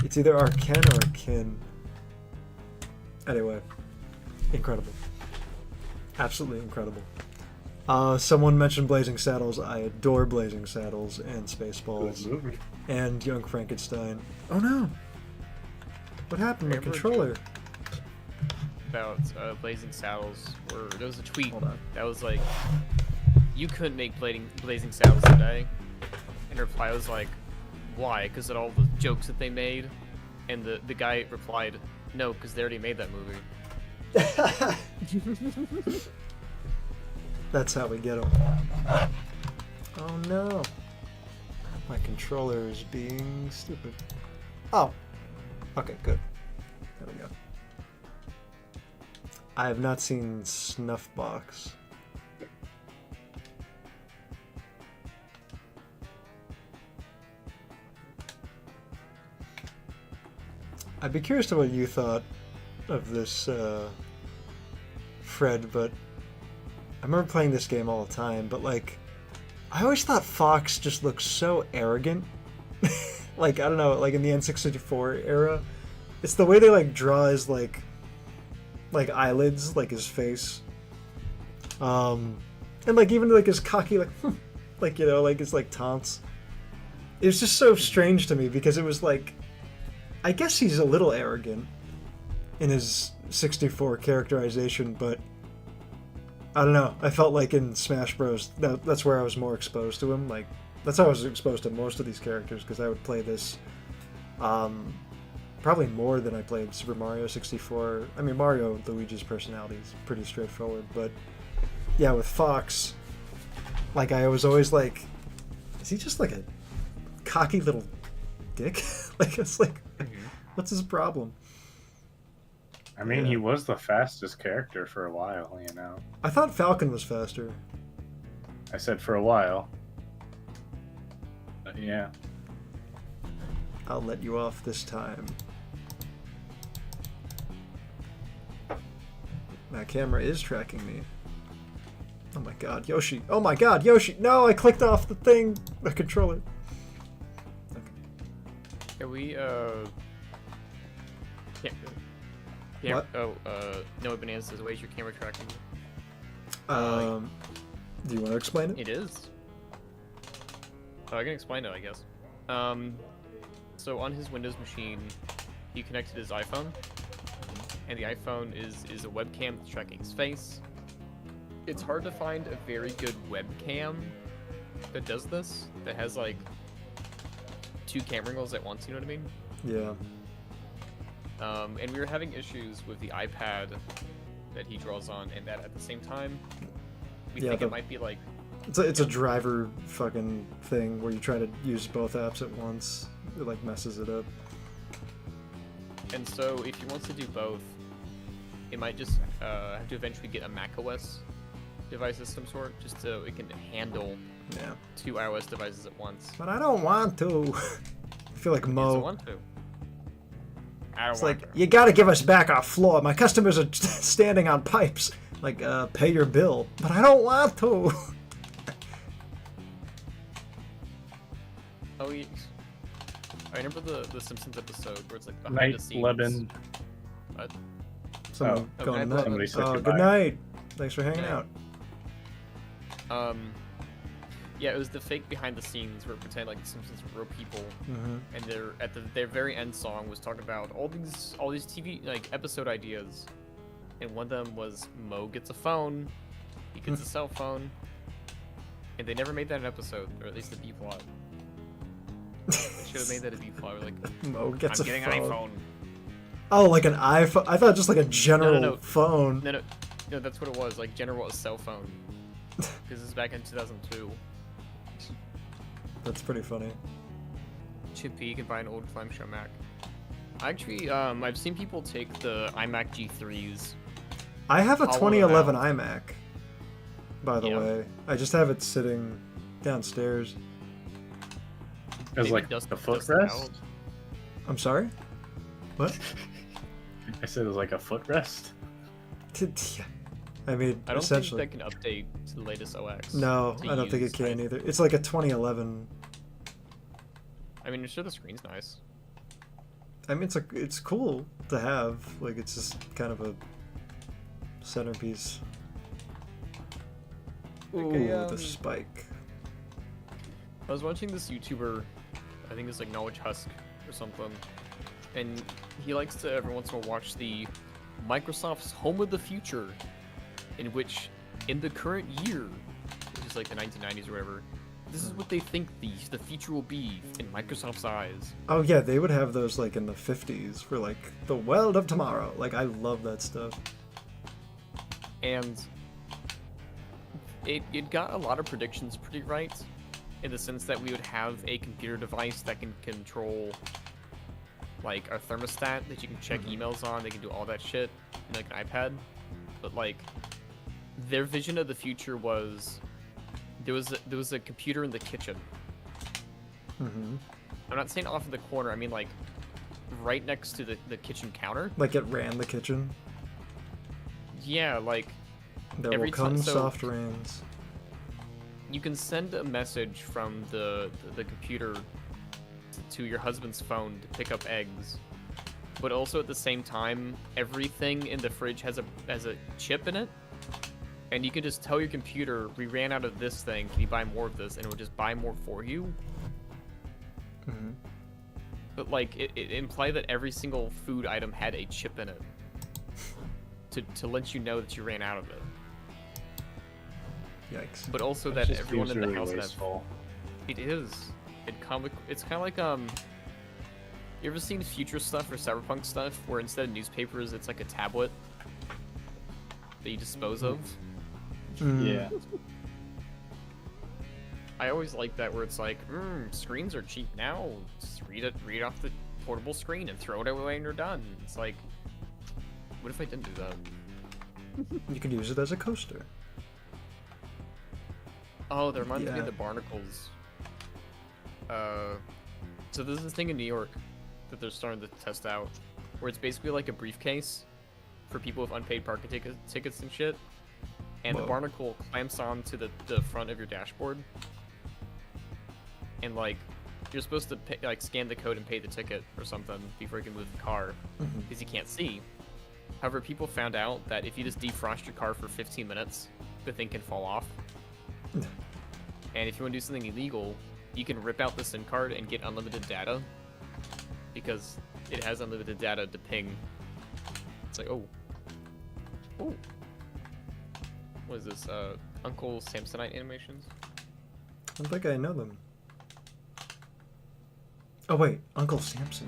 It's either Arken or Arkin. Anyway, incredible. Absolutely incredible. Someone mentioned Blazing Saddles. I adore Blazing Saddles and Spaceballs and Young Frankenstein. Oh no! What happened to my controller? About Blazing Saddles, where there was a tweet that was like, you couldn't make Blazing Saddles today, and reply was like, why? Because of all the jokes that they made, and the guy replied, no, because they already made that movie. That's how we get them. Oh no, my controller is being stupid. Oh, okay, good. There we go. I have not seen Snuffbox. I'd be curious to what you thought of this, Fred, but I remember playing this game all the time, but like, I always thought Fox just looked so arrogant. Like, I don't know, like in the N64 era, it's the way they like draw his like eyelids, like his face, and like even like his cocky like you know, like his like taunts. It was just so strange to me because it was like, I guess he's a little arrogant in his 64 characterization, but I don't know. I felt like in Smash Bros. That's where I was more exposed to him. Like, that's how I was exposed to most of these characters, because I would play this probably more than I played Super Mario 64. I mean, Mario Luigi's personality is pretty straightforward, but yeah, with Fox, like, I was always like, is he just like a cocky little dick? Like, it's like, what's his problem? I mean, he was the fastest character for a while, you know. I thought Falcon was faster. I said for a while. But yeah. I'll let you off this time. That camera is tracking me. Oh my god, Yoshi. Oh my god, Yoshi! No, I clicked off the thing! The controller. Okay. Are we, What? Noah Bananas says, where's your camera tracking? Do you want to explain it? It is. Oh, I can explain it, I guess. So on his Windows machine, he connected his iPhone, and the iPhone is a webcam that's tracking his face. It's hard to find a very good webcam that does this, that has like 2 camera angles at once, you know what I mean? Yeah. And we were having issues with the iPad that he draws on, and that at the same time, we think it might be like... It's a driver fucking thing where you try to use both apps at once. It like messes it up. And so if he wants to do both, it might just have to eventually get a macOS device of some sort, just so it can handle 2 iOS devices at once. But I don't want to. I feel like Mo. You want to. I don't It's want like, to. you gotta give us back our floor. My customers are standing on pipes. Like, pay your bill. But I don't want to. Oh, yeah. I remember the Simpsons episode where it's like behind the Night, scenes. Leben. What? Someone Oh, going good night, Somebody nuts. said Oh, goodbye. good night. Thanks for hanging Yeah. out. Yeah, it was the fake behind the scenes where it pretended like the Simpsons were real people, Mm-hmm. and their very end song was talking about all these TV like episode ideas, and one of them was Mo gets a phone, he gets a cell phone, and they never made that an episode, or at least the B plot. They should have made that a B plot. Like, Mo gets I'm a getting phone. an iPhone. Oh, like an iPhone? I thought just like a general No. phone. No, that's what it was. Like general cell phone, because this is back in 2002. That's pretty funny. Chippy, you can buy an old clamshell Mac. Actually, I've seen people take the iMac G3s. I have a Hollow 2011 out. iMac, by the Yeah. way. I just have it sitting downstairs. As Maybe like dust- a dust it footrest? out. I'm sorry? What? I said it was like a footrest. I mean, I don't essentially. think that can update to the latest OS. No, to I don't think use, it can right? either. It's like a 2011. I mean, I'm sure the screen's nice. I mean, it's cool to have. Like, it's just kind of a centerpiece. Ooh, the spike. I was watching this YouTuber, I think it's like Knowledge Husk or something, and he likes to every once in a while watch the Microsoft's Home of the Future, in which, in the current year, which is like the 1990s or whatever, this is what they think the future will be in Microsoft's eyes. Oh yeah, they would have those like in the 50s for like the world of tomorrow. Like, I love that stuff. And it got a lot of predictions pretty right, in the sense that we would have a computer device that can control like a thermostat that you can check emails on, they can do all that shit, in like an iPad. But like their vision of the future was there was a computer in the kitchen. Mm-hmm. I'm not saying off in the corner, I mean like right next to the kitchen counter. Like, it ran the kitchen. Yeah, like There every will come time- so- soft rains. you can send a message from the computer to your husband's phone to pick up eggs, but also at the same time, everything in the fridge has a chip in it, and you can just tell your computer, we ran out of this thing, can you buy more of this, and it will just buy more for you. Mm-hmm. But like it implied that every single food item had a chip in it to let you know that you ran out of it. Yikes. But also It that just everyone seems in the really house would have. wasteful. It is. It's kind of like You ever seen future stuff or cyberpunk stuff where instead of newspapers, it's like a tablet that you dispose of? Mm. Yeah. I always like that where it's like, screens are cheap now. Just read off the portable screen and throw it away when you're done. It's like, what if I didn't do that? You could use it as a coaster. Oh, that reminds me Yeah. of the barnacles. So there's this thing in New York that they're starting to test out, where it's basically like a briefcase for people with unpaid parking tickets and shit, and Whoa. the barnacle clamps onto the front of your dashboard, and like you're supposed to pay, like scan the code and pay the ticket or something before you can move the car, Mhm. because you can't see. However, people found out that if you just defrost your car for 15 minutes, the thing can fall off. And if you want to do something illegal, you can rip out the SIM card and get unlimited data, because it has unlimited data to ping It's like, oh. What is this? Uncle Samsonite animations? I don't think I know them. Oh wait, Uncle Samsonite.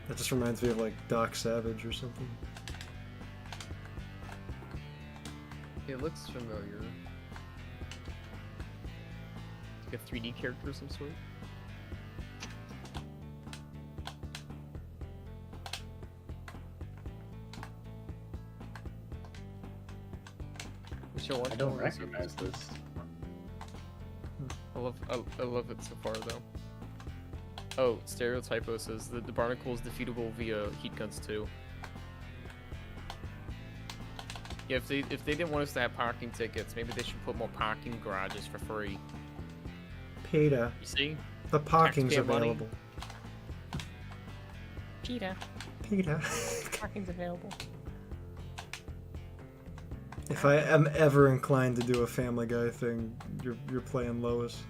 That just reminds me of like Doc Savage or something. It looks familiar. Like a 3D character of some sort. I don't recognize this. I love it so far though. Oh, Stereotypo says that the barnacle is defeatable via heat guns too. Yeah, if they didn't want us to have parking tickets, maybe they should put more parking garages for free. Peter. You see? The parking's Taxpayer money. available. Peter. Parking's available. If I am ever inclined to do a Family Guy thing, you're playing Lois.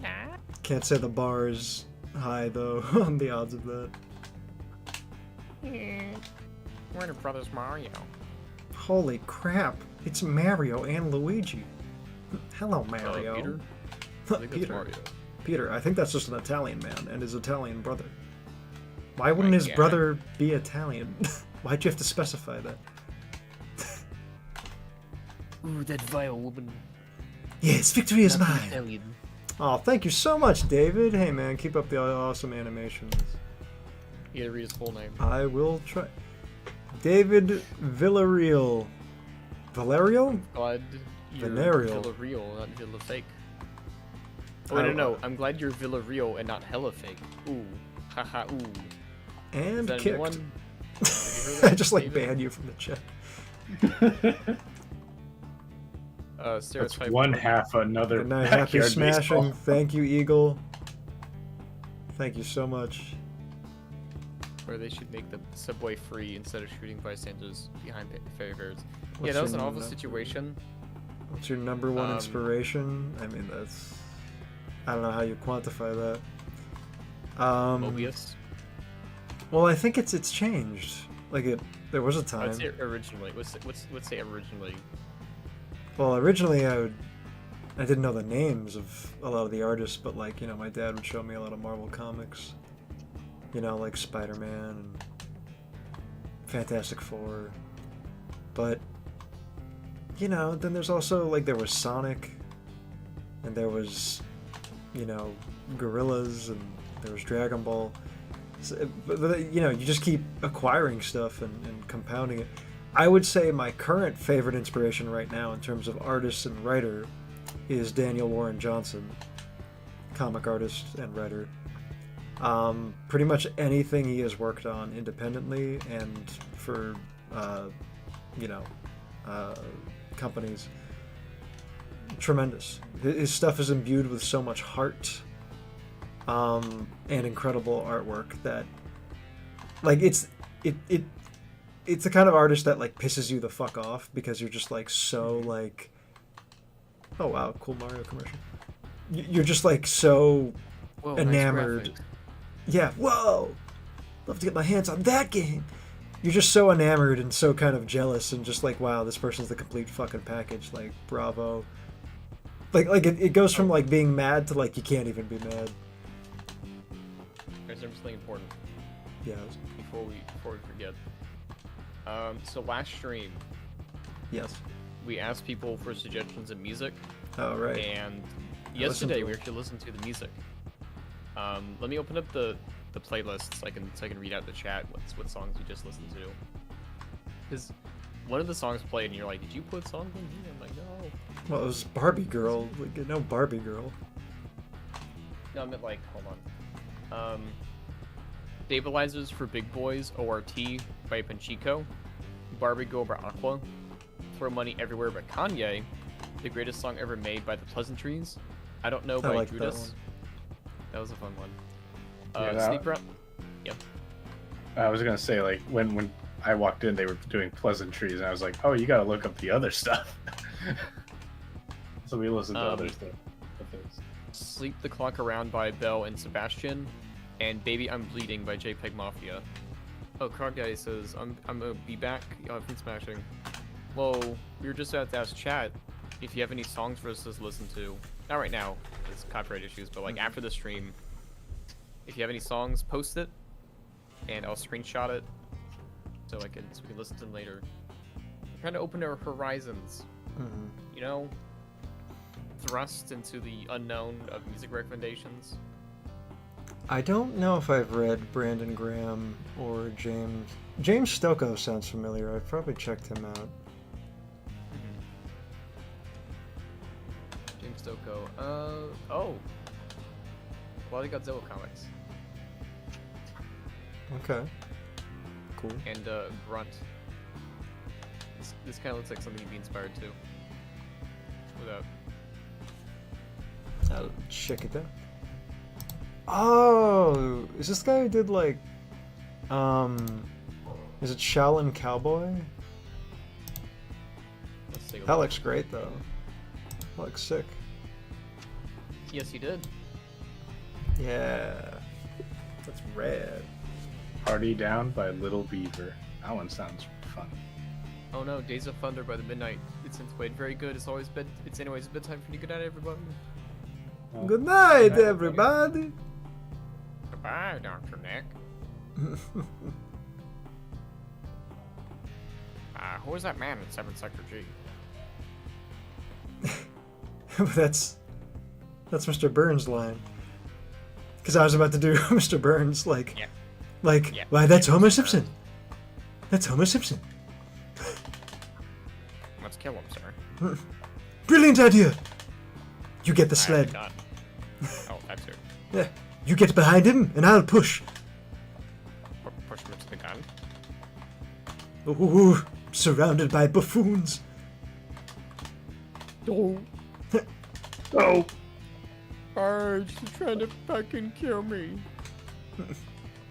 Nah. Can't say the bar is high though on the odds of that. Warner Brothers Mario. Holy crap! It's Mario and Luigi. Hello, Mario. Peter? I think that's Mario. Peter, I think that's just an Italian man and his Italian brother. Why wouldn't his brother be Italian? Why'd you have to specify that? Ooh, that vile woman. Yes, victory is Not mine. Italian. Oh, thank you so much, David. Hey, man, keep up the awesome animations. You gotta read his full name. I will try. David Villarreal. Valerio? Glad you're Venereal. Villarreal, not Villa Fake. Oh, no. I'm glad you're Villarreal and not hella fake. Ooh. Haha, ooh. And Is that kicked. one? Have you heard I that, just like David? banned you from the chat. That's Stereotype. one half another Good night, happy backyard smashing. baseball. Thank you, Eagle. Thank you so much. Or they should make the subway free instead of shooting bystanders behind barriers. Yeah, What's that was your an awful num- situation. What's your number one Um, inspiration? I mean, that's... I don't know how you quantify that. Mobius. Well, I think it's changed. Like there was a time. I'd say originally. Let's say originally. Well, originally I didn't know the names of a lot of the artists, but like, you know, my dad would show me a lot of Marvel comics. You know, like Spider-Man and Fantastic Four. But, you know, then there's also, like, there was Sonic, and there was, you know, Gorillas, and there was Dragon Ball. So, but, you know, you just keep acquiring stuff and compounding it. I would say my current favorite inspiration right now in terms of artist and writer is Daniel Warren Johnson, comic artist and writer. Pretty much anything he has worked on independently and for, you know, companies, tremendous. His stuff is imbued with so much heart and incredible artwork that, like, it's the kind of artist that like pisses you the fuck off because you're just like so like, oh wow, cool Mario commercial. You're just like so Whoa, enamored. nice graphics. Yeah, whoa! Love to get my hands on that game. You're just so enamored and so kind of jealous and just like, wow, this person's the complete fucking package. Like, bravo. Like it goes from like being mad to like you can't even be mad. There's something important Yeah. before we forget. So last stream, Yes. we asked people for suggestions of music, Oh right. and I yesterday listened we to it. actually listened to the music. Let me open up the playlist so I can read out the chat what songs you just listened to. Because one of the songs played and you're like, did you put songs in here? I'm like, no. Well, it was Barbie Girl. Like, no Barbie Girl. No, I meant like, hold on. Stabilizers for Big Boys, ORT by Panchico. Barbie Girl by Aqua. Throw Money Everywhere by Kanye. The Greatest Song Ever Made by The Pleasantries. I Don't Know by like that Judas. one. That was a fun one. Yeah, Sleep Rap. Yep. I was gonna say, like, when I walked in, they were doing pleasantries, and I was like, oh, you gotta look up the other stuff. So we listened to other stuff. Sleep the Clock Around by Belle and Sebastian. and Baby I'm Bleeding by JPEG Mafia. Oh, Card Guy says, I'm gonna be back. I've been smashing. Well, we were just about to ask chat if you have any songs for us to listen to. Not right now, there's copyright issues, but like after the stream, if you have any songs, post it, and I'll screenshot it so we can listen to them later. I'm trying to open our horizons. You know, thrust into the unknown of music recommendations. I don't know if I've read Brandon Graham or James. James Stocco sounds familiar. I've probably checked him out. James Stocco. Oh. A lot of Godzilla comics. Okay. Cool. And Grunt. This kind of looks like something you'd be inspired to. Without. I'll check it out. Oh, is this guy who did like, is it Shaolin Cowboy? Let's take a That look. looks great though. That looks sick. Yes, he did. Yeah, that's rad. Party Down by Little Beaver. That one sounds fun. Oh no, Days of Thunder by the Midnight. It's played very good. It's always bed. It's anyways bedtime for you. Good night, everybody. Well, Good night, good night, everybody. Goodbye, Dr. Nick. Who is that man in 7 Sector G? That's Mr. Burns' line. Because I was about to do Mr. Burns like, Yeah. Yeah. Why that's Homer Simpson. That's Homer Simpson. Let's kill him, sir. Brilliant idea. You get the I have sled. a gun. Oh, that's it. Yeah, you get behind him, and I'll push. Push him into the gun. Ooh, surrounded by buffoons. Oh, Oh! Arj, you're trying to fucking kill me.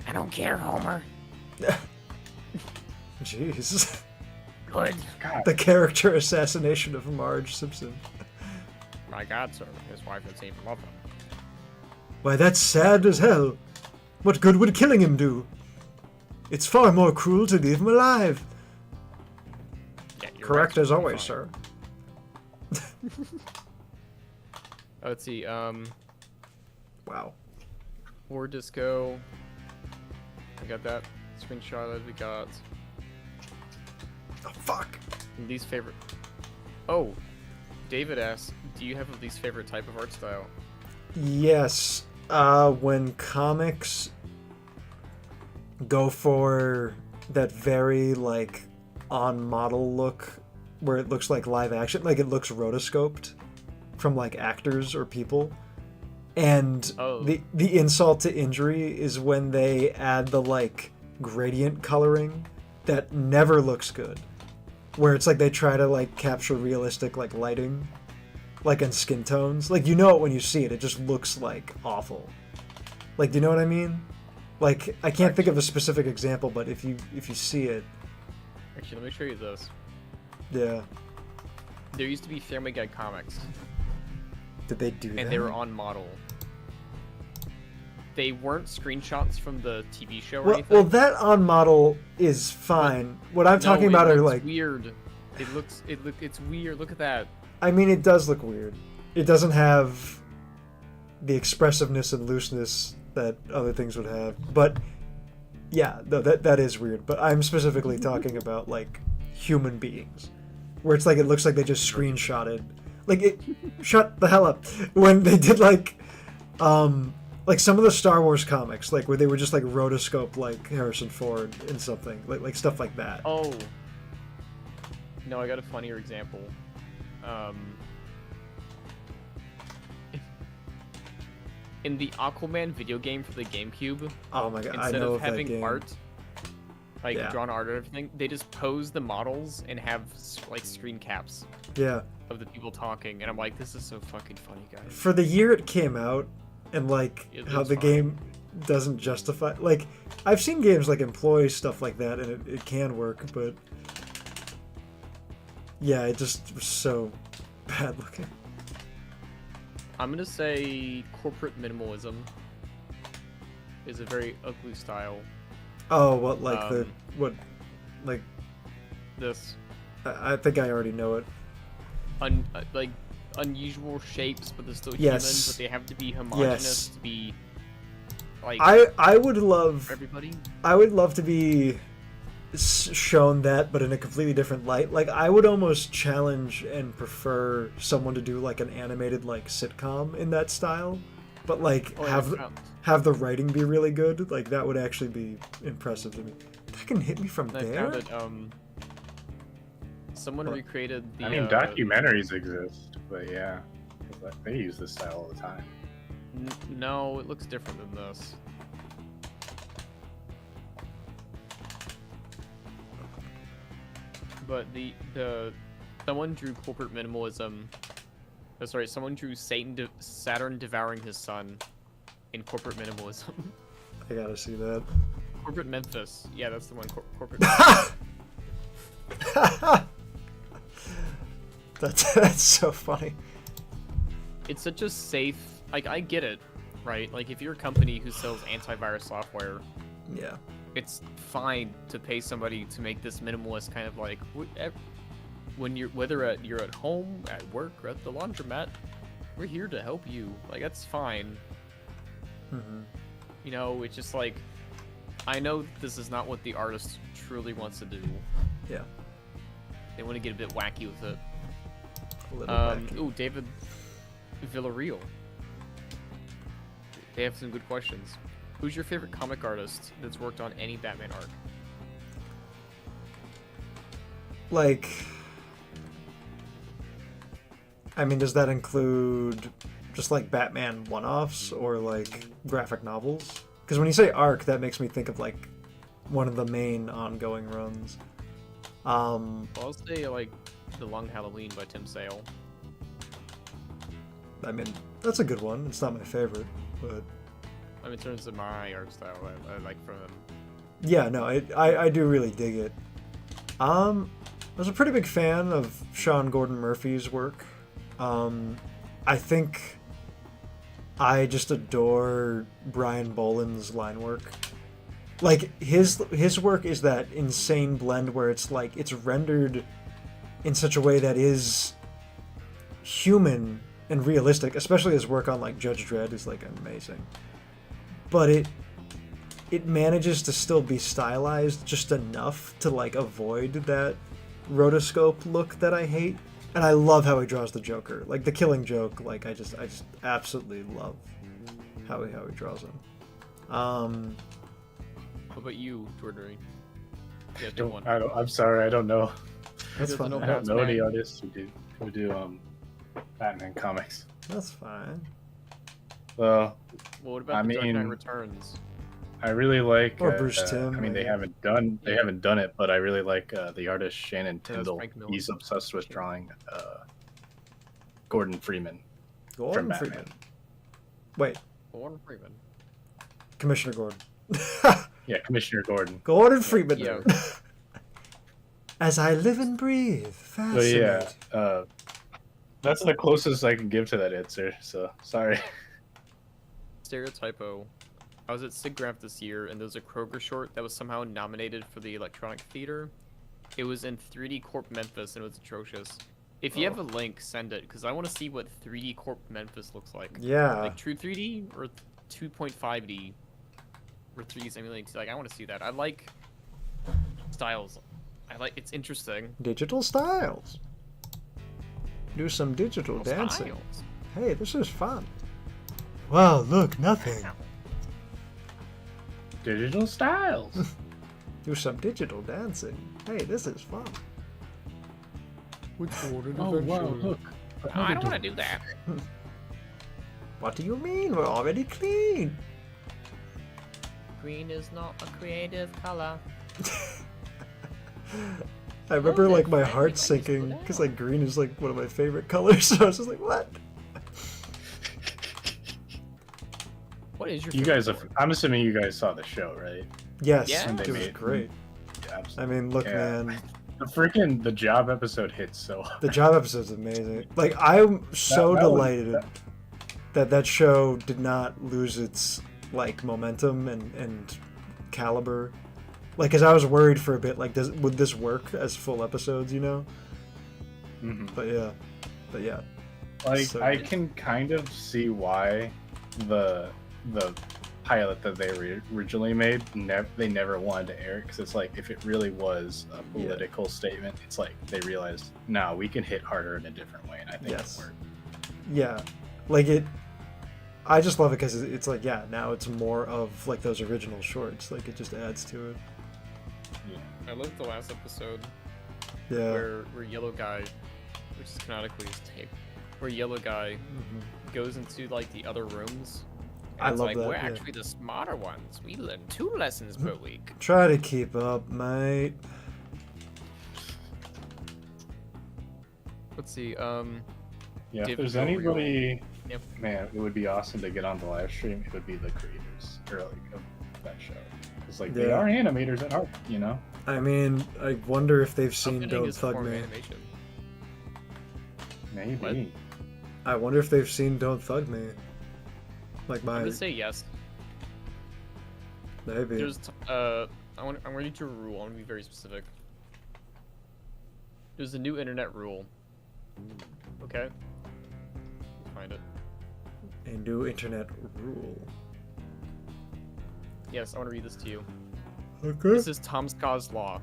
I don't care, Homer. Jeez. Good. God. The character assassination of Marge Simpson. My God, sir. His wife doesn't even love him. Why, that's sad as hell. What good would killing him do? It's far more cruel to leave him alive. Yeah, you're Correct right, as always, fine. sir. Oh, let's see. Wow. War Disco. I got that screenshot that we got. Oh, fuck. Least favorite. Oh, David asks, do you have a least favorite type of art style? Yes. When comics go for that very, like, on-model look, where it looks like live action, like it looks rotoscoped from, like, actors or people. And the insult to injury is when they add the, like, gradient coloring that never looks good. Where it's like they try to, like, capture realistic, like, lighting, like, and skin tones. Like, you know it when you see it. It just looks, like, awful. Like, do you know what I mean? Like, I can't think of a specific example, but if you see it... Actually, let me show you this. Yeah. There used to be Family Guy comics, Did they do that? and they were on model. They weren't screenshots from the TV show or anything. Well, that on model is fine. What I'm talking about are, like... weird. It's weird. Look at that. I mean, it does look weird. It doesn't have the expressiveness and looseness that other things would have. But, yeah, no, that is weird. But I'm specifically talking about, like, human beings. Where it's like, it looks like they just screenshotted. Like, it... Shut the hell up. When they did, like some of the Star Wars comics, like, where they were just, like, rotoscope, like, Harrison Ford and something. Like stuff like that. Oh. No, I got a funnier example. In the Aquaman video game for the GameCube, Oh my god, I instead know of of that having game. art, like Yeah. drawn art or everything, they just pose the models and have like screen caps Yeah. of the people talking, and I'm like, this is so fucking funny, guys. For the year it came out, and, like, It how looks the fine. game doesn't justify... Like, I've seen games, like, employ stuff like that, and it can work, but... Yeah, it just was so bad looking. I'm gonna say corporate minimalism. is a very ugly style. Oh, what like like this? I think I already know it. Like unusual shapes, but they're still Yes. human. But they have to be homogeneous Yes. to be like I would love everybody. I would love to be shown that, but in a completely different light. Like I would almost challenge and prefer someone to do like an animated like sitcom in that style, but like have the writing be really good. Like that would actually be impressive to me. That can hit me from I there. found that someone recreated the. I mean, documentaries exist, but yeah, they use this style all the time. No, it looks different than this. But someone drew corporate minimalism. Oh, sorry, someone drew Saturn devouring his son in corporate minimalism. I gotta see that. Corporate Memphis. Yeah, that's the one. Corporate. That's so funny. It's such a safe. Like I get it, right? Like if you're a company who sells antivirus software, Yeah. it's fine to pay somebody to make this minimalist kind of like when you're you're at home, at work, or at the laundromat, we're here to help you. Like that's fine. Mm-hmm. You know, it's just like I know this is not what the artist truly wants to do. Yeah. They want to get a bit wacky with it. A little wacky. Ooh, David Villarreal. They have some good questions. Who's your favorite comic artist that's worked on any Batman arc? Like, I mean, does that include just like Batman one-offs or like graphic novels? Because when you say arc, that makes me think of like one of the main ongoing runs. I'll say like The Long Halloween by Tim Sale. I mean, that's a good one. It's not my favorite, but I mean, in terms of my art style, I like from him. yeah, no, I do really dig it. I was a pretty big fan of Sean Gordon Murphy's work. I think I just adore Brian Boland's line work. Like his work is that insane blend where it's like it's rendered in such a way that is human and realistic, especially his work on like Judge Dredd is like amazing. But it manages to still be stylized just enough to like avoid that rotoscope look that I hate. And I love how he draws the Joker. Like the Killing Joke, like I just absolutely love how he draws him. What about you, Jordan? Yeah, I'm sorry, I don't know. That's fine. I don't know any artists who do Batman comics. That's fine. Well, what about the Dark Knight Returns? I really like. Or Bruce Timm. I mean, they haven't done it, but I really like the artist Shannon Tyndall. He's obsessed with drawing Gordon Freeman. Gordon Freeman. Wait. Gordon Freeman. Commissioner Gordon. Yeah, Commissioner Gordon. Gordon Freeman. Yeah. As I live and breathe. Fascinating. Yeah, that's the closest I can give to that answer. So sorry. Stereotypo. I was at SIGGRAPH this year, and there was a Kroger short that was somehow nominated for the Electronic Theater. It was in 3D Corp Memphis, and it was atrocious. If you have a link, send it, because I want to see what 3D Corp Memphis looks like. Yeah. Like true 3D or 2.5D or 3D simulated. Like I want to see that. I like styles. It's interesting. Digital styles. Do some digital dancing. Styles. Hey, this is fun. Wow, look, nothing. Digital styles. Do some digital dancing. Hey, this is fun. Oh wow, look. I don't want to do that. What do you mean? We're already clean. Green is not a creative color. I remember like my heart sinking because like green is like one of my favorite colors. So I was just like, what? What is your? You guys have. I'm assuming you guys saw the show, right? Yes, Yeah. it was great. Yeah, I mean, look, man, the Job episode hits so hard. the Job episode's amazing. Like, I'm so That was- delighted that show did not lose its like momentum and caliber. Like, cause I was worried for a bit, like, would this work as full episodes, you know? Mm-hmm. But yeah. Like, So I good. can kind of see why the pilot that they originally made, they never wanted to air it, because it's like, if it really was a political statement, it's like they realized, no, we can hit harder in a different way, and I think it worked. Yeah, like I just love it because it's like, yeah, now it's more of like those original shorts. Like, it just adds to it. Yeah, I loved the last episode. Yeah. Where Yellow Guy, which is canonically his tape, where Yellow Guy goes into like the other rooms. And I it's love like, that. we're actually the smarter ones. We learn 2 lessons per week. Try to keep up, mate. Let's see. Yeah, if David there's Del Rio. anybody, Yep. man, it would be awesome to get on the live stream. It would be the creators, or like of that show. It's like they are animators at heart, you know. I mean, I wonder if they've seen Upending Don't is a Thug form of Me. animation. Maybe. What? I wonder if they've seen Don't Thug Me. Like, I'm my gonna say yes. maybe. There's I'm gonna read you a rule. I'm gonna be very specific. There's a new internet rule. Okay. Find it. A new internet rule. Yes, I want to read this to you. Okay. This is Tom Ska's law.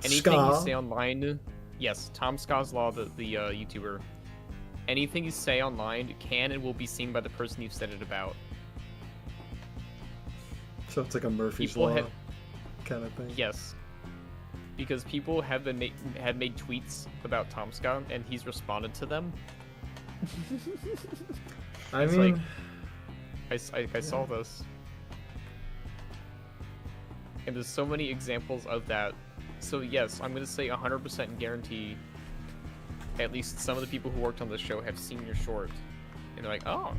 Anything you Ska? say online, yes, Tom Ska's law, the YouTuber. Anything you say online can and will be seen by the person you've said it about. So it's like a Murphy's People Law kind of thing. Yes, because people have been had made tweets about Tom Ska, and he's responded to them. I It's mean, I saw this, and there's so many examples of that. So yes, I'm gonna say 100% guarantee. At least some of the people who worked on the show have seen your short, and they're like, "Oh,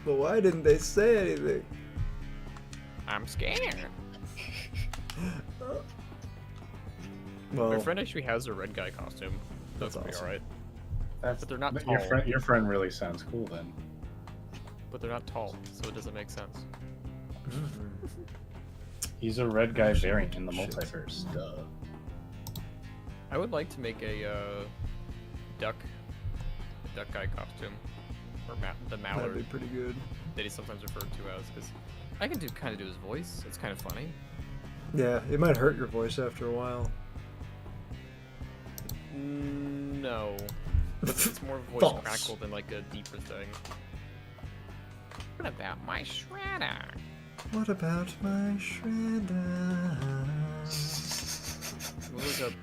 but why didn't they say anything? I'm scared." Well, My friend actually has a red guy costume. That's That's pretty awesome. alright. That's, But they're not your tall. friend. Your friend really sounds cool then. But they're not tall, so it doesn't make sense. He's a red guy Shit. variant in the Shit. multiverse. Duh. I would like to make a duck guy costume, or the that'd mallard be pretty good. that he's sometimes referred to as, because I can kind of do his voice. It's kind of funny. Yeah, it might hurt your voice after a while. No, it's more voice False. crackle than like a deeper thing. What about my shredder? What about my shredder? We'll look up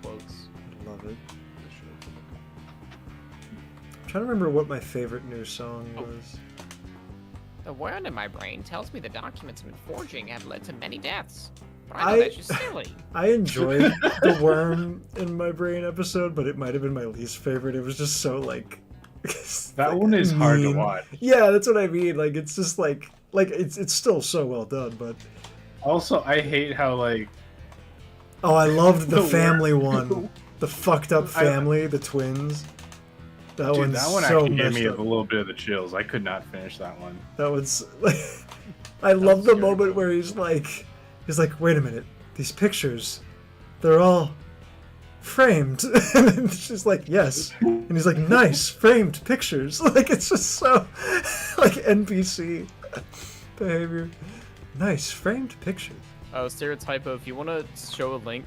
quotes. Love it. I'm trying to remember what my favorite new song Oh. was. The word in my brain tells me the documents I've been forging have led to many deaths. But I know I- that's just silly. I enjoyed the worm in my brain episode, but it might have been my least favorite. It was just so like That one is hard to mean. watch. Yeah, that's what I mean. Like, it's just like it's still so well done, but Also, I hate how like oh, I loved the The family worm. one, the fucked up family, the twins. That dude, one's that one so actually gave me a messed up. little bit of the chills. I could not finish that one. That was I love the scary. moment where he's like, wait a minute, these pictures, they're all framed. And then she's like, yes. And he's like, nice, framed pictures. Like, it's just so, like, NPC behavior. Nice, framed pictures. Stereotype of, if you want to show a link,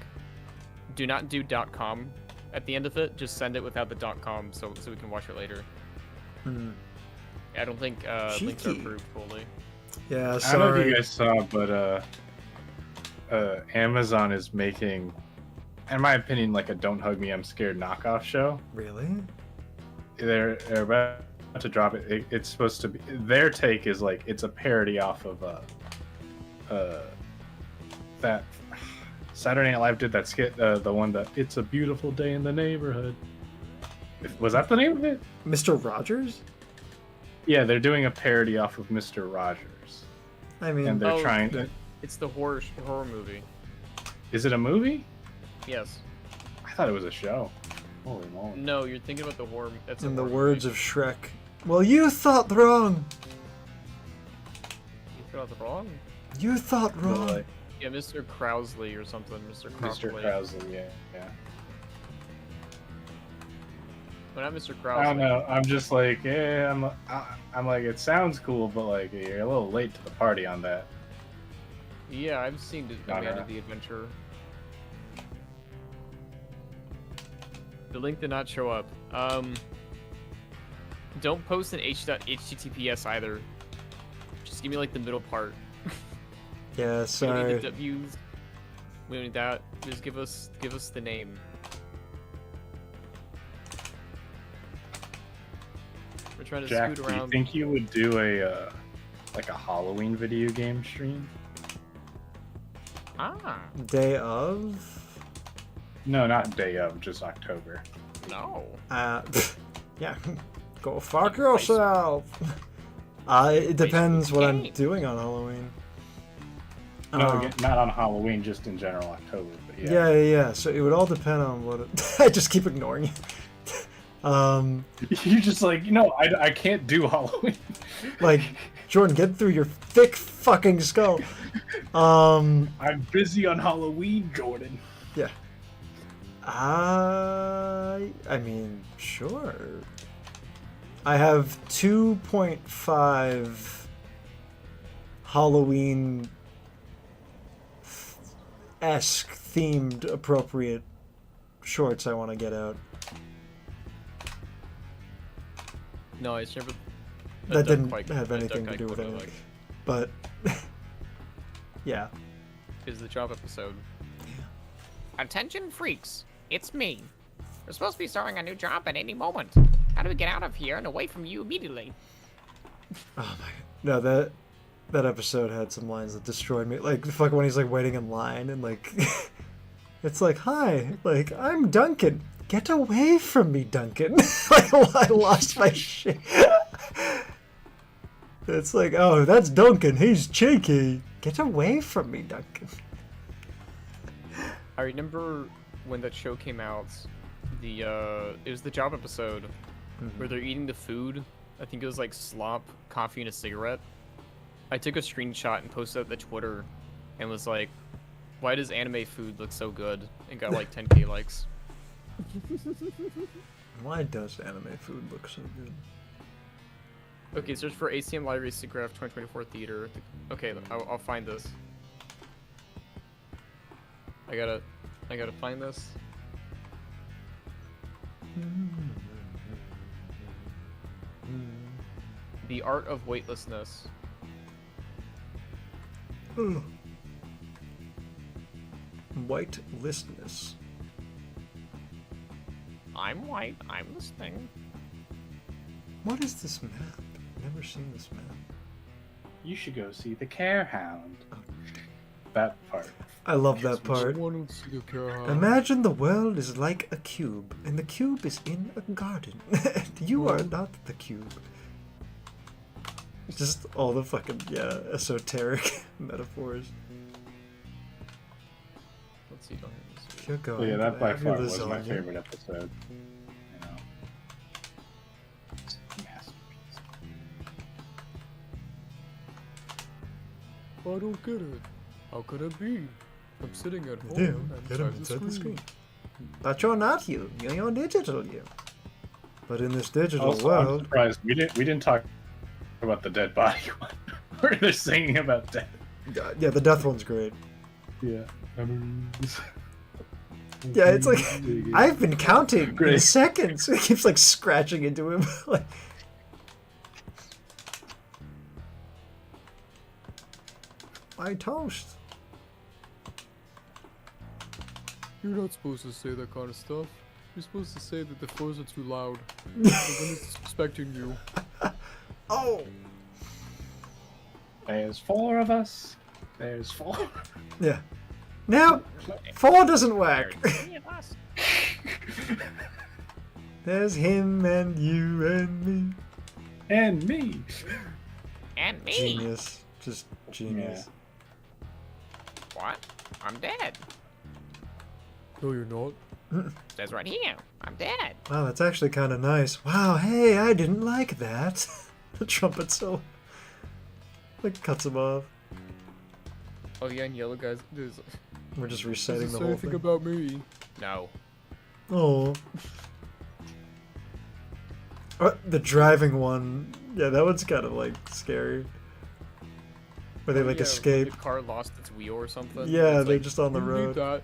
do not do .com at the end of it. Just send it without the .com so we can watch it later. I don't think links are Cheeky. approved fully. Yeah, I don't know if sorry. you guys saw, but Amazon is making, in my opinion, like a "Don't Hug Me, I'm Scared" knockoff show. Really? They're about to drop it. It's supposed to be. Their take is like it's a parody off of that Saturday Night Live did that skit, the one that "It's a Beautiful Day in the Neighborhood." Was that the name of it? Mr. Rogers? Yeah, they're doing a parody off of Mr. Rogers, I mean, and they're Oh, trying to. It's the horror movie. Is it a movie? Yes. I thought it was a show. Holy moly! No, you're thinking about the horror. That's a in the horror words movie. of Shrek, well, you thought wrong. You Got wrong. You thought But, wrong. like, Yeah, Mr. Krausley or something. Mr. Mr. Krausley. Krausley, yeah. But not Mr. Krausley. I don't know. I'm just like, I'm like, it sounds cool, but like, you're a little late to the party on that. Yeah, I've seen the Man of the Adventure. The link did not show up. Don't post an HTTPS either. Just give me like the middle part. Yeah, We don't sorry. need the W's. We don't need that. Just give us the name. We're trying to Jack, scoot do you around. think you would do a like a Halloween video game stream? Ah, Day of? No, not day of, just October. no. Yeah. Go fuck yourself. It depends what I'm game. doing on Halloween. No, again, not on Halloween, just in general October. But Yeah. So it would all depend on what I just keep ignoring you. You're just like, I can't do Halloween. Like, Jordan, get through your thick fucking skull. I'm busy on Halloween, Jordan. Yeah. I mean, sure. I have 2.5 Halloween-esque themed appropriate shorts I want to get out. No, it's never. That didn't have anything to do with anything. But, yeah. Is the job episode. Attention freaks, it's me. We're supposed to be starting a new job at any moment. How do we get out of here and away from you immediately? Oh my god. No, that episode had some lines that destroyed me. Like, fuck, when he's, like, waiting in line and, like... it's like, hi, like, I'm Duncan. Get away from me, Duncan. Like, I lost my shit. It's like, oh, that's Duncan. He's cheeky. Get away from me, Duncan. I remember when that show came out, it was the job episode where they're eating the food. I think it was like slop, coffee, and a cigarette. I took a screenshot and posted it to Twitter and was like, why does anime food look so good? And got like 10k likes. Why does anime food look so good? Okay, search for ACM Library Cigraph 2024 Theater. Okay, I'll find this. I gotta find this. The Art of Weightlessness. Whitelistness. I'm white. I'm listening. What is this map? Never seen this map. You should go see the Care Hound. That part. I love that part. Imagine the world is like a cube, and the cube is in a garden. You are not the cube. Just all the fucking, esoteric metaphors. Let's see. You're So going yeah, that by have your far was my lasagna. favorite episode. Masterpiece. I don't get it. How could it be? I'm sitting at home Damn, get him inside the screen. But you're not you. You're digital you. But in this digital Also, I'm world, surprised we didn't talk about the dead body one. Where they're singing about death. yeah, the death one's great. Yeah. Memories. Yeah, it's like I've been counting in Great. seconds. It keeps like scratching into him. Like, my toast. You're not supposed to say that kind of stuff. You're supposed to say that the floors are too loud. Everyone is expecting you. Oh. There's 4 of us. There's 4. Yeah. No, 4 doesn't work. There's him and you and me. And me. And me. Genius. Just genius. What? I'm dead. No, you're not. Says right here. I'm dead. Wow, that's actually kind of nice. Wow, hey, I didn't like that. The trumpet solo. Like cuts him off. Oh yeah, and yellow guys. We're just Does reciting it the say whole anything thing. about me? No. Oh. The driving one. Yeah, that one's kind of like scary. Where they like Yeah, escape. The car lost its wheel or something. Yeah, It's they're like, just on the You need road. that.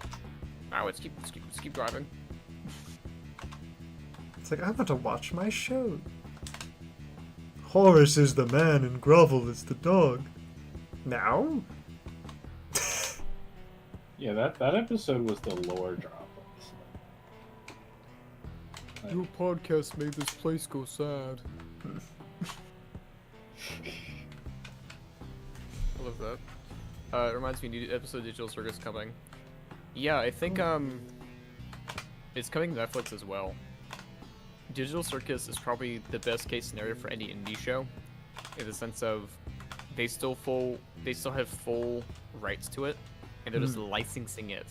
oh, let's keep driving. It's like, I want to watch my show. Horace is the man and Grovel is the dog. Now? Yeah, that episode was the lore drop episode. Your podcast made this place go sad. I love that. It reminds me, new episode of Digital Circus coming. Yeah, I think it's coming to Netflix as well. Digital Circus is probably the best case scenario for any indie show, in the sense of they still have full rights to it, and they're just licensing it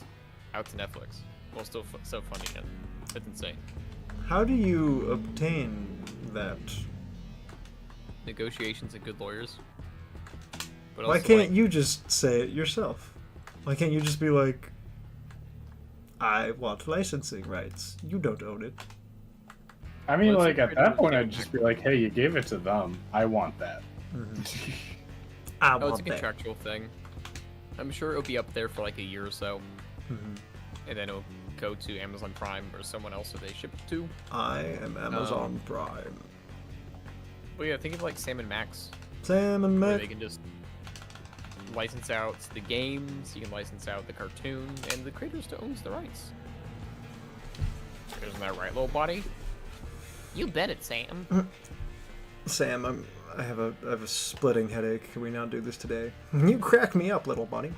out to Netflix while still self-funding it. That's insane. How do you obtain that? Negotiations and good lawyers. But Why also, can't like, you just say it yourself? Why can't you just be like, I want licensing rights. You don't own it. I mean, Well, like, it's at that point, a I'd just be like, hey, you gave it to them. I want that. I Oh, it's a want that. contractual thing. I'm sure it'll be up there for like a year or so, Mhm. and then it'll go to Amazon Prime or someone else that they ship it to. I am Amazon Prime. But yeah, think of like Sam and Max, Sam and where Mac. they can just license out the games, you can license out the cartoon, and the creator still owns the rights. Isn't that right, little buddy? You bet it, Sam. Sam, I have a splitting headache. Can we not do this today? You crack me up, little buddy.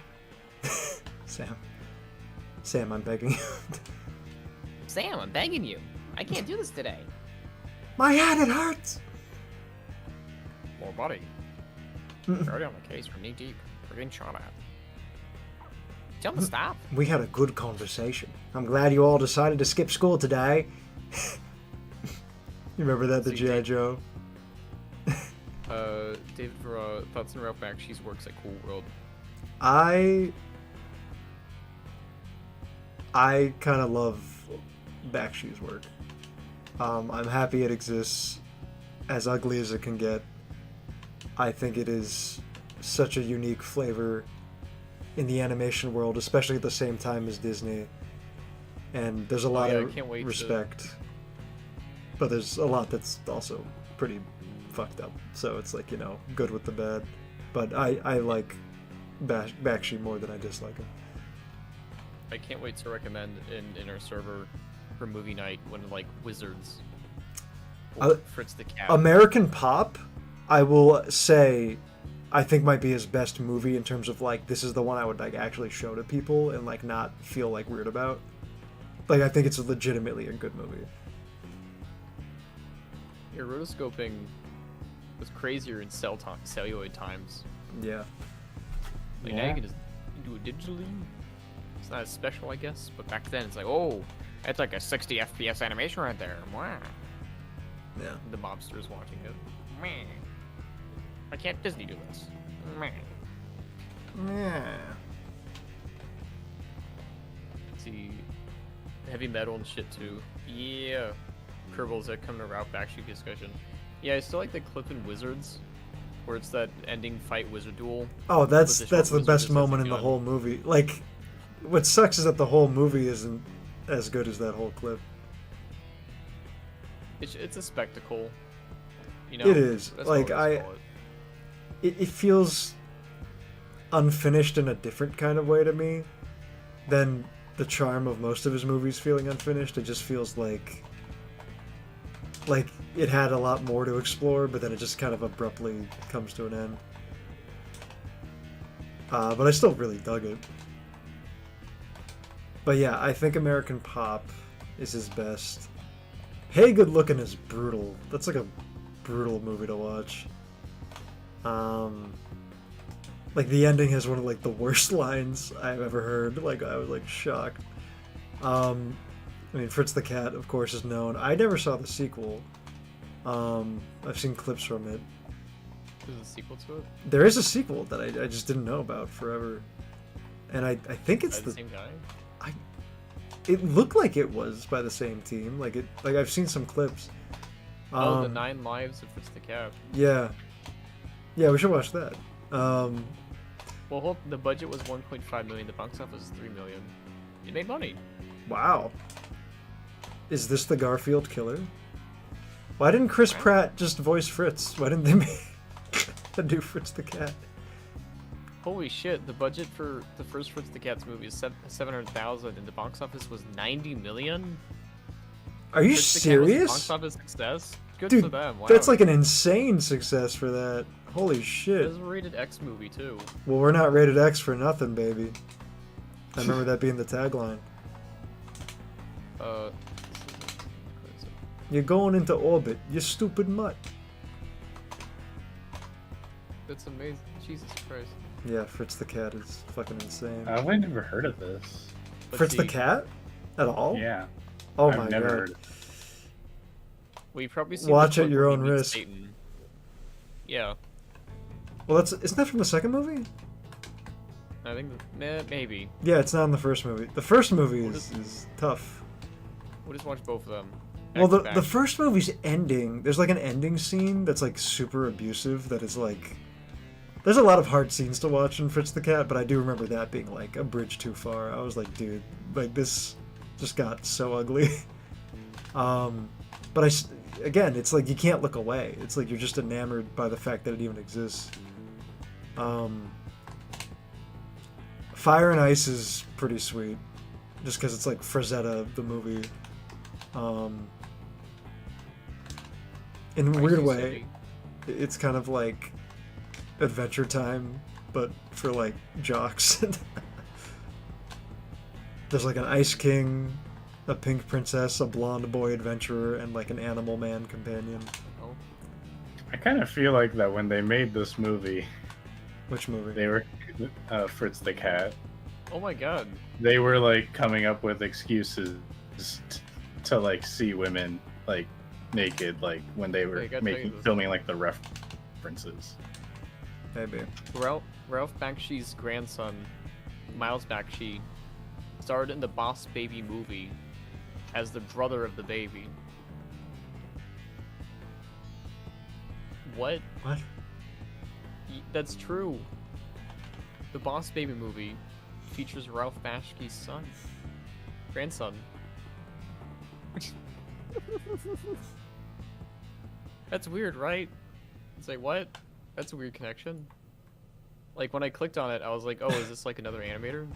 Sam, I'm begging you. Sam, I'm begging you. I can't do this today. My head, it hurts. Little buddy. Already on the case. We're knee deep. We're getting shot at. Tell him to stop. We had a good conversation. I'm glad you all decided to skip school today. You remember that, the So you G.I. did- Joe? David, for thoughts and Ralph Mac, she works at Cool World. I kind of love Bakshi's work. I'm happy it exists. As ugly as it can get, I think it is such a unique flavor in the animation world, especially at the same time as Disney. And there's a lot yeah, I of can't wait to- respect, but there's a lot that's also pretty fucked up. So it's like, you know, good with the bad. But I like Bakshi more than I dislike him. I can't wait to recommend in our server for movie night when like Wizards or Fritz the Cat. American Pop, I will say, I think might be his best movie in terms of like, this is the one I would like actually show to people and like not feel like weird about. Like, I think it's legitimately a good movie. Your rotoscoping was crazier in celluloid times. Yeah. Like now you can just do it digitally. It's not as special, I guess, but back then it's like, oh, that's like a 60 FPS animation right there. Wow. Yeah. The mobster's watching it. Meh. Why can't Disney do this? Meh. Yeah. See, heavy metal and shit too. Yeah. Kerbals that come to Ralph Bakshi discussion. Yeah, I still like the clip in Wizards, where it's that ending fight wizard duel. Oh, that's But the the wizard best just has a moment in the gun. whole movie. Like, what sucks is that the whole movie isn't as good as that whole clip. It's a spectacle. You know. It is. That's Like, what I'll just call it. It feels unfinished in a different kind of way to me than the charm of most of his movies feeling unfinished. It just feels like it had a lot more to explore, but then it just kind of abruptly comes to an end. But I still really dug it. But yeah, I think American Pop is his best. Hey Good Looking is brutal. That's like a brutal movie to watch. Like the ending has one of like the worst lines I've ever heard. Like I was like shocked. I mean, Fritz the Cat, of course, is known. I never saw the sequel. I've seen clips from it. There's a sequel to it? There is a sequel that I just didn't know about forever. And I think it's By the same guy? It looked like it was by the same team. Like I've seen some clips. Oh, the 9 Lives of Fritz the Cat. Yeah. Yeah, we should watch that. Well, the budget was 1.5 million. The box office is 3 million. It made money. Wow. Is this the Garfield killer? Why didn't Chris Pratt just voice Fritz? Why didn't they make a new Fritz the Cat? Holy shit! The budget for the first Fritz the Cat's movie is 700,000, and the box office was 90 million. Are you Fritz the Cat was a serious? box office success. Good Dude, for them. Wow. that's like an insane success for that. Holy shit. It was a rated X movie too. Well, we're not rated X for nothing, baby. I remember that being the tagline. You're going into orbit, you stupid mutt. That's amazing. Jesus Christ. Yeah, Fritz the Cat is fucking insane. I've never heard of this. Fritz the Cat? At all? Yeah. Oh I've my never god. heard of it. Well, you've probably seen Watch the at clip your where he own meets risk. Satan. Yeah. Well, isn't that from the second movie? I think maybe. Yeah, it's not in the first movie. The first movie is tough. We'll just watch both of them. Well, back to the back. first movie's ending, there's like an ending scene that's like super abusive that is like... There's a lot of hard scenes to watch in Fritz the Cat, but I do remember that being like a bridge too far. I was like, dude, like this just got so ugly. But again, it's like you can't look away. It's like you're just enamored by the fact that it even exists. Fire and Ice is pretty sweet, just because it's like Frazetta the movie. In a weird way, it's kind of like Adventure Time, but for like jocks. There's like an Ice King, a pink princess, a blonde boy adventurer, and like an animal man companion. Oh. I kind of feel like that when they made this movie, Which movie? they were Fritz the Cat. Oh my god. They were like coming up with excuses to like see women like naked, like when they were filming like the references. Maybe. Ralph Bakshi's grandson, Miles Bakshi, starred in the Boss Baby movie as the brother of the baby. What? What? That's true. The Boss Baby movie features Ralph Bakši's grandson. That's weird, right? It's like, what? That's a weird connection. Like, when I clicked on it, I was like, oh, is this like another animator?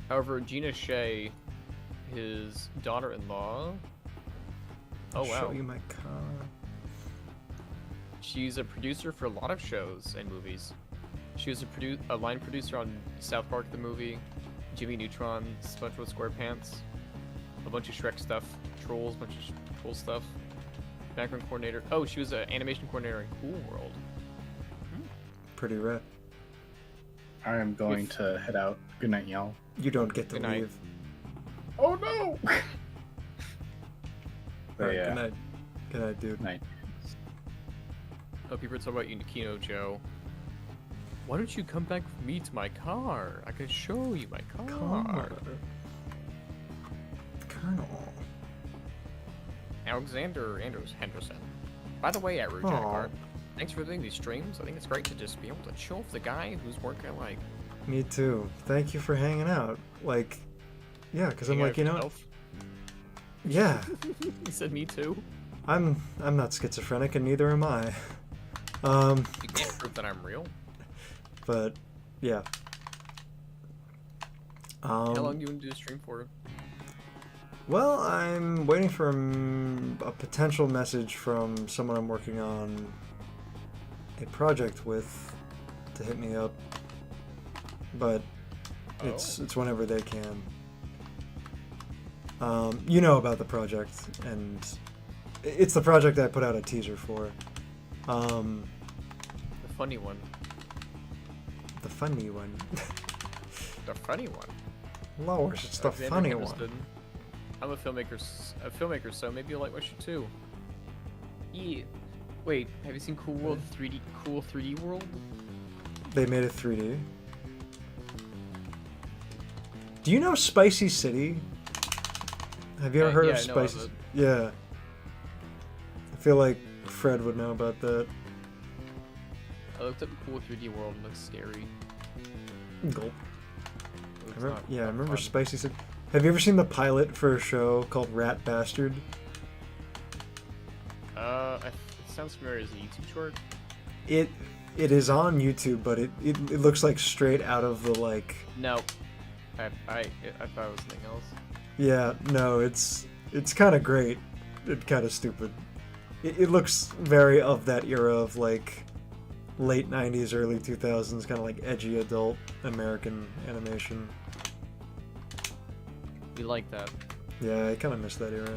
However, Gina Shea, his daughter-in-law... Oh, wow. Show you my car. She's a producer for a lot of shows and movies. She was a line producer on South Park the movie, Jimmy Neutron, SpongeBob SquarePants, a bunch of Shrek stuff, Trolls, bunch of Troll stuff, background coordinator. Oh, she was an animation coordinator in Cool World. Pretty rad. I am going to head out. Good night, y'all. You don't get to Good night. leave. Oh no! Alright, yeah. Good night. Good night, dude. Night. Oh, people are talking about Yukino Joe. Why don't you come back with me to my car? I can show you my car. Colonel. Alexander Andrews Henderson. By the way, at RudeJack, thanks for doing these streams. I think it's great to just be able to show off the guy who's working like. Me too. Thank you for hanging out. Like, yeah, because I'm like, you know, yeah. He said me too. I'm not schizophrenic, and neither am I. You can't prove that I'm real. But yeah. How long do you want to do the stream for? Well, I'm waiting for a potential message from someone I'm working on a project with to hit me up. But it's whenever they can. You know about the project, and it's the project I put out a teaser for. The funny one. The funny one. The funny one. Lowers, it's the Alexander funny Henderson. one. I'm a filmmaker, so maybe you'll like my shit too. Yeah. Wait, have you seen Cool World 3D? Cool 3D World? They made it 3D. Do you know Spicy City? Have you ever heard yeah, of I know of Spicy? it. Yeah. I feel like Fred would know about that. I looked up Cool 3D World and it looks scary. Gulp. It looks I not remember fun. Spicy City. Have you ever seen the pilot for a show called Rat Bastard? It sounds familiar as a YouTube short. It is on YouTube, but it looks like straight out of the like. No. I thought it was something else. Yeah, no, it's kind of great. It's kind of stupid. It looks very of that era of like late 90s, early 2000s, kind of like edgy adult American animation. We like that. Yeah, I kind of miss that era.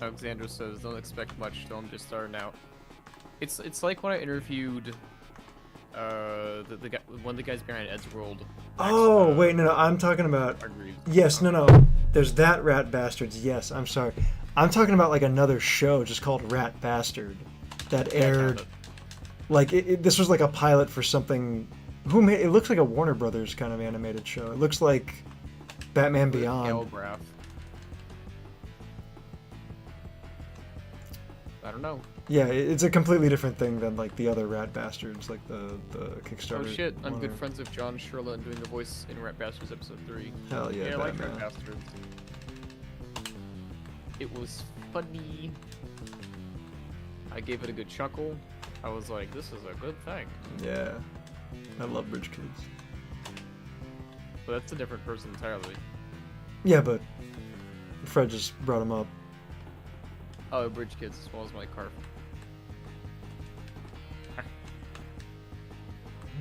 Alexandra says, "Don't expect much. Don't just starting out." It's like when I interviewed the guy, one of the guys behind Ed's World. Oh, wait, no, I'm talking about. Hargreaves. Yes, no. There's that Rat Bastards. Yes, I'm sorry. I'm talking about like another show just called Rat Bastard that Yeah, I found aired. it. Like this was like a pilot for something. Who made it? Looks like a Warner Brothers kind of animated show. It looks like Batman Beyond. Galgraph. I don't know. Yeah, it's a completely different thing than like the other Rat Bastards, like the Kickstarter. Oh shit, I'm one good or- friends with John Sherlin doing the voice in Rat Bastards episode 3. Hell yeah, I like Batman. Rat Bastards. It was funny. I gave it a good chuckle. I was like, this is a good thing. Yeah, I love Bridge Kids. But that's a different person entirely. Yeah, but Fred just brought him up. Oh, Bridge Kids as well as my car.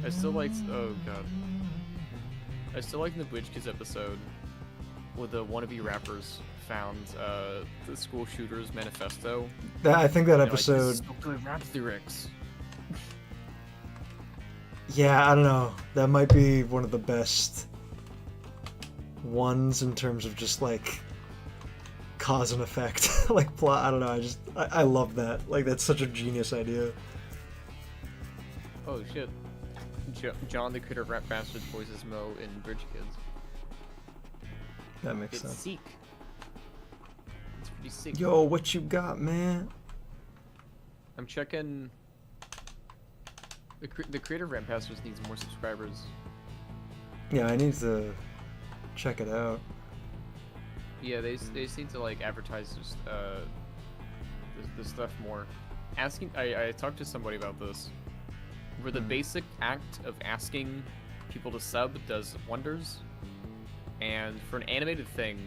I still liked. Oh god. I still like the Bridge Kids episode where the wannabe rappers found the school shooter's manifesto. I think that They're episode. Like, this is so good rap lyrics. Yeah, I don't know. That might be one of the best ones in terms of just like cause and effect, like plot. I don't know. I love that. Like that's such a genius idea. Oh shit. John, the creator of Rap Bastard, voices Mo in Bridge Kids. That makes It's sense. Seek. It's pretty sick. Yo, what you got, man? I'm checking. The creator of Rap Bastards needs more subscribers. Yeah, I need to check it out. Yeah, they seem to like advertise just this stuff more. Asking, I talked to somebody about this, where the basic act of asking people to sub does wonders, and for an animated thing,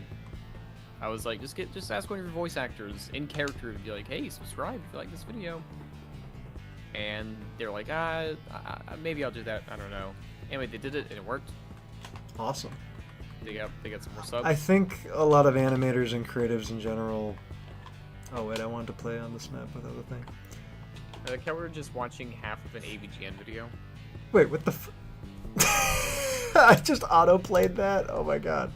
I was like, just ask one of your voice actors in character to be like, hey, subscribe if you like this video, and they're like, maybe I'll do that. I don't know. Anyway, they did it and it worked. Awesome. They got some more subs. I think a lot of animators and creatives in general. Oh wait, I wanted to play on this map with other thing. I like how we're just watching half of an AVGN video. Wait, what the? I just auto played that. Oh my god.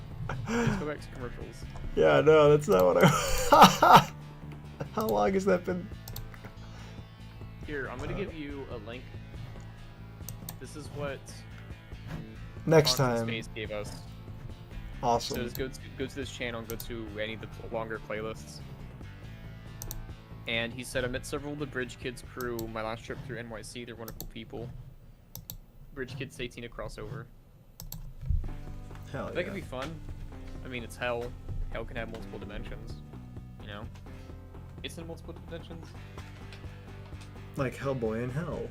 Let's go back to commercials. Yeah, no, that's not what I. How long has that been? Here, I'm gonna give you a link. This is what Next Quantum time. Space gave us. Awesome. So just go to this channel and go to any of the longer playlists. And he said, I met several of the Bridge Kids crew my last trip through NYC. They're wonderful people. Bridge Kids 18 a crossover. Hell That yeah. could be fun. I mean, it's hell. Hell can have multiple dimensions. You know? It's in multiple dimensions. Like Hellboy in Hell.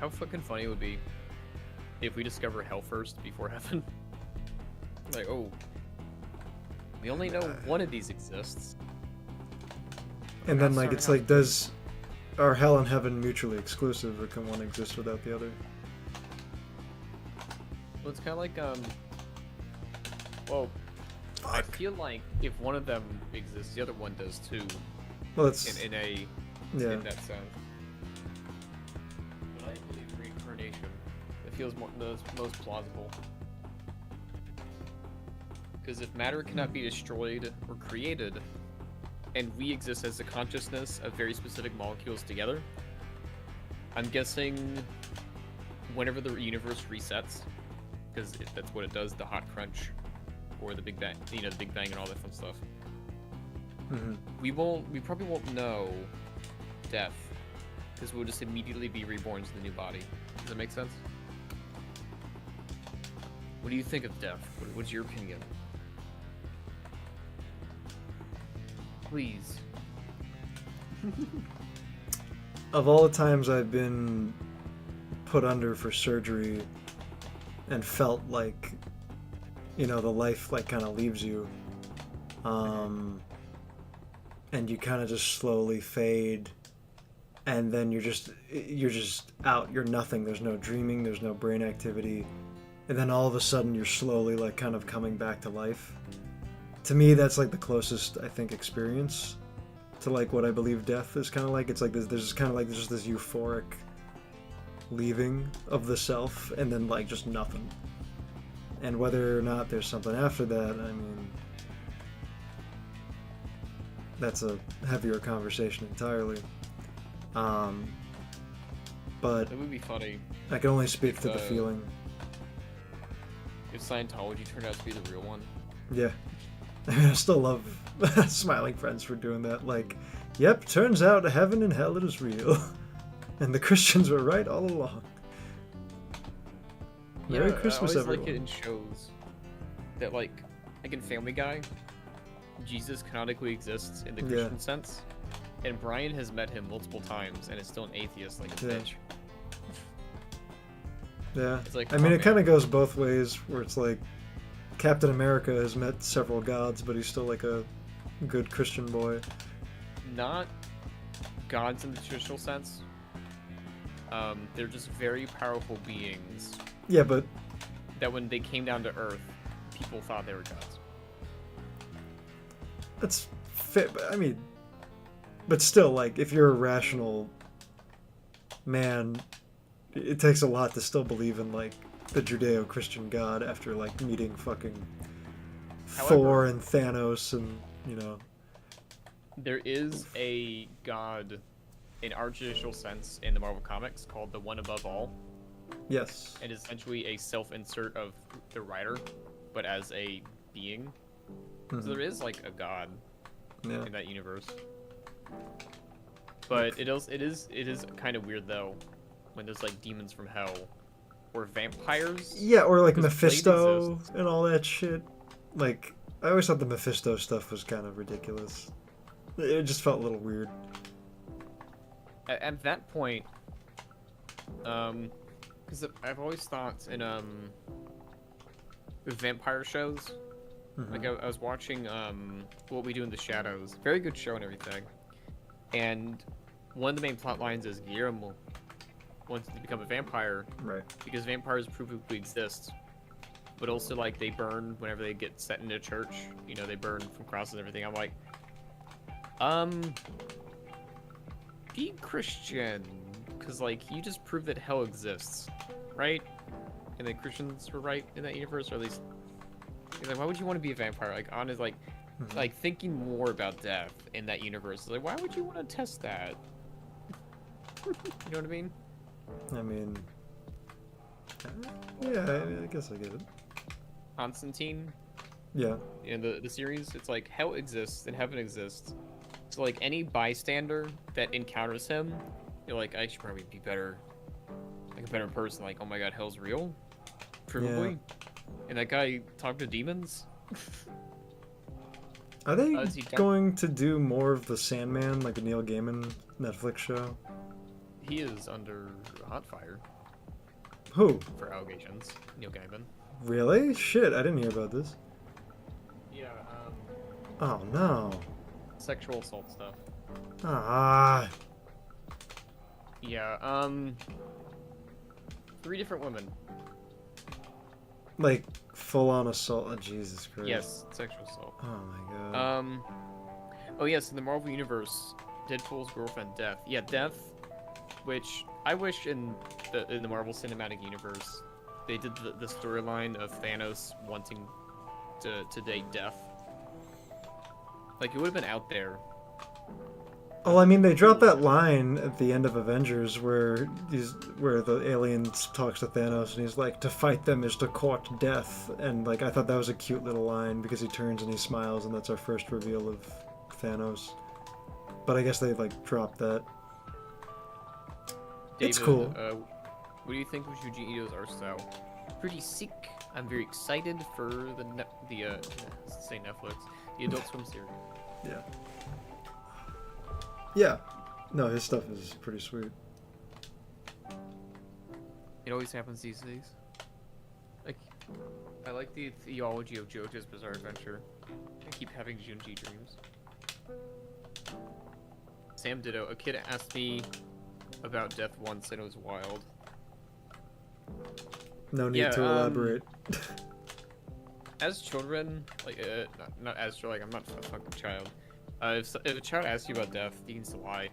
How fucking funny it would be if we discover hell first before heaven. Like, oh, we only know one of these exists. And then like Sorry, it's no. like, are hell and heaven mutually exclusive, or can one exist without the other? Well, it's kind of like well, I feel like if one of them exists, the other one does too. Well, it's In a yeah. in that sense. But I believe reincarnation. It feels most plausible. Because if matter cannot be destroyed or created, and we exist as a consciousness of very specific molecules together. I'm guessing whenever the universe resets, because that's what it does, the hot crunch, or the Big Bang, the Big Bang and all that fun stuff. We probably won't know death, because we'll just immediately be reborn to the new body. Does that make sense? What do you think of death? What's your opinion? Please. Of all the times I've been put under for surgery and felt like, the life like kind of leaves you, and you kind of just slowly fade, and then you're just out. You're nothing. There's no dreaming. There's no brain activity, and then all of a sudden you're slowly like kind of coming back to life. To me, that's like the closest I think experience to like what I believe death is kind of like. It's like there's kind of like just this euphoric leaving of the self, and then like just nothing. And whether or not there's something after that, I mean, that's a heavier conversation entirely. But it would be funny. I can only speak to the feeling. If Scientology turned out to be the real one. Yeah. I mean, I still love Smiling Friends for doing that. Like, yep, turns out heaven and hell is real. And the Christians were right all along. Merry Christmas, I always everyone. like it in shows that, like in Family Guy, Jesus canonically exists in the Christian sense, and Brian has met him multiple times and is still an atheist like a bitch. Yeah. It's like, I mean, it kind of goes both ways, where it's like Captain America has met several gods, but he's still like a good Christian boy. Not gods in the traditional sense. They're just very powerful beings. Yeah, but that when they came down to Earth, people thought they were gods. That's fair. I mean, but still, like, if you're a rational man, it takes a lot to still believe in like the Judeo-Christian God after like meeting fucking Thor and Thanos, and there is a god in our traditional sense in the Marvel comics called the One Above All. Yes. And is essentially a self-insert of the writer, but as a being. So there is like a god in that universe. But it is kind of weird though, when there's like demons from hell, or vampires. Yeah, or like Mephisto and all that shit. Like, I always thought the Mephisto stuff was kind of ridiculous. It just felt a little weird. At that point, because I've always thought in vampire shows, like I was watching What We Do in the Shadows, very good show and everything, and one of the main plot lines is Guillermo wants to become a vampire, right? Because vampires provably exist, but also like they burn whenever they get set into church. They burn from crosses and everything. I'm like, be Christian, because like you just proved that hell exists, right? And the Christians were right in that universe, or at least, like, why would you want to be a vampire? Like, honest, like thinking more about death in that universe. Like, why would you want to test that? You know what I mean? I mean, yeah, I guess I get it. Constantine. Yeah. In the series, it's like hell exists and heaven exists. So like any bystander that encounters him, you're like, I should probably be better, like a better person. Like, oh my god, hell's real, provably. Yeah. And that guy talked to demons. Are they going to do more of the Sandman, like the Neil Gaiman Netflix show? He is under hot fire. Who? For allegations. Neil Gaiman. Really? Shit, I didn't hear about this. Yeah, Oh no. Sexual assault stuff. Ah. Yeah, 3 different women. Like, full-on assault? Oh, Jesus Christ. Yes, sexual assault. Oh my god. Oh yes, in the Marvel Universe, Deadpool's girlfriend, Death. Yeah, Death, which I wish in the Marvel Cinematic Universe, they did the storyline of Thanos wanting to date Death. Like, it would have been out there Well, I mean, they dropped that line at the end of Avengers where the alien talks to Thanos and he's like, "To fight them is to court death," and like I thought that was a cute little line because he turns and he smiles and that's our first reveal of Thanos. But I guess they like dropped that. David, It's cool. What do you think of Yuji Ito's art style? Pretty sick. I'm very excited for say Netflix, the Adult Swim series. Yeah. Yeah. No, his stuff is pretty sweet. It always happens these days. Like, I like the theology of JoJo's Bizarre Adventure. I keep having Junji dreams. Sam Ditto. A kid asked me about death once and it was wild. No need to elaborate. As children, like, not as children, like, I'm not a fucking child. If a child asks you about death, you can just lie.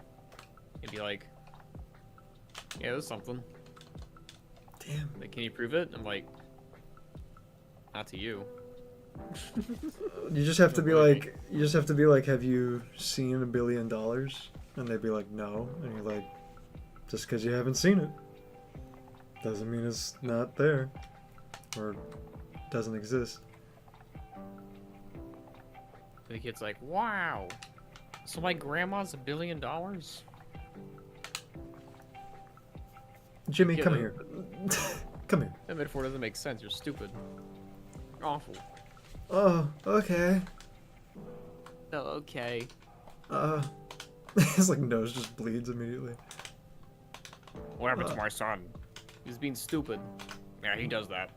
And be like, yeah, there's something. Damn. Like, can you prove it? I'm like, not to you. You just have to be like, have you seen $1 billion? And they'd be like, no. And you're like, just because you haven't seen it doesn't mean it's not there or doesn't exist. The kid's like, wow. So my grandma's $1 billion? Jimmy, Yeah, come like- here. Come here. That metaphor doesn't make sense. You're stupid. You're awful. Oh, okay. Oh, okay. His like nose just bleeds immediately. What happened to my son? He's being stupid. Yeah, he does that.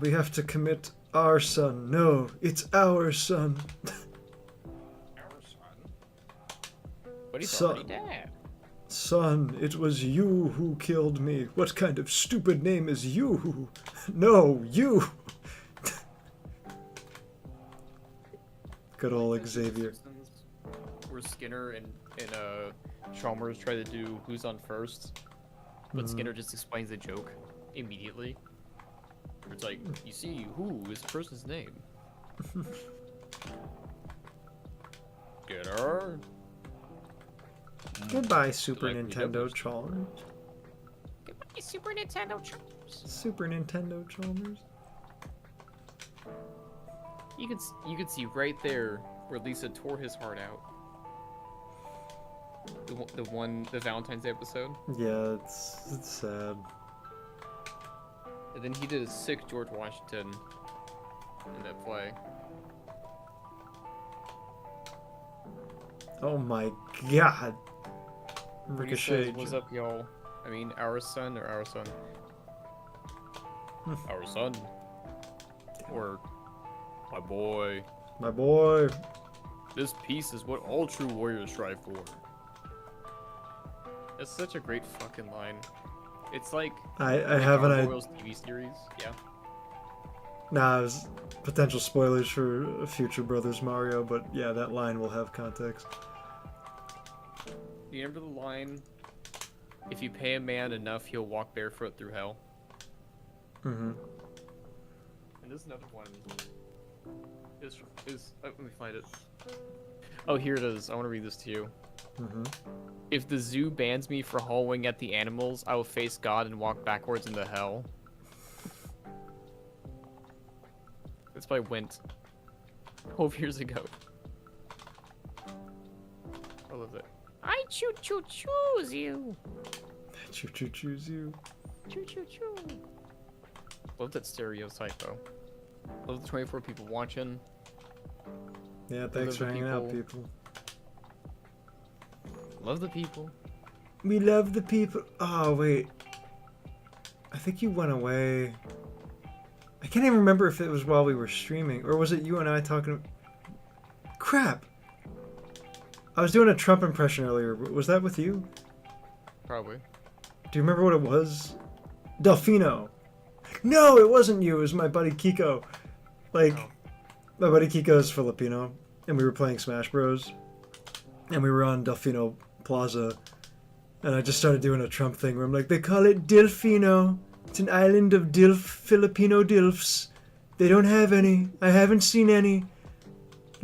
We have to commit our son. No, it's our son. Our son? But he's Son. already dead. Son, it was you who killed me. What kind of stupid name is you? No, you. Good old Xavier. Where Skinner and Chalmers try to do who's on first, but Skinner just explains the joke immediately. It's like, you see, who is the person's name? Skinner? Goodbye, Super Like, Nintendo Chalmers. Goodbye, Super Nintendo Chalmers. Super Nintendo Chalmers. You can see right there where Lisa tore his heart out. The Valentine's Day episode. Yeah, it's sad. And then he did a sick George Washington in that play. Oh my god. When he Ricochet. says, "What's up, y'all?" I mean, our son or our son? Our son. Or my boy. My boy. This peace is what all true warriors strive for. That's such a great fucking line. It's like I have an idea. Royals TV series. Yeah. Nah, it was potential spoilers for a future Brothers Mario, but yeah, that line will have context. Do you remember the line? If you pay a man enough, he'll walk barefoot through hell. Mm-hmm. And there's another one. Let me find it. Oh, here it is. I want to read this to you. Mm-hmm. If the zoo bans me for hauling at the animals, I will face God and walk backwards into hell. That's by Wint. 12 years ago. I love it. I choose you. Choose you. Choo. Love that stereotype though. Love the 24 people watching. Yeah, thanks for the hanging out, people. Love the people. We love the people. Oh, wait. I think you went away. I can't even remember if it was while we were streaming, or was it you and I talking? Crap! I was doing a Trump impression earlier. Was that with you? Probably. Do you remember what it was? Delfino. No, it wasn't you. It was my buddy Kiko. Like, Oh. my buddy Kiko is Filipino, and we were playing Smash Bros. And we were on Delfino Plaza, and I just started doing a Trump thing where I'm like, they call it Delfino. It's an island of Filipino Dilfs. They don't have any. I haven't seen any.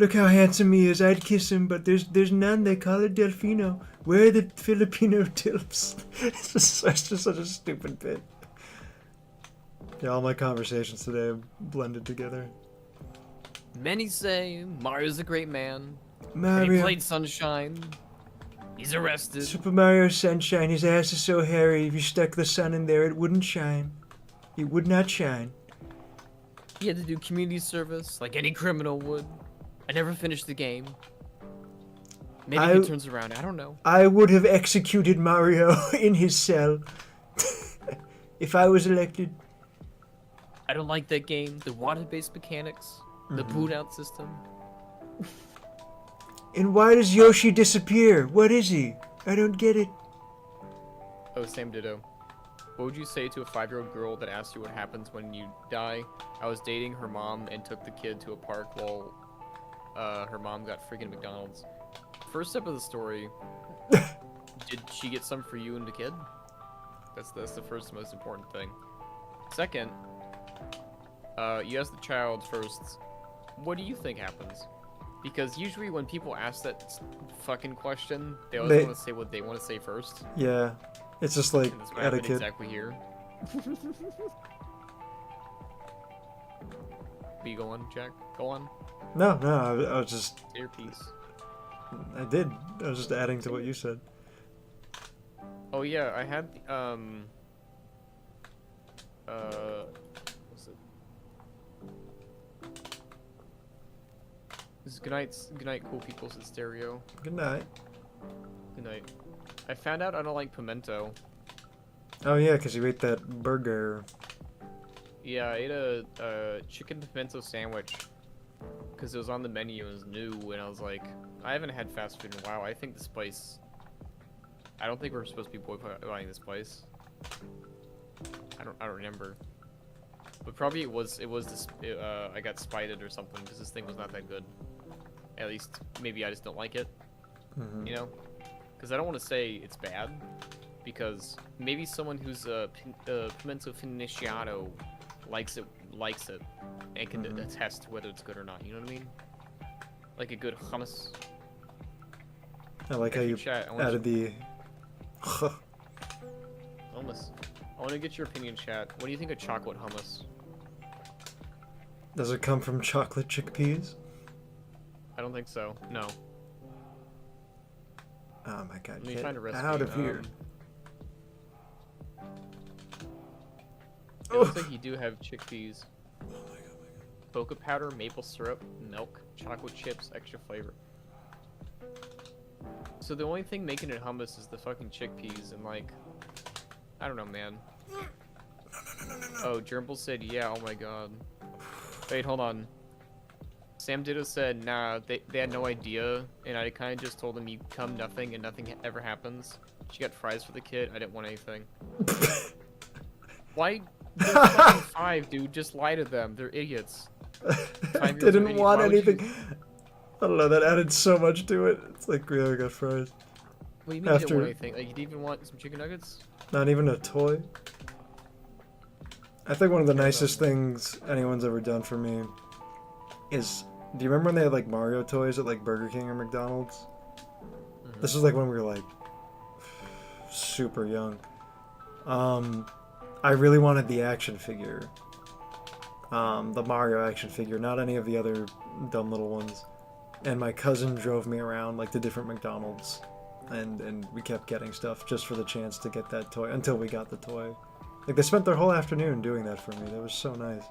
Look how handsome he is. I'd kiss him, but there's none. They call it Delfino. Where are the Filipino tilps? It's just such a stupid bit. Yeah, all my conversations today have blended together. Many say Mario's a great man. And Mario. he played Sunshine. He's arrested. Super Mario Sunshine. His ass is so hairy. If you stuck the sun in there, it wouldn't shine. It would not shine. He had to do community service like any criminal would. I never finished the game. Maybe he turns around. I don't know. I would have executed Mario in his cell if I was elected. I don't like that game. The water-based mechanics. The boot-out system. And why does Yoshi disappear? What is he? I don't get it. Oh, Sam Ditto. What would you say to a 5-year-old girl that asked you what happens when you die? I was dating her mom and took the kid to a park while her mom got freaking McDonald's. First step of the story. Did she get some for you and the kid? That's the first most important thing. Second, you ask the child first, what do you think happens? Because usually when people ask that fucking question, they always want to say what they want to say first. Yeah, it's just like And that's what etiquette. happened exactly here. Be go on, Jack. Go on. No, I was just... Say your piece. I did. I was just adding to what you said. Oh yeah, I had what's it? This is good night, cool people, said Stereo. Good night. Good night. I found out I don't like pimento. Oh yeah, because you ate that burger. Yeah, I ate a chicken pimento sandwich because it was on the menu and it was new, and I was like, I haven't had fast food in a while. I think the spice. I don't think we're supposed to be boycotting the spice. I don't remember. But probably it was this. I got spited or something because this thing was not that good. At least maybe I just don't like it. You know, because I don't want to say it's bad because maybe someone who's a pimento finiciano likes it and can attest whether it's good or not. You know what I mean? Like a good hummus. I like how you added the... Hummus. I want to get your opinion, chat. What do you think of chocolate hummus? Does it come from chocolate chickpeas? I don't think so. No. Oh my god, Let me get find a recipe. out of here. It looks like you do have chickpeas. Cocoa powder, maple syrup, milk, chocolate chips, extra flavor. So the only thing making it hummus is the fucking chickpeas, and like, I don't know, man. Oh, Gerbil said, yeah, oh my god. Wait, hold on. Sam Ditto said, nah, they had no idea, and I kind of just told them you come nothing and nothing ever happens. She got fries for the kid, I didn't want anything. Why? They're fucking 5, dude, just lie to them, they're idiots. I didn't want anything. I don't know, that added so much to it. It's like, yeah, I got fries. What do you mean you didn't want anything? Like, you didn't even want some chicken nuggets? Not even a toy? I think one of the nicest things anyone's ever done for me is, do you remember when they had like Mario toys at like Burger King or McDonald's? This was like when we were like super young. I really wanted the action figure. The Mario action figure, not any of the other dumb little ones. And my cousin drove me around like the different McDonald's, and we kept getting stuff just for the chance to get that toy until we got the toy. Like they spent their whole afternoon doing that for me. That was so nice.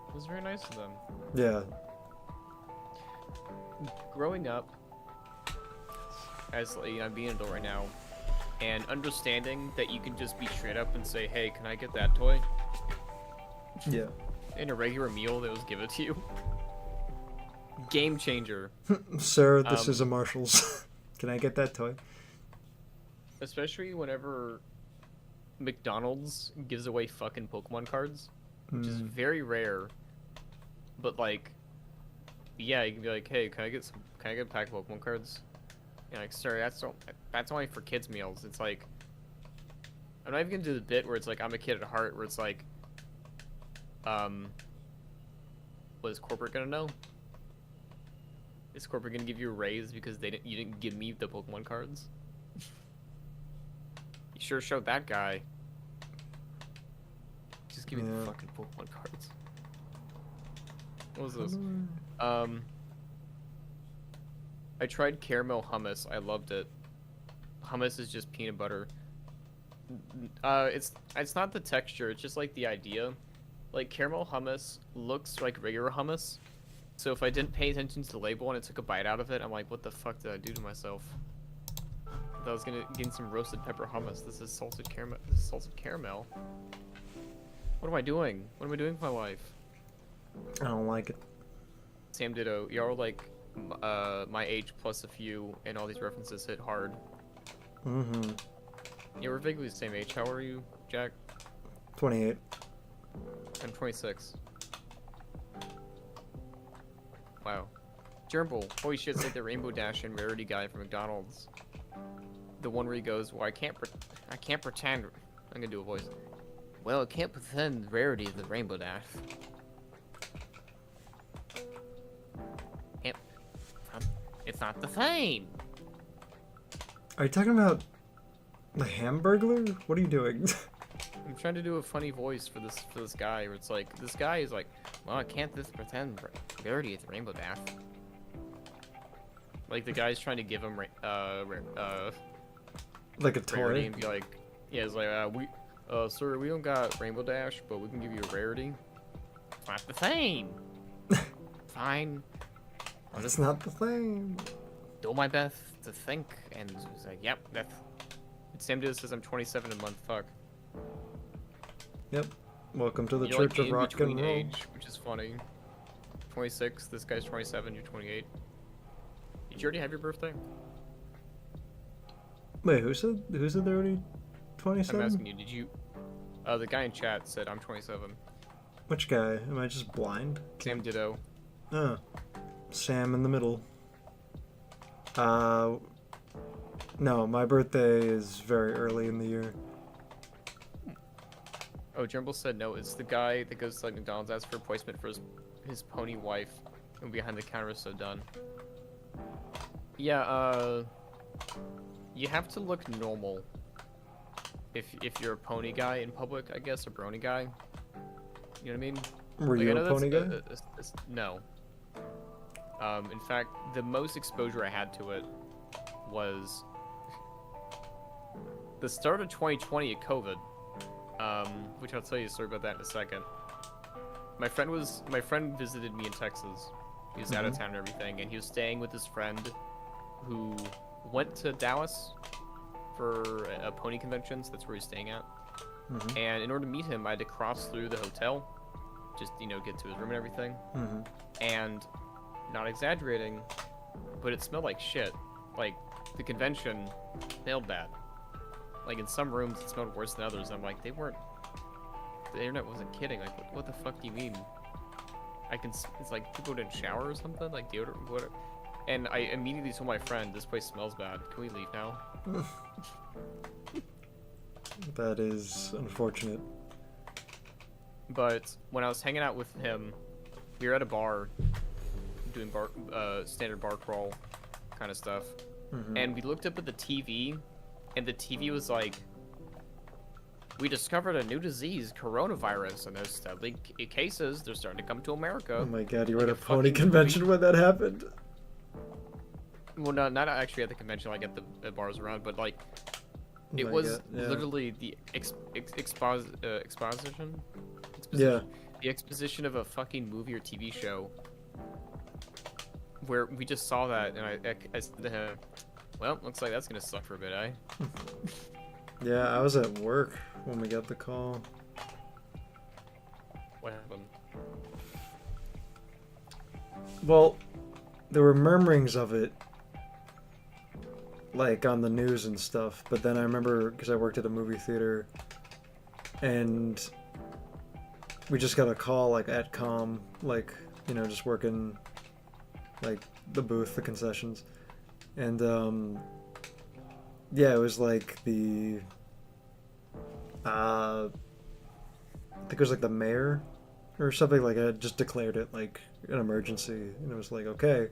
It was very nice of them. Yeah. Growing up, as you know, I'm being an adult right now, and understanding that you can just be straight up and say, hey, can I get that toy? Yeah. In a regular meal that was given to you. Game changer. Sir, this is a Marshall's. Can I get that toy? Especially whenever McDonald's gives away fucking Pokemon cards, which is very rare. But like, yeah, you can be like, hey, can I get a pack of Pokemon cards? And like, sorry, that's only for kids meals. It's like, I'm not even gonna do the bit where it's like I'm a kid at heart, where it's like, what is corporate gonna know? Is corporate gonna give you a raise because you didn't give me the Pokemon cards? You sure showed that guy. Just give me the fucking Pokemon cards. What was this? I tried caramel hummus. I loved it. Hummus is just peanut butter. It's not the texture. It's just like the idea. Like caramel hummus looks like regular hummus. So if I didn't pay attention to the label and I took a bite out of it, I'm like, what the fuck did I do to myself? I thought I was gonna get some roasted pepper hummus. This is salted caramel. This is salted caramel. What am I doing? What am I doing with my life? I don't like it. Sam Ditto. Y'all are like my age plus a few, and all these references hit hard. Mm-hmm. Yeah, we're vaguely the same age. How are you, Jack? 28. I'm 26. Wow. Gerbil. Holy shit, it's like the Rainbow Dash and Rarity guy from McDonald's. The one where he goes, well, I can't pretend. I'm gonna do a voice. Well, I can't pretend Rarity is the Rainbow Dash. It's not the same. Are you talking about the Hamburglar? What are you doing? I'm trying to do a funny voice for this guy, where it's like, this guy is like, well, I can't just pretend Rarity is the Rainbow Dash. Like the guy's trying to give him like a Rarity toy? and be like, yeah, it's like, sir, we don't got Rainbow Dash, but we can give you a Rarity. It's not the same. Fine. It's not the same. Do my best to think, and it's like, yep, that's. Sam Diz says I'm 27 a month. Fuck. Yep. Welcome to the You're Church like of Rock and Roll. age, which is funny. 26. This guy's 27. You're 28. Did you already have your birthday? Wait, who said they're already I'm 27? asking you. Did you? The guy in chat said I'm 27. Which guy? Am I just blind? Sam Ditto. Oh. Sam in the middle. No, my birthday is very early in the year. Oh, Jumble said no. It's the guy that goes to like McDonald's, asks for a replacement for his pony wife, and behind the counter is so done. Yeah. You have to look normal. If you're a pony guy in public, I guess, a brony guy. You know what I mean? Were Like, you I know a pony guy? No. In fact, the most exposure I had to it was the start of 2020 at COVID, which I'll tell you a story about that in a second. My friend visited me in Texas. He was out of town and everything, and he was staying with his friend who went to Dallas for a pony convention, so that's where he's staying at. And in order to meet him, I had to cross through the hotel, just, get to his room and everything. And, not exaggerating, but it smelled like shit. Like, the convention smelled bad. Like, in some rooms, it smelled worse than others. I'm like, the internet wasn't kidding. Like, what the fuck do you mean? It's like, people didn't shower or something? Like, deodorant, whatever. And I immediately told my friend, this place smells bad. Can we leave now? That is unfortunate. But when I was hanging out with him, we were at a bar, doing standard bar crawl kind of stuff. And we looked up at the TV, and the TV was like, we discovered a new disease, coronavirus, and there's deadly cases. They're starting to come to America. Oh my god, you were Like at a a pony fucking convention movie. when that happened? Well, no, not actually at the convention, like at the bars around, but like, it My was God, yeah. literally the exposition? Yeah. The exposition of a fucking movie or TV show. Where we just saw that, and I said to him, well, looks like that's gonna suck for a bit, eh? Yeah, I was at work when we got the call. What happened? Well, there were murmurings of it, like on the news and stuff, but then I remember, because I worked at a movie theater, and we just got a call, like, at comm, like, just working, like, the booth, the concessions, and, yeah, it was like I think it was like the mayor or something, like, I just declared it like an emergency, and it was like, okay,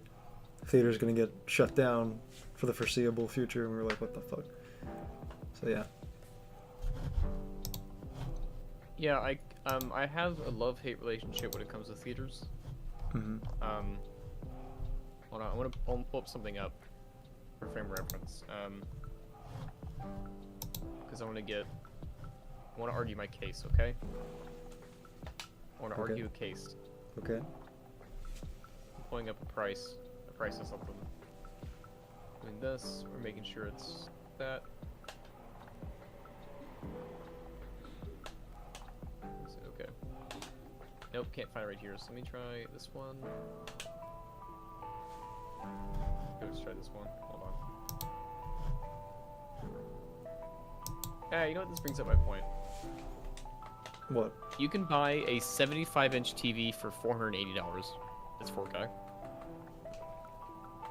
theater's gonna get shut down for the foreseeable future, and we were like, what the fuck? So yeah. Yeah, I have a love-hate relationship when it comes to theaters. Mm-hmm. Hold on, I'll pull up something up for frame reference. Because I want to argue my case, okay? I want to Okay. argue a case. Okay. I'm pulling up a price of something. Doing this, we're making sure it's that. Okay. Nope, can't find it right here. So let me try this one. Let's try this one. Hold on. Hey, you know what? This brings up my point. What? You can buy a 75-inch TV for $480. It's 4K.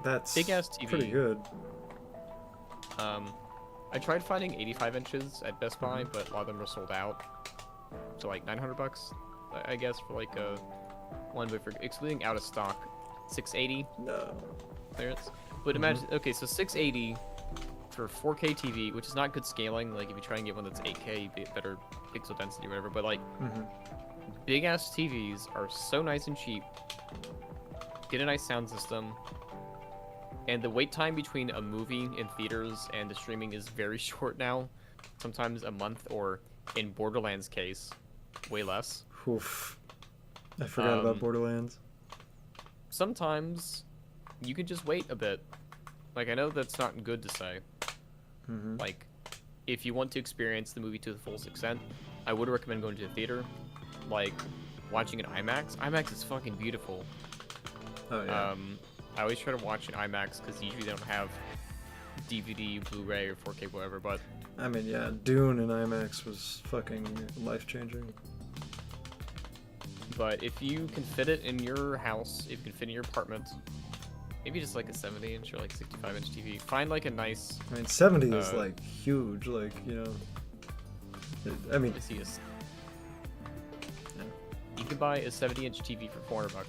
That's Big ass TV. pretty good. I tried finding 85 inches at Best Buy, but a lot of them are sold out. So like $900, I guess, for like a one, but for excluding out of stock, 680 No. clearance. But imagine, okay, so 680 for 4K TV, which is not good scaling. Like if you try and get one that's 8K, you get better pixel density, or whatever. But like, big ass TVs are so nice and cheap. Get a nice sound system. And the wait time between a movie in theaters and the streaming is very short now. Sometimes a month, or in Borderlands' case, way less. Oof. I forgot about Borderlands. Sometimes you can just wait a bit. Like, I know that's not good to say. Like, if you want to experience the movie to the fullest extent, I would recommend going to the theater. Like, watching an IMAX. IMAX is fucking beautiful. Oh yeah. I always try to watch in IMAX because usually they don't have DVD, Blu-ray, or 4K, whatever, but... I mean, yeah, Dune in IMAX was fucking life-changing. But if you can fit it in your house, if you can fit in your apartment, maybe just like a 70-inch or like 65-inch TV, find like a nice... I mean, 70 is like huge, like, you know... I mean... You can buy a 70-inch TV for $400.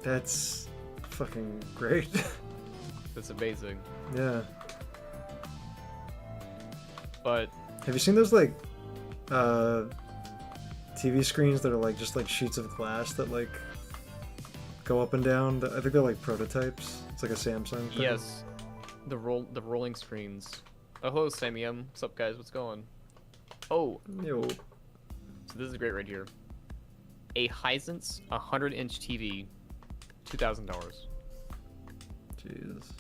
That's fucking great. That's amazing. Yeah. But have you seen those like TV screens that are like just like sheets of glass that like go up and down? I think they're like prototypes. It's like a Samsung thing. yes, the rolling screens. Oh, hello, Samium. What's up, guys? What's going? Oh, Yo. so this is great right here. A Hisense 100-inch TV, $2,000. Jesus.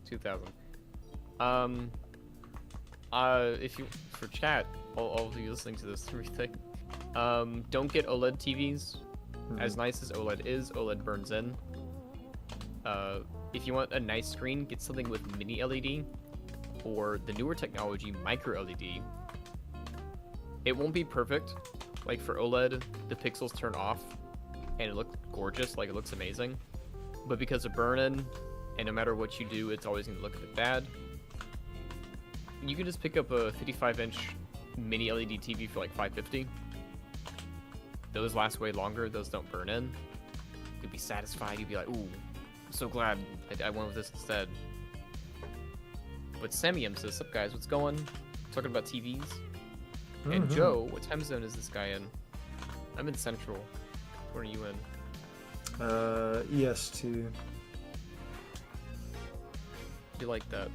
2,000. If you for chat, all of you listening to this everything, don't get OLED TVs. As nice as OLED is, OLED burns in. If you want a nice screen, get something with mini LED or the newer technology, micro LED. It won't be perfect. Like for OLED, the pixels turn off and it looks gorgeous, like it looks amazing. But because of burn-in, and no matter what you do, it's always going to look a bit bad. You can just pick up a 55-inch mini LED TV for like $550. Those last way longer, those don't burn in. You'd be satisfied, you'd be like, ooh, I'm so glad I went with this instead. But Samium says, sup guys, what's going? Talking about TVs. And Joe, what time zone is this guy in? I'm in Central. Where are you in? EST. You like that?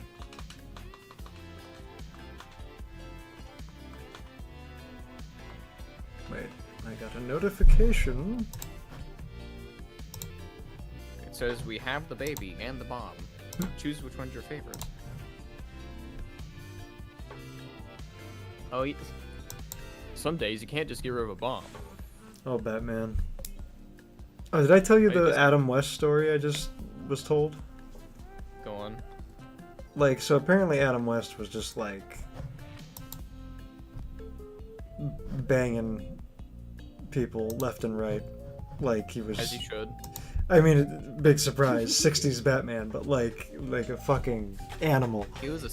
Wait, I got a notification. It says we have the baby and the bomb. Choose which one's your favorite. Oh, some days you can't just get rid of a bomb. Oh, Batman. Oh, did I tell you I the just- Adam West story I just was told? Go on. Like, so apparently Adam West was just like banging people left and right. Like he was. As you should. I mean, big surprise, 60s Batman, but like a fucking animal. He was a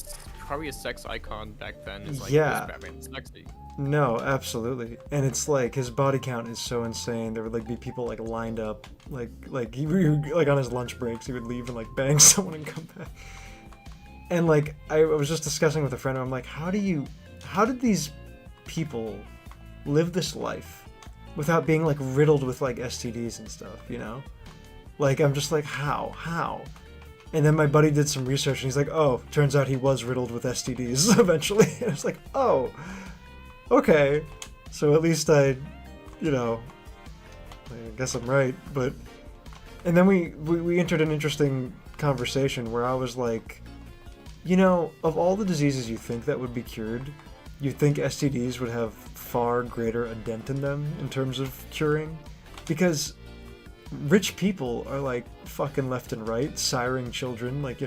probably a sex icon back then. It's like, Yeah. this Batman's sexy. No, absolutely. And it's like his body count is so insane. There would like be people like lined up, like he like on his lunch breaks he would leave and like bang someone and come back. And like I was just discussing with a friend, I'm like, how did these people live this life without being like riddled with like STDs and stuff, you know? Like I'm just like, how? And then my buddy did some research and he's like, oh, turns out he was riddled with STDs eventually. And I was like, oh, okay. So at least I guess I'm right. But and then we entered an interesting conversation where I was like, of all the diseases you think that would be cured, you think STDs would have far greater a dent in them in terms of curing? Because rich people are like fucking left and right siring children, like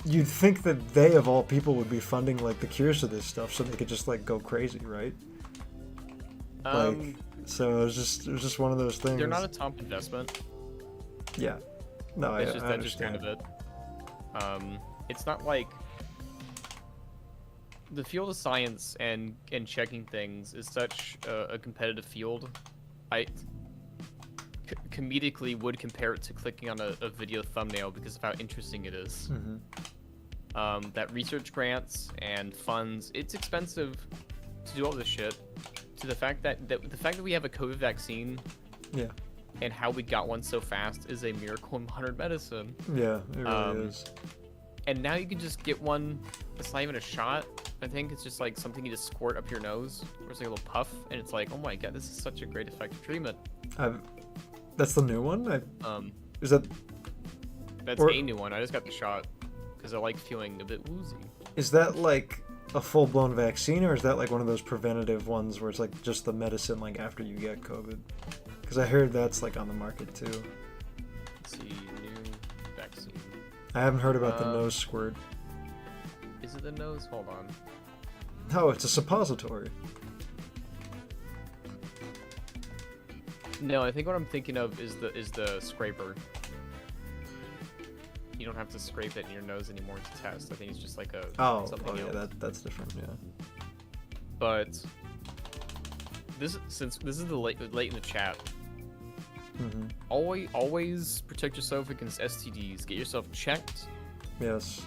you'd think that they of all people would be funding like the cures to this stuff so they could just like go crazy, right? So it was just one of those things. They're not a top investment. Yeah. No, I That's just kind of it. It's not like the field of science and checking things is such a competitive field. I comedically would compare it to clicking on a video thumbnail because of how interesting it is. Mm-hmm. That research grants and funds, it's expensive to do all this shit. To the fact that we have a COVID vaccine, yeah, and how we got one so fast is a miracle in modern medicine. Yeah, it really is. And now you can just get one. It's not even a shot. I think it's just like something you just squirt up your nose, or it's like a little puff, and it's like, oh my god, this is such a great effective treatment. That's the new one. Is that? That's a new one. I just got the shot because I like feeling a bit woozy. Is that like a full-blown vaccine, or is that like one of those preventative ones where it's like just the medicine like after you get COVID? Because I heard that's like on the market too. Let's see, new vaccine. I haven't heard about the nose squirt. Is it the nose? Hold on. No, it's a suppository. No, I think what I'm thinking of is the scraper. You don't have to scrape it in your nose anymore to test. I think it's just like a something else. Yeah, that's different. Yeah. But since this is the late in the chat, Mm-hmm. always protect yourself against STDs. Get yourself checked. Yes.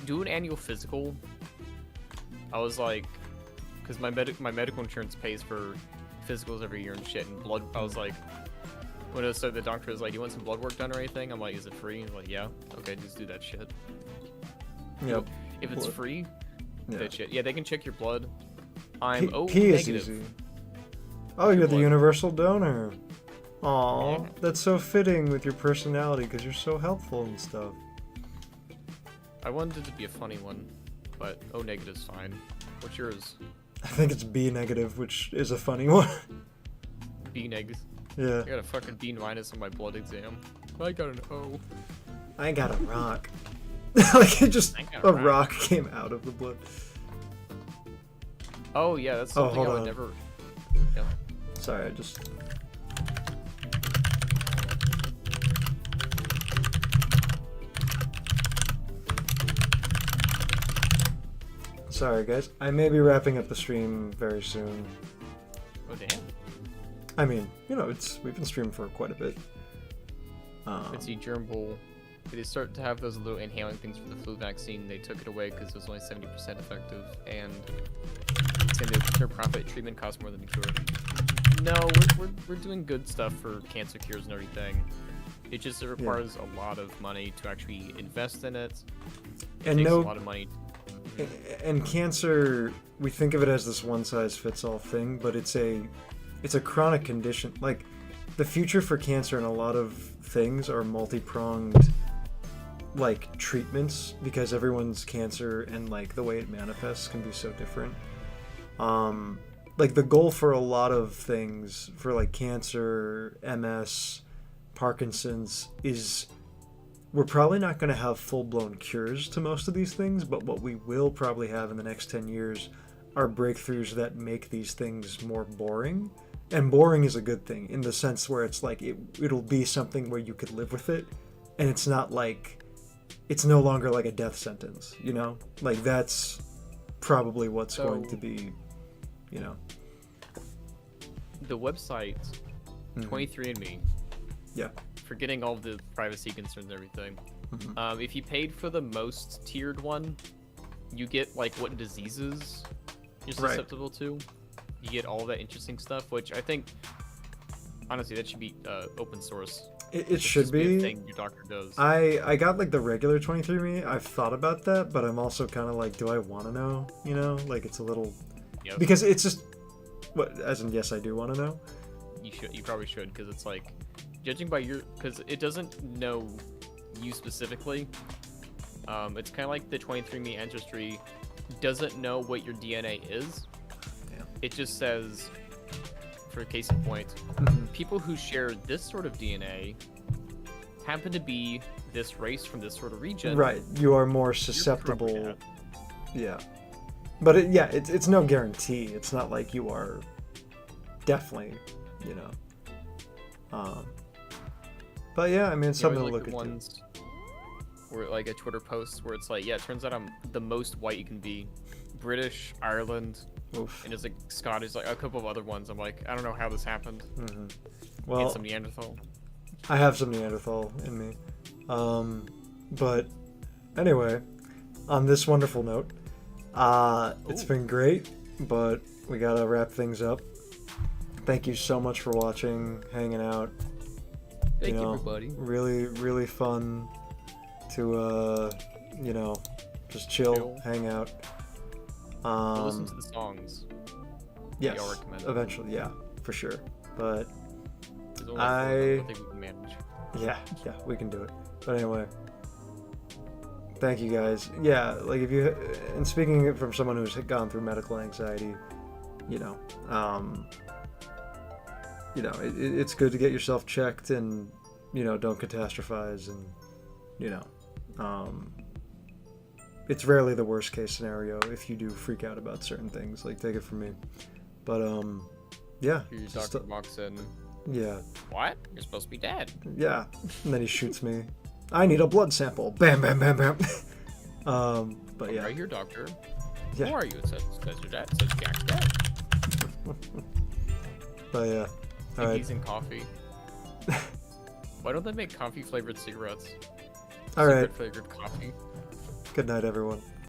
Do an annual physical. I was like, because my medical insurance pays for physicals every year and shit, and blood. I was like, when I said the doctor was like, "You want some blood work done or anything?" I'm like, "Is it free?" He's like, "Yeah." Okay, just do that shit. Yep. If it's free, Yeah. that shit. Yeah, they can check your blood. I'm P is negative. easy. Oh, you're the blood. universal donor. Aw, Yeah. that's so fitting with your personality because you're so helpful and stuff. I wanted it to be a funny one, but O negative's fine. What's yours? I think it's B negative, which is a funny one. B negative. Yeah. I got a fucking B minus on my blood exam. I got an O. I got a rock. Like it just I got a a rock came out of the blood. Oh yeah, that's Oh, something hold I would on. never. Yeah. Sorry, I just. Sorry, guys. I may be wrapping up the stream very soon. Oh damn. I mean, we've been streaming for quite a bit. Let's see, germ bowl. They start to have those little inhaling things for the flu vaccine. They took it away because it was only 70% effective, and their profit treatment costs more than the cure. No, we're doing good stuff for cancer cures and everything. It just requires a lot of money to actually invest in it. It takes a lot of money. And cancer, we think of it as this one-size-fits-all thing, but it's a chronic condition. Like, the future for cancer and a lot of things are multi-pronged, like, treatments, because everyone's cancer and, like, the way it manifests can be so different. Like, the goal for a lot of things, for, like, cancer, MS, Parkinson's, is we're probably not going to have full-blown cures to most of these things, but what we will probably have in the next 10 years are breakthroughs that make these things more boring. And boring is a good thing in the sense where it's like it'll be something where you could live with it, and it's not like it's no longer like a death sentence, you know? Like, that's probably what's So- going to be, you know. The website, Mhm. 23andMe, Yeah. forgetting all the privacy concerns and everything, Mhm. if you paid for the most tiered one, you get, like, what diseases you're Right. susceptible to. You get all that interesting stuff, which I think, honestly, that should be open source. It should just a be. thing your doctor does. I got like the regular 23andMe. I've thought about that, but I'm also kind of like, do I want to know? You know, like it's a little Yep. because it's just what as in yes, I do want to know. You probably should, because it's like, judging by your, because it doesn't know you specifically. It's kind of like the 23andMe ancestry doesn't know what your DNA is. Yeah. It just says, for a case in point, Mhm. people who share this sort of DNA happen to be this race from this sort of region. Right, you are more You're susceptible. probably at- Yeah, but it's no guarantee. It's not like you are definitely, you know. But yeah, I mean, it's You know, something I to look look at into. ones where, like, a Twitter post where it's like, yeah, it turns out I'm the most white you can be. British, Ireland, Oof. and it's like Scottish, like a couple of other ones. I'm like, I don't know how this happened. Mhm. Get Well, some Neanderthal. I have some Neanderthal in me. But anyway, on this wonderful note, it's Ooh. been great, but we gotta wrap things up. Thank you so much for watching, hanging out. Thank you you, know, everybody. Really, really fun to, you know, just chill, Chill. hang out. Go listen to the songs. Yes, y'all recommend. eventually, yeah, for sure. But There's only four of them. I I think we can manage. yeah, we can do it. But anyway, thank you guys. Yeah, like if you, and speaking from someone who's gone through medical anxiety, you know, it's good to get yourself checked and, you know, don't catastrophize and, you know, it's rarely the worst case scenario if you do freak out about certain things. Like, take it from me. But yeah, Your just, doctor walks in. yeah. What? You're supposed to be dead. Yeah, and then he shoots me. I need a blood sample. Bam, bam, bam, bam. But yeah, Right here, doctor. Yeah. Who are you? It says your dad. It says Jack's dead. but yeah. All Think right, he's in coffee. Why don't they make coffee flavored cigarettes? all right. Flavored coffee. Good night, everyone.